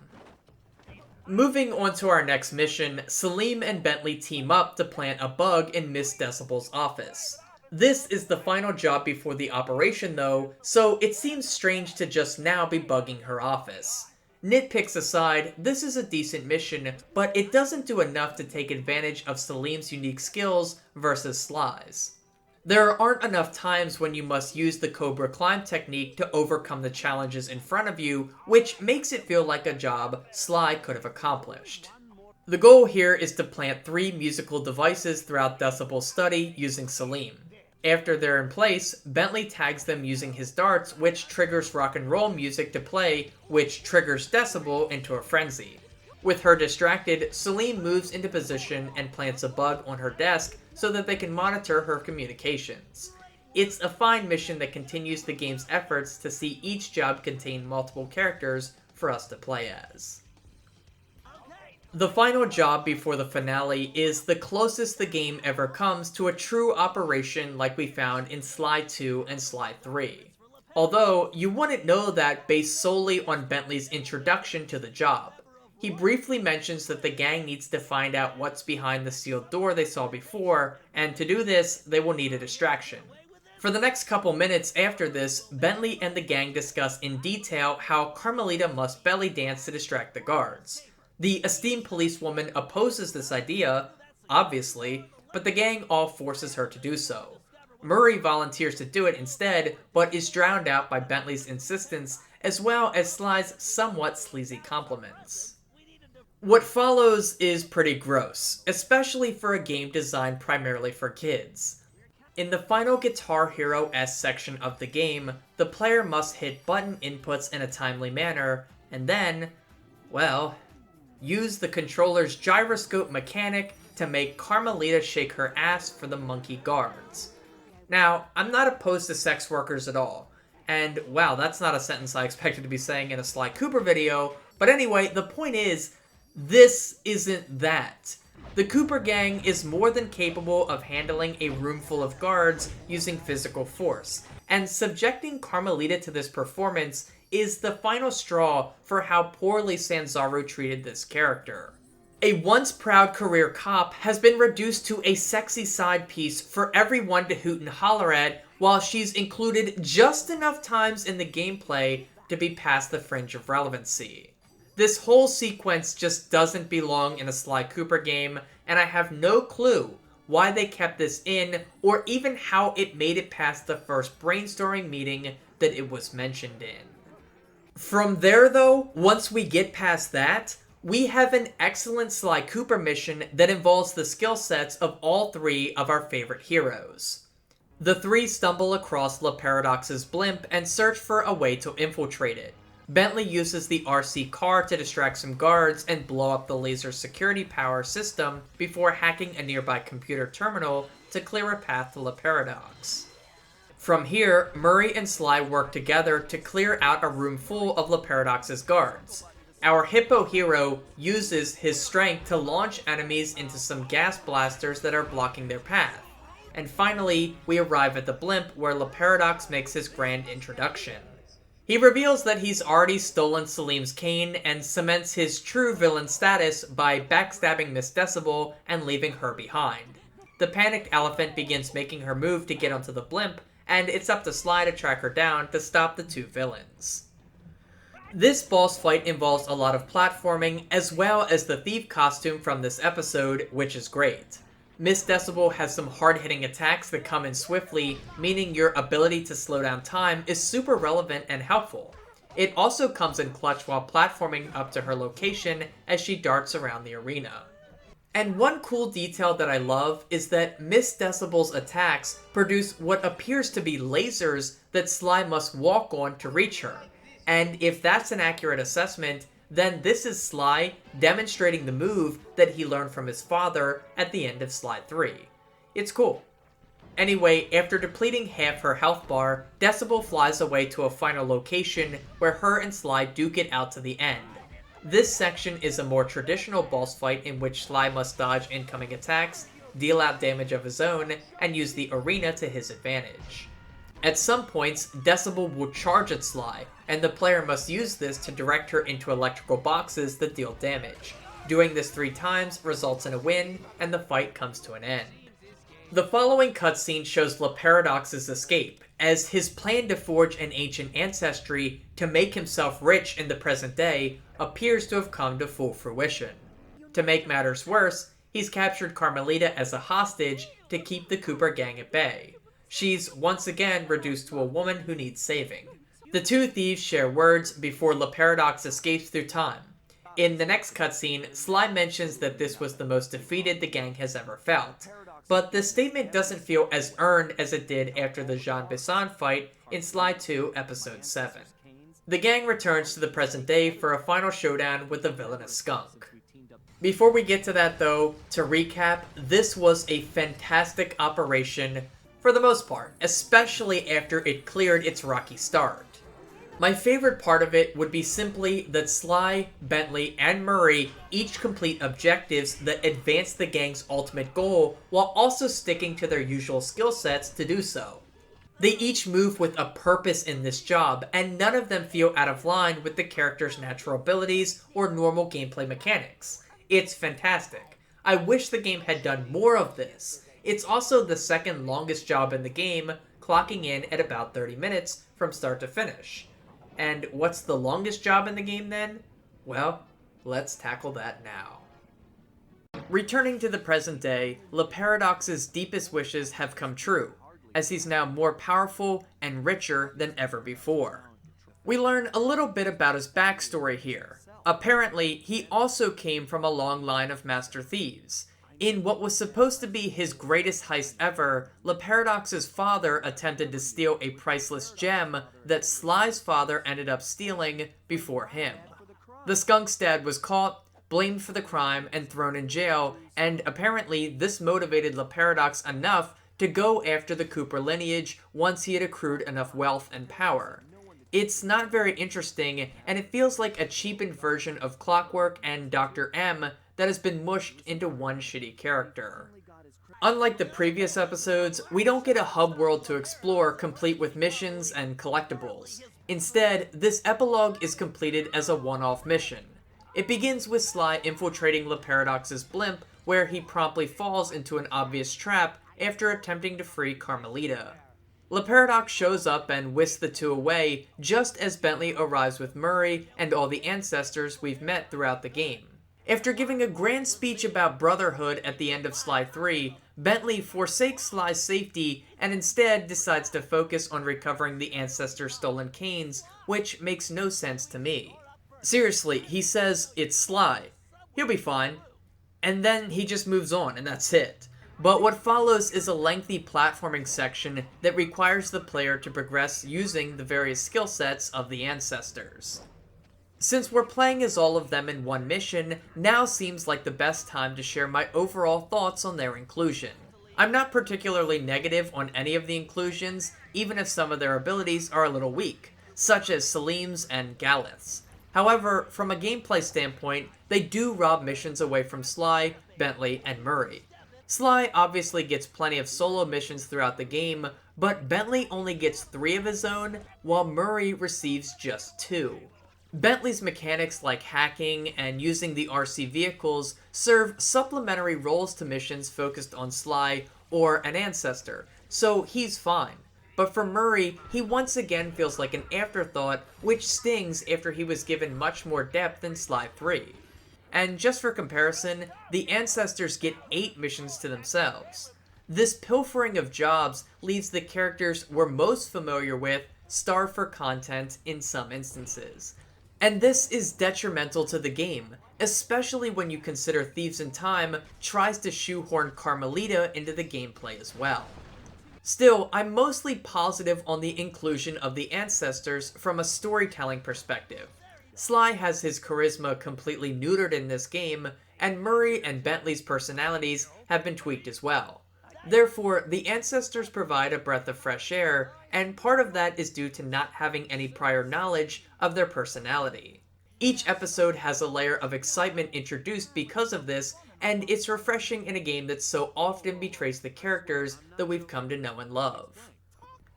Moving on to our next mission, Salim and Bentley team up to plant a bug in Miss Decibel's office. This is the final job before the operation though, so it seems strange to just now be bugging her office. Nitpicks aside, this is a decent mission, but it doesn't do enough to take advantage of Salim's unique skills versus Sly's. There aren't enough times when you must use the Cobra Climb technique to overcome the challenges in front of you, which makes it feel like a job Sly could have accomplished. The goal here is to plant 3 musical devices throughout Decibel's study using Salim. After they're in place, Bentley tags them using his darts, which triggers rock and roll music to play, which triggers Decibel into a frenzy. With her distracted, Salim moves into position and plants a bug on her desk so that they can monitor her communications. It's a fine mission that continues the game's efforts to see each job contain multiple characters for us to play as. The final job before the finale is the closest the game ever comes to a true operation like we found in Sly 2 and Sly 3. Although, you wouldn't know that based solely on Bentley's introduction to the job. He briefly mentions that the gang needs to find out what's behind the sealed door they saw before, and to do this, they will need a distraction. For the next couple minutes after this, Bentley and the gang discuss in detail how Carmelita must belly dance to distract the guards. The esteemed policewoman opposes this idea, obviously, but the gang all forces her to do so. Murray volunteers to do it instead, but is drowned out by Bentley's insistence, as well as Sly's somewhat sleazy compliments. What follows is pretty gross, especially for a game designed primarily for kids. In the final Guitar Hero-esque section of the game, the player must hit button inputs in a timely manner, and then, well, use the controller's gyroscope mechanic to make Carmelita shake her ass for the monkey guards. Now, I'm not opposed to sex workers at all, and wow, that's not a sentence I expected to be saying in a Sly Cooper video, but anyway, the point is, this isn't that. The Cooper gang is more than capable of handling a room full of guards using physical force, and subjecting Carmelita to this performance is the final straw for how poorly Sanzaru treated this character. A once proud career cop has been reduced to a sexy side piece for everyone to hoot and holler at, while she's included just enough times in the gameplay to be past the fringe of relevancy. This whole sequence just doesn't belong in a Sly Cooper game, and I have no clue why they kept this in, or even how it made it past the first brainstorming meeting that it was mentioned in. From there though, once we get past that, we have an excellent Sly Cooper mission that involves the skill sets of all 3 of our favorite heroes. The 3 stumble across La Paradox's blimp and search for a way to infiltrate it. Bentley uses the RC car to distract some guards and blow up the laser security power system before hacking a nearby computer terminal to clear a path to La Paradox. From here, Murray and Sly work together to clear out a room full of La Paradox's guards. Our hippo hero uses his strength to launch enemies into some gas blasters that are blocking their path. And finally, we arrive at the blimp where La Paradox makes his grand introduction. He reveals that he's already stolen Salim's cane and cements his true villain status by backstabbing Miss Decibel and leaving her behind. The panicked elephant begins making her move to get onto the blimp, and it's up to Sly to track her down to stop the 2 villains. This boss fight involves a lot of platforming, as well as the thief costume from this episode, which is great. Miss Decibel has some hard-hitting attacks that come in swiftly, meaning your ability to slow down time is super relevant and helpful. It also comes in clutch while platforming up to her location as she darts around the arena. And one cool detail that I love is that Miss Decibel's attacks produce what appears to be lasers that Sly must walk on to reach her. And if that's an accurate assessment, then this is Sly demonstrating the move that he learned from his father at the end of Sly 3. It's cool. Anyway, after depleting half her health bar, Decibel flies away to a final location where her and Sly duke it out to the end. This section is a more traditional boss fight in which Sly must dodge incoming attacks, deal out damage of his own, and use the arena to his advantage. At some points, Decibel will charge at Sly, and the player must use this to direct her into electrical boxes that deal damage. Doing this 3 times results in a win, and the fight comes to an end. The following cutscene shows La Paradox's escape, as his plan to forge an ancient ancestry to make himself rich in the present day appears to have come to full fruition. To make matters worse, he's captured Carmelita as a hostage to keep the Cooper gang at bay. She's once again reduced to a woman who needs saving. The 2 thieves share words before La Paradox escapes through time. In the next cutscene, Sly mentions that this was the most defeated the gang has ever felt. But this statement doesn't feel as earned as it did after the Jean Bisson fight in Sly 2 Episode 7. The gang returns to the present day for a final showdown with the villainous skunk. Before we get to that though, to recap, this was a fantastic operation for the most part, especially after it cleared its rocky start. My favorite part of it would be simply that Sly, Bentley, and Murray each complete objectives that advance the gang's ultimate goal while also sticking to their usual skill sets to do so. They each move with a purpose in this job, and none of them feel out of line with the character's natural abilities or normal gameplay mechanics. It's fantastic. I wish the game had done more of this. It's also the second longest job in the game, clocking in at about 30 minutes from start to finish. And what's the longest job in the game then? Well, let's tackle that now. Returning to the present day, Le Paradox's deepest wishes have come true, as he's now more powerful and richer than ever before. We learn a little bit about his backstory here. Apparently, he also came from a long line of master thieves. In what was supposed to be his greatest heist ever, Le Paradox's father attempted to steal a priceless gem that Sly's father ended up stealing before him. The skunk's dad was caught, blamed for the crime, and thrown in jail, and apparently this motivated Le Paradox enough to go after the Cooper lineage once he had accrued enough wealth and power. It's not very interesting, and it feels like a cheapened version of Clockwork and Dr. M that has been mushed into one shitty character. Unlike the previous episodes, we don't get a hub world to explore complete with missions and collectibles. Instead, this epilogue is completed as a one-off mission. It begins with Sly infiltrating Le Paradox's blimp, where he promptly falls into an obvious trap after attempting to free Carmelita. Le Paradox shows up and whisks the two away just as Bentley arrives with Murray and all the ancestors we've met throughout the game. After giving a grand speech about brotherhood at the end of Sly 3, Bentley forsakes Sly's safety and instead decides to focus on recovering the ancestors' stolen canes, which makes no sense to me. Seriously, he says, "It's Sly. He'll be fine." And then he just moves on and that's it. But what follows is a lengthy platforming section that requires the player to progress using the various skill sets of the ancestors. Since we're playing as all of them in one mission, now seems like the best time to share my overall thoughts on their inclusion. I'm not particularly negative on any of the inclusions, even if some of their abilities are a little weak, such as Salim's and Galeth's. However, from a gameplay standpoint, they do rob missions away from Sly, Bentley, and Murray. Sly obviously gets plenty of solo missions throughout the game, but Bentley only gets 3 of his own, while Murray receives just 2. Bentley's mechanics like hacking and using the RC vehicles serve supplementary roles to missions focused on Sly or an ancestor, so he's fine. But for Murray, he once again feels like an afterthought, which stings after he was given much more depth in Sly 3. And just for comparison, the ancestors get 8 missions to themselves. This pilfering of jobs leaves the characters we're most familiar with starved for content in some instances. And this is detrimental to the game, especially when you consider Thieves in Time tries to shoehorn Carmelita into the gameplay as well. Still, I'm mostly positive on the inclusion of the ancestors from a storytelling perspective. Sly has his charisma completely neutered in this game, and Murray and Bentley's personalities have been tweaked as well. Therefore, the ancestors provide a breath of fresh air, and part of that is due to not having any prior knowledge of their personality. Each episode has a layer of excitement introduced because of this, and it's refreshing in a game that so often betrays the characters that we've come to know and love.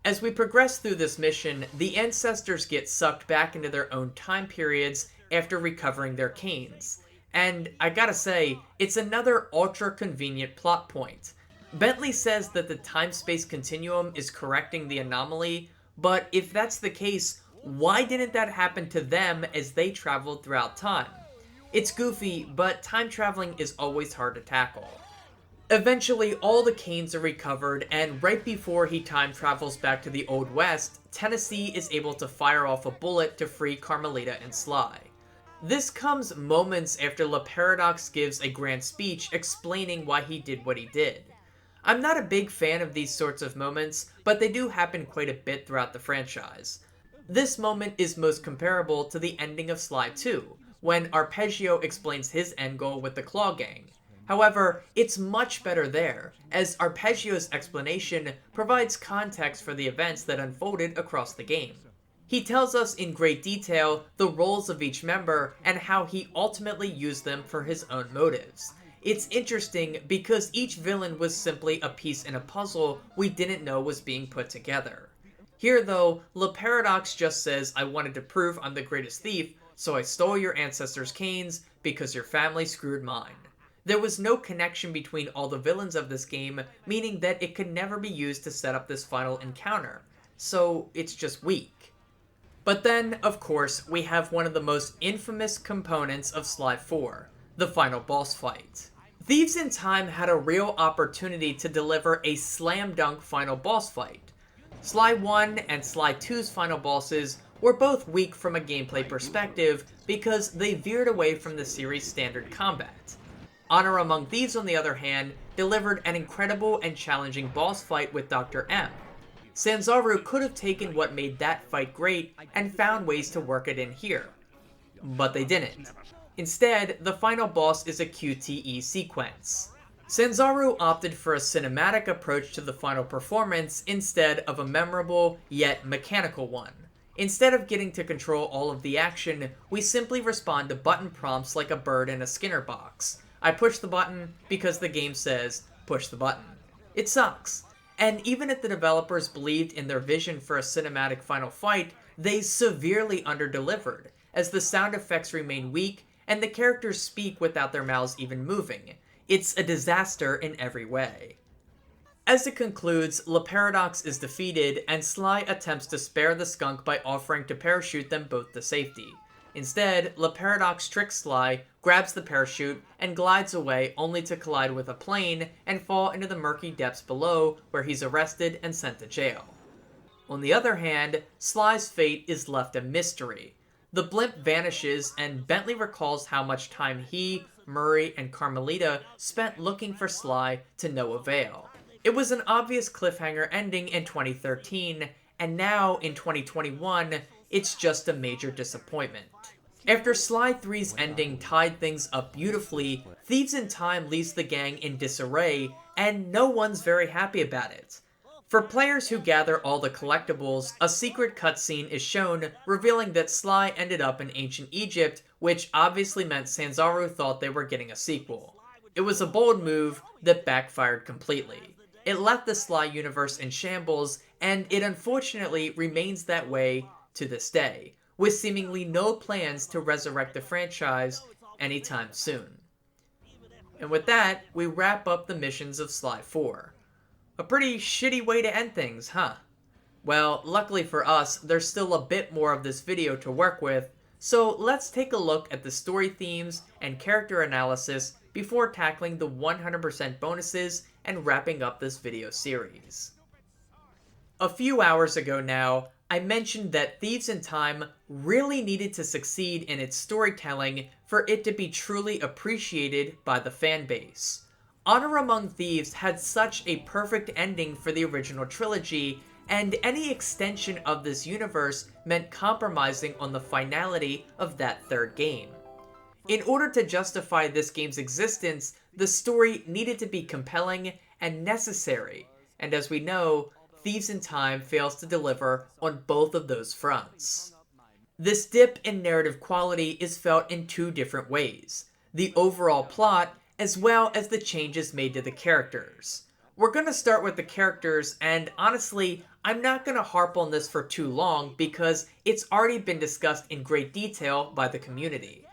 As we progress through this mission, the ancestors get sucked back into their own time periods after recovering their canes. And I gotta say, it's another ultra-convenient plot point. Bentley says that the time-space continuum is correcting the anomaly, but if that's the case, why didn't that happen to them as they traveled throughout time? It's goofy, but time traveling is always hard to tackle. Eventually, all the canes are recovered, and right before he time travels back to the Old West, Tennessee is able to fire off a bullet to free Carmelita and Sly. This comes moments after Le Paradox gives a grand speech explaining why he did what he did. I'm not a big fan of these sorts of moments, but they do happen quite a bit throughout the franchise. This moment is most comparable to the ending of Sly 2, when Arpeggio explains his end goal with the Claw Gang. However, it's much better there, as Arpeggio's explanation provides context for the events that unfolded across the game. He tells us in great detail the roles of each member and how he ultimately used them for his own motives. It's interesting because each villain was simply a piece in a puzzle we didn't know was being put together. Here though, Le Paradox just says, "I wanted to prove I'm the greatest thief, so I stole your ancestors' canes because your family screwed mine." There was no connection between all the villains of this game, meaning that it could never be used to set up this final encounter, so it's just weak. But then, of course, we have one of the most infamous components of Sly 4, the final boss fight. Thieves in Time had a real opportunity to deliver a slam dunk final boss fight. Sly 1 and Sly 2's final bosses were both weak from a gameplay perspective because they veered away from the series' standard combat. Honor Among Thieves, on the other hand, delivered an incredible and challenging boss fight with Dr. M. Sanzaru could have taken what made that fight great and found ways to work it in here. But they didn't. Instead, the final boss is a QTE sequence. Sanzaru opted for a cinematic approach to the final performance instead of a memorable, yet mechanical one. Instead of getting to control all of the action, we simply respond to button prompts like a bird in a Skinner box. I push the button because the game says, push the button. It sucks. And even if the developers believed in their vision for a cinematic final fight, they severely underdelivered, as the sound effects remain weak and the characters speak without their mouths even moving. It's a disaster in every way. As it concludes, Le Paradox is defeated, and Sly attempts to spare the skunk by offering to parachute them both to safety. Instead, Le Paradox tricks Sly, grabs the parachute, and glides away only to collide with a plane and fall into the murky depths below, where he's arrested and sent to jail. On the other hand, Sly's fate is left a mystery. The blimp vanishes, and Bentley recalls how much time he, Murray, and Carmelita spent looking for Sly to no avail. It was an obvious cliffhanger ending in 2013, and now, in 2021, it's just a major disappointment. After Sly 3's ending tied things up beautifully, Thieves in Time leaves the gang in disarray, and no one's very happy about it. For players who gather all the collectibles, a secret cutscene is shown revealing that Sly ended up in ancient Egypt, which obviously meant Sanzaru thought they were getting a sequel. It was a bold move that backfired completely. It left the Sly universe in shambles, and it unfortunately remains that way to this day, with seemingly no plans to resurrect the franchise anytime soon. And with that, we wrap up the missions of Sly 4. A pretty shitty way to end things, huh? Well, luckily for us, there's still a bit more of this video to work with, so let's take a look at the story themes and character analysis before tackling the 100% bonuses and wrapping up this video series. A few hours ago now, I mentioned that Thieves in Time really needed to succeed in its storytelling for it to be truly appreciated by the fanbase. Honor Among Thieves had such a perfect ending for the original trilogy, and any extension of this universe meant compromising on the finality of that third game. In order to justify this game's existence, the story needed to be compelling and necessary, and as we know, Thieves in Time fails to deliver on both of those fronts. This dip in narrative quality is felt in two different ways: the overall plot, as well as the changes made to the characters. We're gonna start with the characters, and honestly, I'm not gonna harp on this for too long because it's already been discussed in great detail by the community.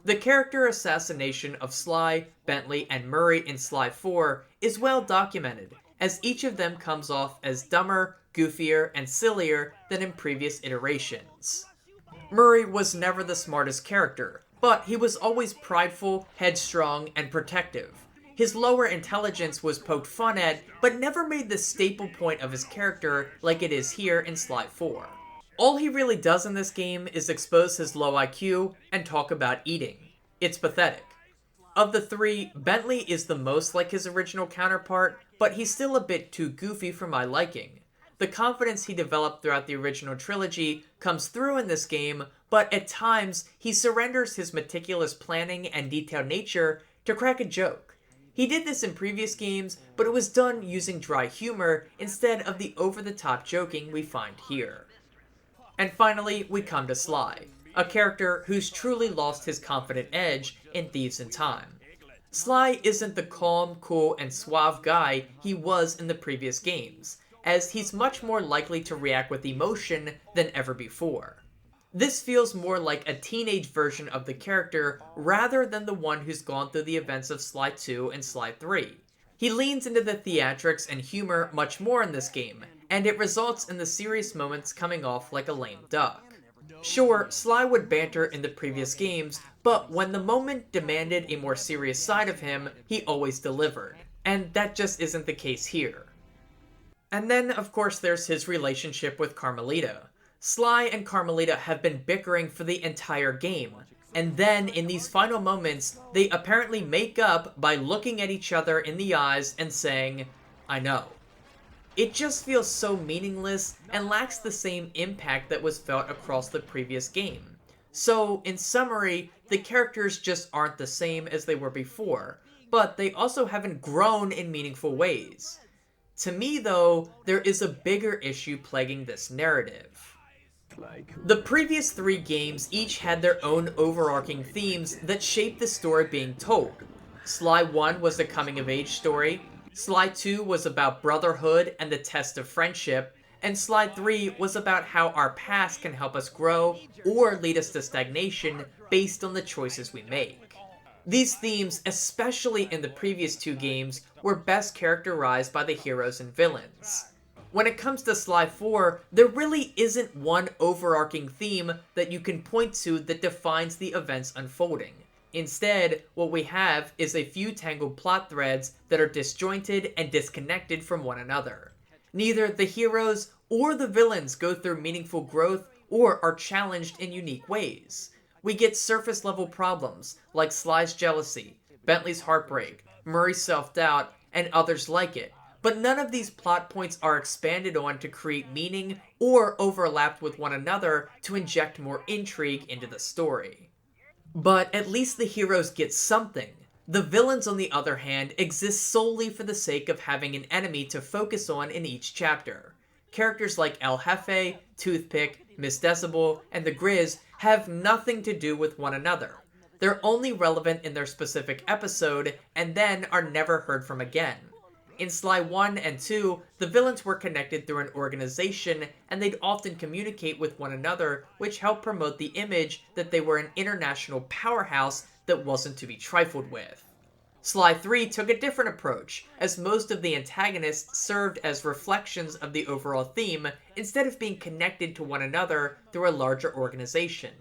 The character assassination of Sly, Bentley, and Murray in Sly 4 is well documented, as each of them comes off as dumber, goofier, and sillier than in previous iterations. Murray was never the smartest character, but he was always prideful, headstrong, and protective. His lower intelligence was poked fun at, but never made the staple point of his character like it is here in Sly 4. All he really does in this game is expose his low IQ and talk about eating. It's pathetic. Of the three, Bentley is the most like his original counterpart, but he's still a bit too goofy for my liking. The confidence he developed throughout the original trilogy comes through in this game, but at times he surrenders his meticulous planning and detailed nature to crack a joke. He did this in previous games, but it was done using dry humor instead of the over-the-top joking we find here. And finally, we come to Sly, a character who's truly lost his confident edge in Thieves in Time. Sly isn't the calm, cool, and suave guy he was in the previous games, as he's much more likely to react with emotion than ever before. This feels more like a teenage version of the character rather than the one who's gone through the events of Sly 2 and Sly 3. He leans into the theatrics and humor much more in this game, and it results in the serious moments coming off like a lame duck. Sure, Sly would banter in the previous games, but when the moment demanded a more serious side of him, he always delivered. And that just isn't the case here. And then, of course, there's his relationship with Carmelita. Sly and Carmelita have been bickering for the entire game, and then in these final moments, they apparently make up by looking at each other in the eyes and saying, "I know." It just feels so meaningless and lacks the same impact that was felt across the previous game. So, in summary, the characters just aren't the same as they were before, but they also haven't grown in meaningful ways. To me, though, there is a bigger issue plaguing this narrative. The previous three games each had their own overarching themes that shaped the story being told. Sly 1 was a coming-of-age story, Sly 2 was about brotherhood and the test of friendship, and Sly 3 was about how our past can help us grow or lead us to stagnation based on the choices we make. These themes, especially in the previous two games, were best characterized by the heroes and villains. When it comes to Sly 4, there really isn't one overarching theme that you can point to that defines the events unfolding. Instead, what we have is a few tangled plot threads that are disjointed and disconnected from one another. Neither the heroes or the villains go through meaningful growth or are challenged in unique ways. We get surface-level problems like Sly's jealousy, Bentley's heartbreak, Murray's self-doubt, and others like it, but none of these plot points are expanded on to create meaning or overlapped with one another to inject more intrigue into the story. But at least the heroes get something. The villains, on the other hand, exist solely for the sake of having an enemy to focus on in each chapter. Characters like El Jefe, Toothpick, Miss Decibel, and the Grizz have nothing to do with one another. They're only relevant in their specific episode, and then are never heard from again. In Sly 1 and 2, the villains were connected through an organization, and they'd often communicate with one another, which helped promote the image that they were an international powerhouse that wasn't to be trifled with. Sly 3 took a different approach, as most of the antagonists served as reflections of the overall theme, instead of being connected to one another through a larger organization.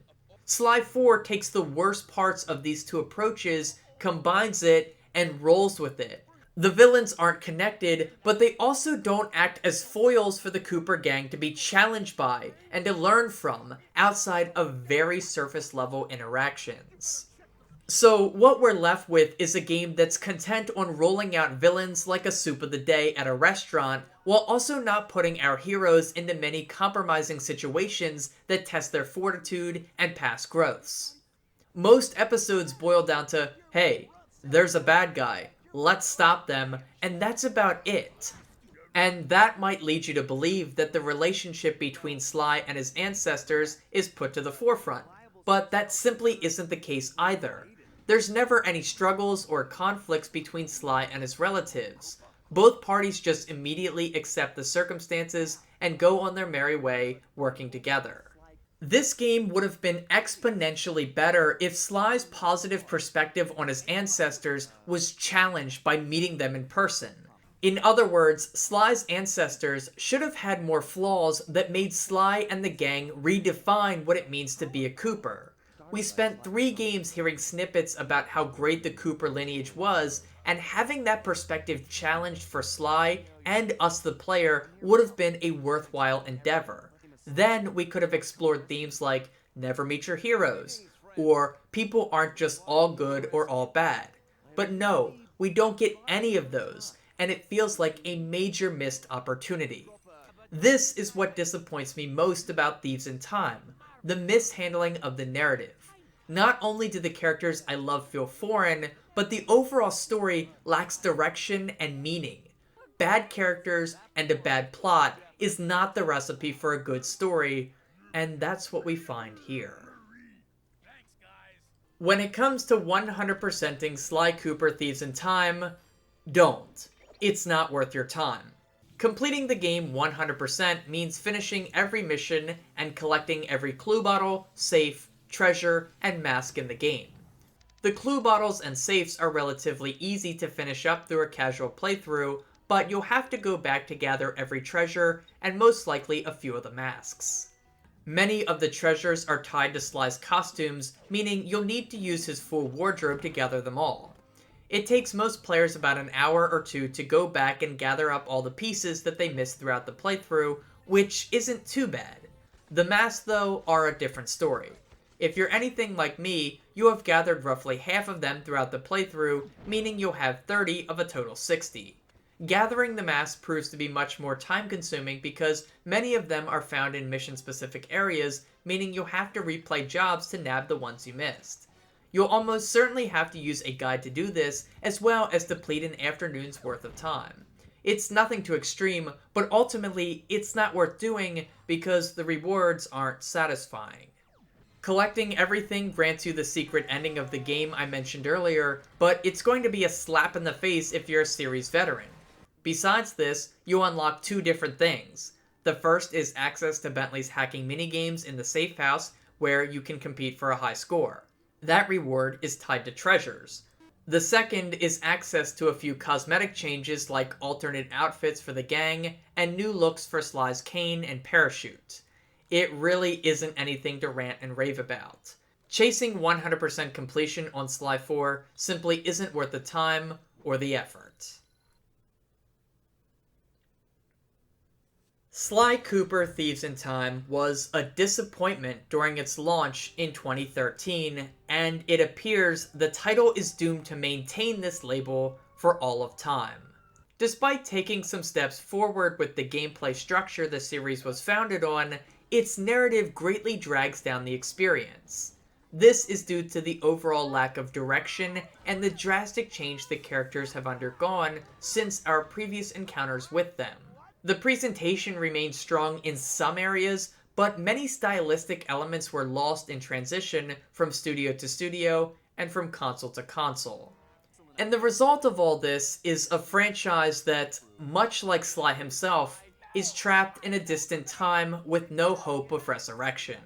Sly 4 takes the worst parts of these two approaches, combines it, and rolls with it. The villains aren't connected, but they also don't act as foils for the Cooper gang to be challenged by and to learn from outside of very surface-level interactions. So what we're left with is a game that's content on rolling out villains like a soup of the day at a restaurant, while also not putting our heroes into many compromising situations that test their fortitude and past growths. Most episodes boil down to, hey, there's a bad guy, let's stop them, and that's about it. And that might lead you to believe that the relationship between Sly and his ancestors is put to the forefront, but that simply isn't the case either. There's never any struggles or conflicts between Sly and his relatives. Both parties just immediately accept the circumstances and go on their merry way, working together. This game would have been exponentially better if Sly's positive perspective on his ancestors was challenged by meeting them in person. In other words, Sly's ancestors should have had more flaws that made Sly and the gang redefine what it means to be a Cooper. We spent 3 games hearing snippets about how great the Cooper lineage was, and having that perspective challenged for Sly and us the player would have been a worthwhile endeavor. Then we could have explored themes like never meet your heroes, or people aren't just all good or all bad. But no, we don't get any of those, and it feels like a major missed opportunity. This is what disappoints me most about Thieves in Time, the mishandling of the narrative. Not only do the characters I love feel foreign, but the overall story lacks direction and meaning. Bad characters and a bad plot is not the recipe for a good story, and that's what we find here. When it comes to 100%ing Sly Cooper Thieves in Time, don't. It's not worth your time. Completing the game 100% means finishing every mission and collecting every clue bottle, safe, treasure, and mask in the game. The clue bottles and safes are relatively easy to finish up through a casual playthrough, but you'll have to go back to gather every treasure and most likely a few of the masks. Many of the treasures are tied to Sly's costumes, meaning you'll need to use his full wardrobe to gather them all. It takes most players about an hour or two to go back and gather up all the pieces that they missed throughout the playthrough, which isn't too bad. The masks, though, are a different story. If you're anything like me, you have gathered roughly half of them throughout the playthrough, meaning you'll have 30 of a total 60. Gathering the masks proves to be much more time-consuming because many of them are found in mission-specific areas, meaning you'll have to replay jobs to nab the ones you missed. You'll almost certainly have to use a guide to do this, as well as deplete an afternoon's worth of time. It's nothing too extreme, but ultimately it's not worth doing because the rewards aren't satisfying. Collecting everything grants you the secret ending of the game I mentioned earlier, but it's going to be a slap in the face if you're a series veteran. Besides this, you unlock two different things. The first is access to Bentley's hacking minigames in the safe house, where you can compete for a high score. That reward is tied to treasures. The second is access to a few cosmetic changes like alternate outfits for the gang and new looks for Sly's cane and parachute. It really isn't anything to rant and rave about. Chasing 100% completion on Sly 4 simply isn't worth the time or the effort. Sly Cooper Thieves in Time was a disappointment during its launch in 2013, and it appears the title is doomed to maintain this label for all of time. Despite taking some steps forward with the gameplay structure the series was founded on, its narrative greatly drags down the experience. This is due to the overall lack of direction and the drastic change the characters have undergone since our previous encounters with them. The presentation remains strong in some areas, but many stylistic elements were lost in transition from studio to studio and from console to console. And the result of all this is a franchise that, much like Sly himself, is trapped in a distant time with no hope of resurrection.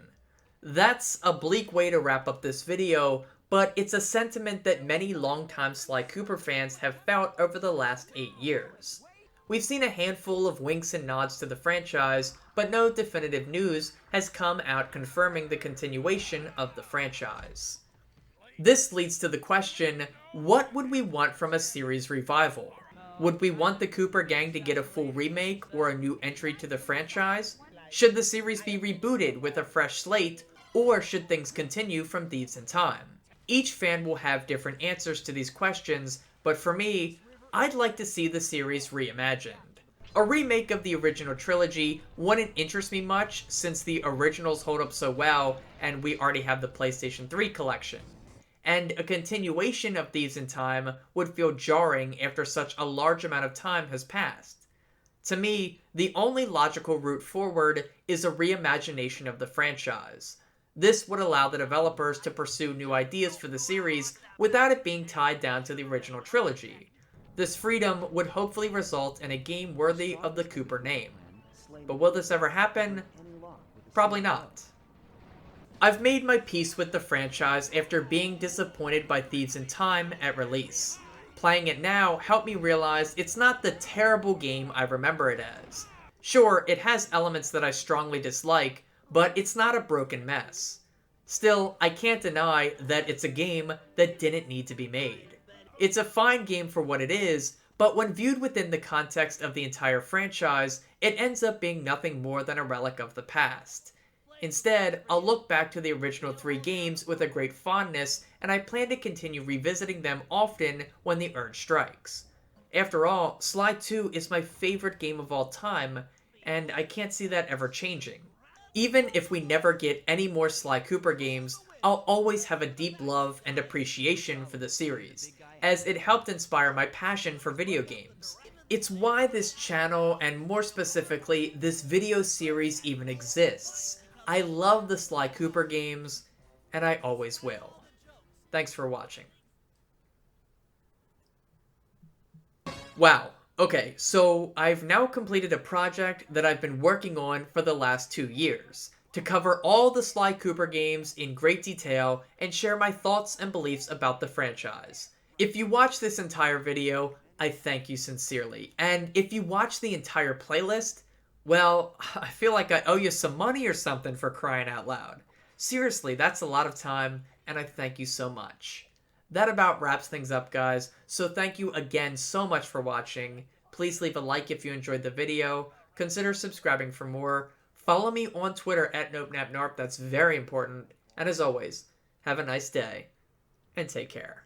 That's a bleak way to wrap up this video, but it's a sentiment that many longtime Sly Cooper fans have felt over the last 8 years. We've seen a handful of winks and nods to the franchise, but no definitive news has come out confirming the continuation of the franchise. This leads to the question, what would we want from a series revival? Would we want the Cooper gang to get a full remake or a new entry to the franchise? Should the series be rebooted with a fresh slate, or should things continue from Thieves in Time? Each fan will have different answers to these questions, but for me, I'd like to see the series reimagined. A remake of the original trilogy wouldn't interest me much since the originals hold up so well and we already have the PlayStation 3 collection. And a continuation of Thieves in Time would feel jarring after such a large amount of time has passed. To me, the only logical route forward is a reimagination of the franchise. This would allow the developers to pursue new ideas for the series without it being tied down to the original trilogy. This freedom would hopefully result in a game worthy of the Cooper name. But will this ever happen? Probably not. I've made my peace with the franchise after being disappointed by Thieves in Time at release. Playing it now helped me realize it's not the terrible game I remember it as. Sure, it has elements that I strongly dislike, but it's not a broken mess. Still, I can't deny that it's a game that didn't need to be made. It's a fine game for what it is, but when viewed within the context of the entire franchise, it ends up being nothing more than a relic of the past. Instead, I'll look back to the original 3 games with a great fondness, and I plan to continue revisiting them often when the urge strikes. After all, Sly 2 is my favorite game of all time, and I can't see that ever changing. Even if we never get any more Sly Cooper games, I'll always have a deep love and appreciation for the series, as it helped inspire my passion for video games. It's why this channel, and more specifically, this video series even exists. I love the Sly Cooper games, and I always will. Thanks for watching. Wow, okay, so I've now completed a project that I've been working on for the last 2 years, to cover all the Sly Cooper games in great detail and share my thoughts and beliefs about the franchise. If you watched this entire video, I thank you sincerely, and if you watched the entire playlist, well, I feel like I owe you some money or something for crying out loud. Seriously, that's a lot of time, and I thank you so much. That about wraps things up, guys, so thank you again so much for watching. Please leave a like if you enjoyed the video, consider subscribing for more, follow me on Twitter at NopNapNarp, that's very important, and as always, have a nice day, and take care.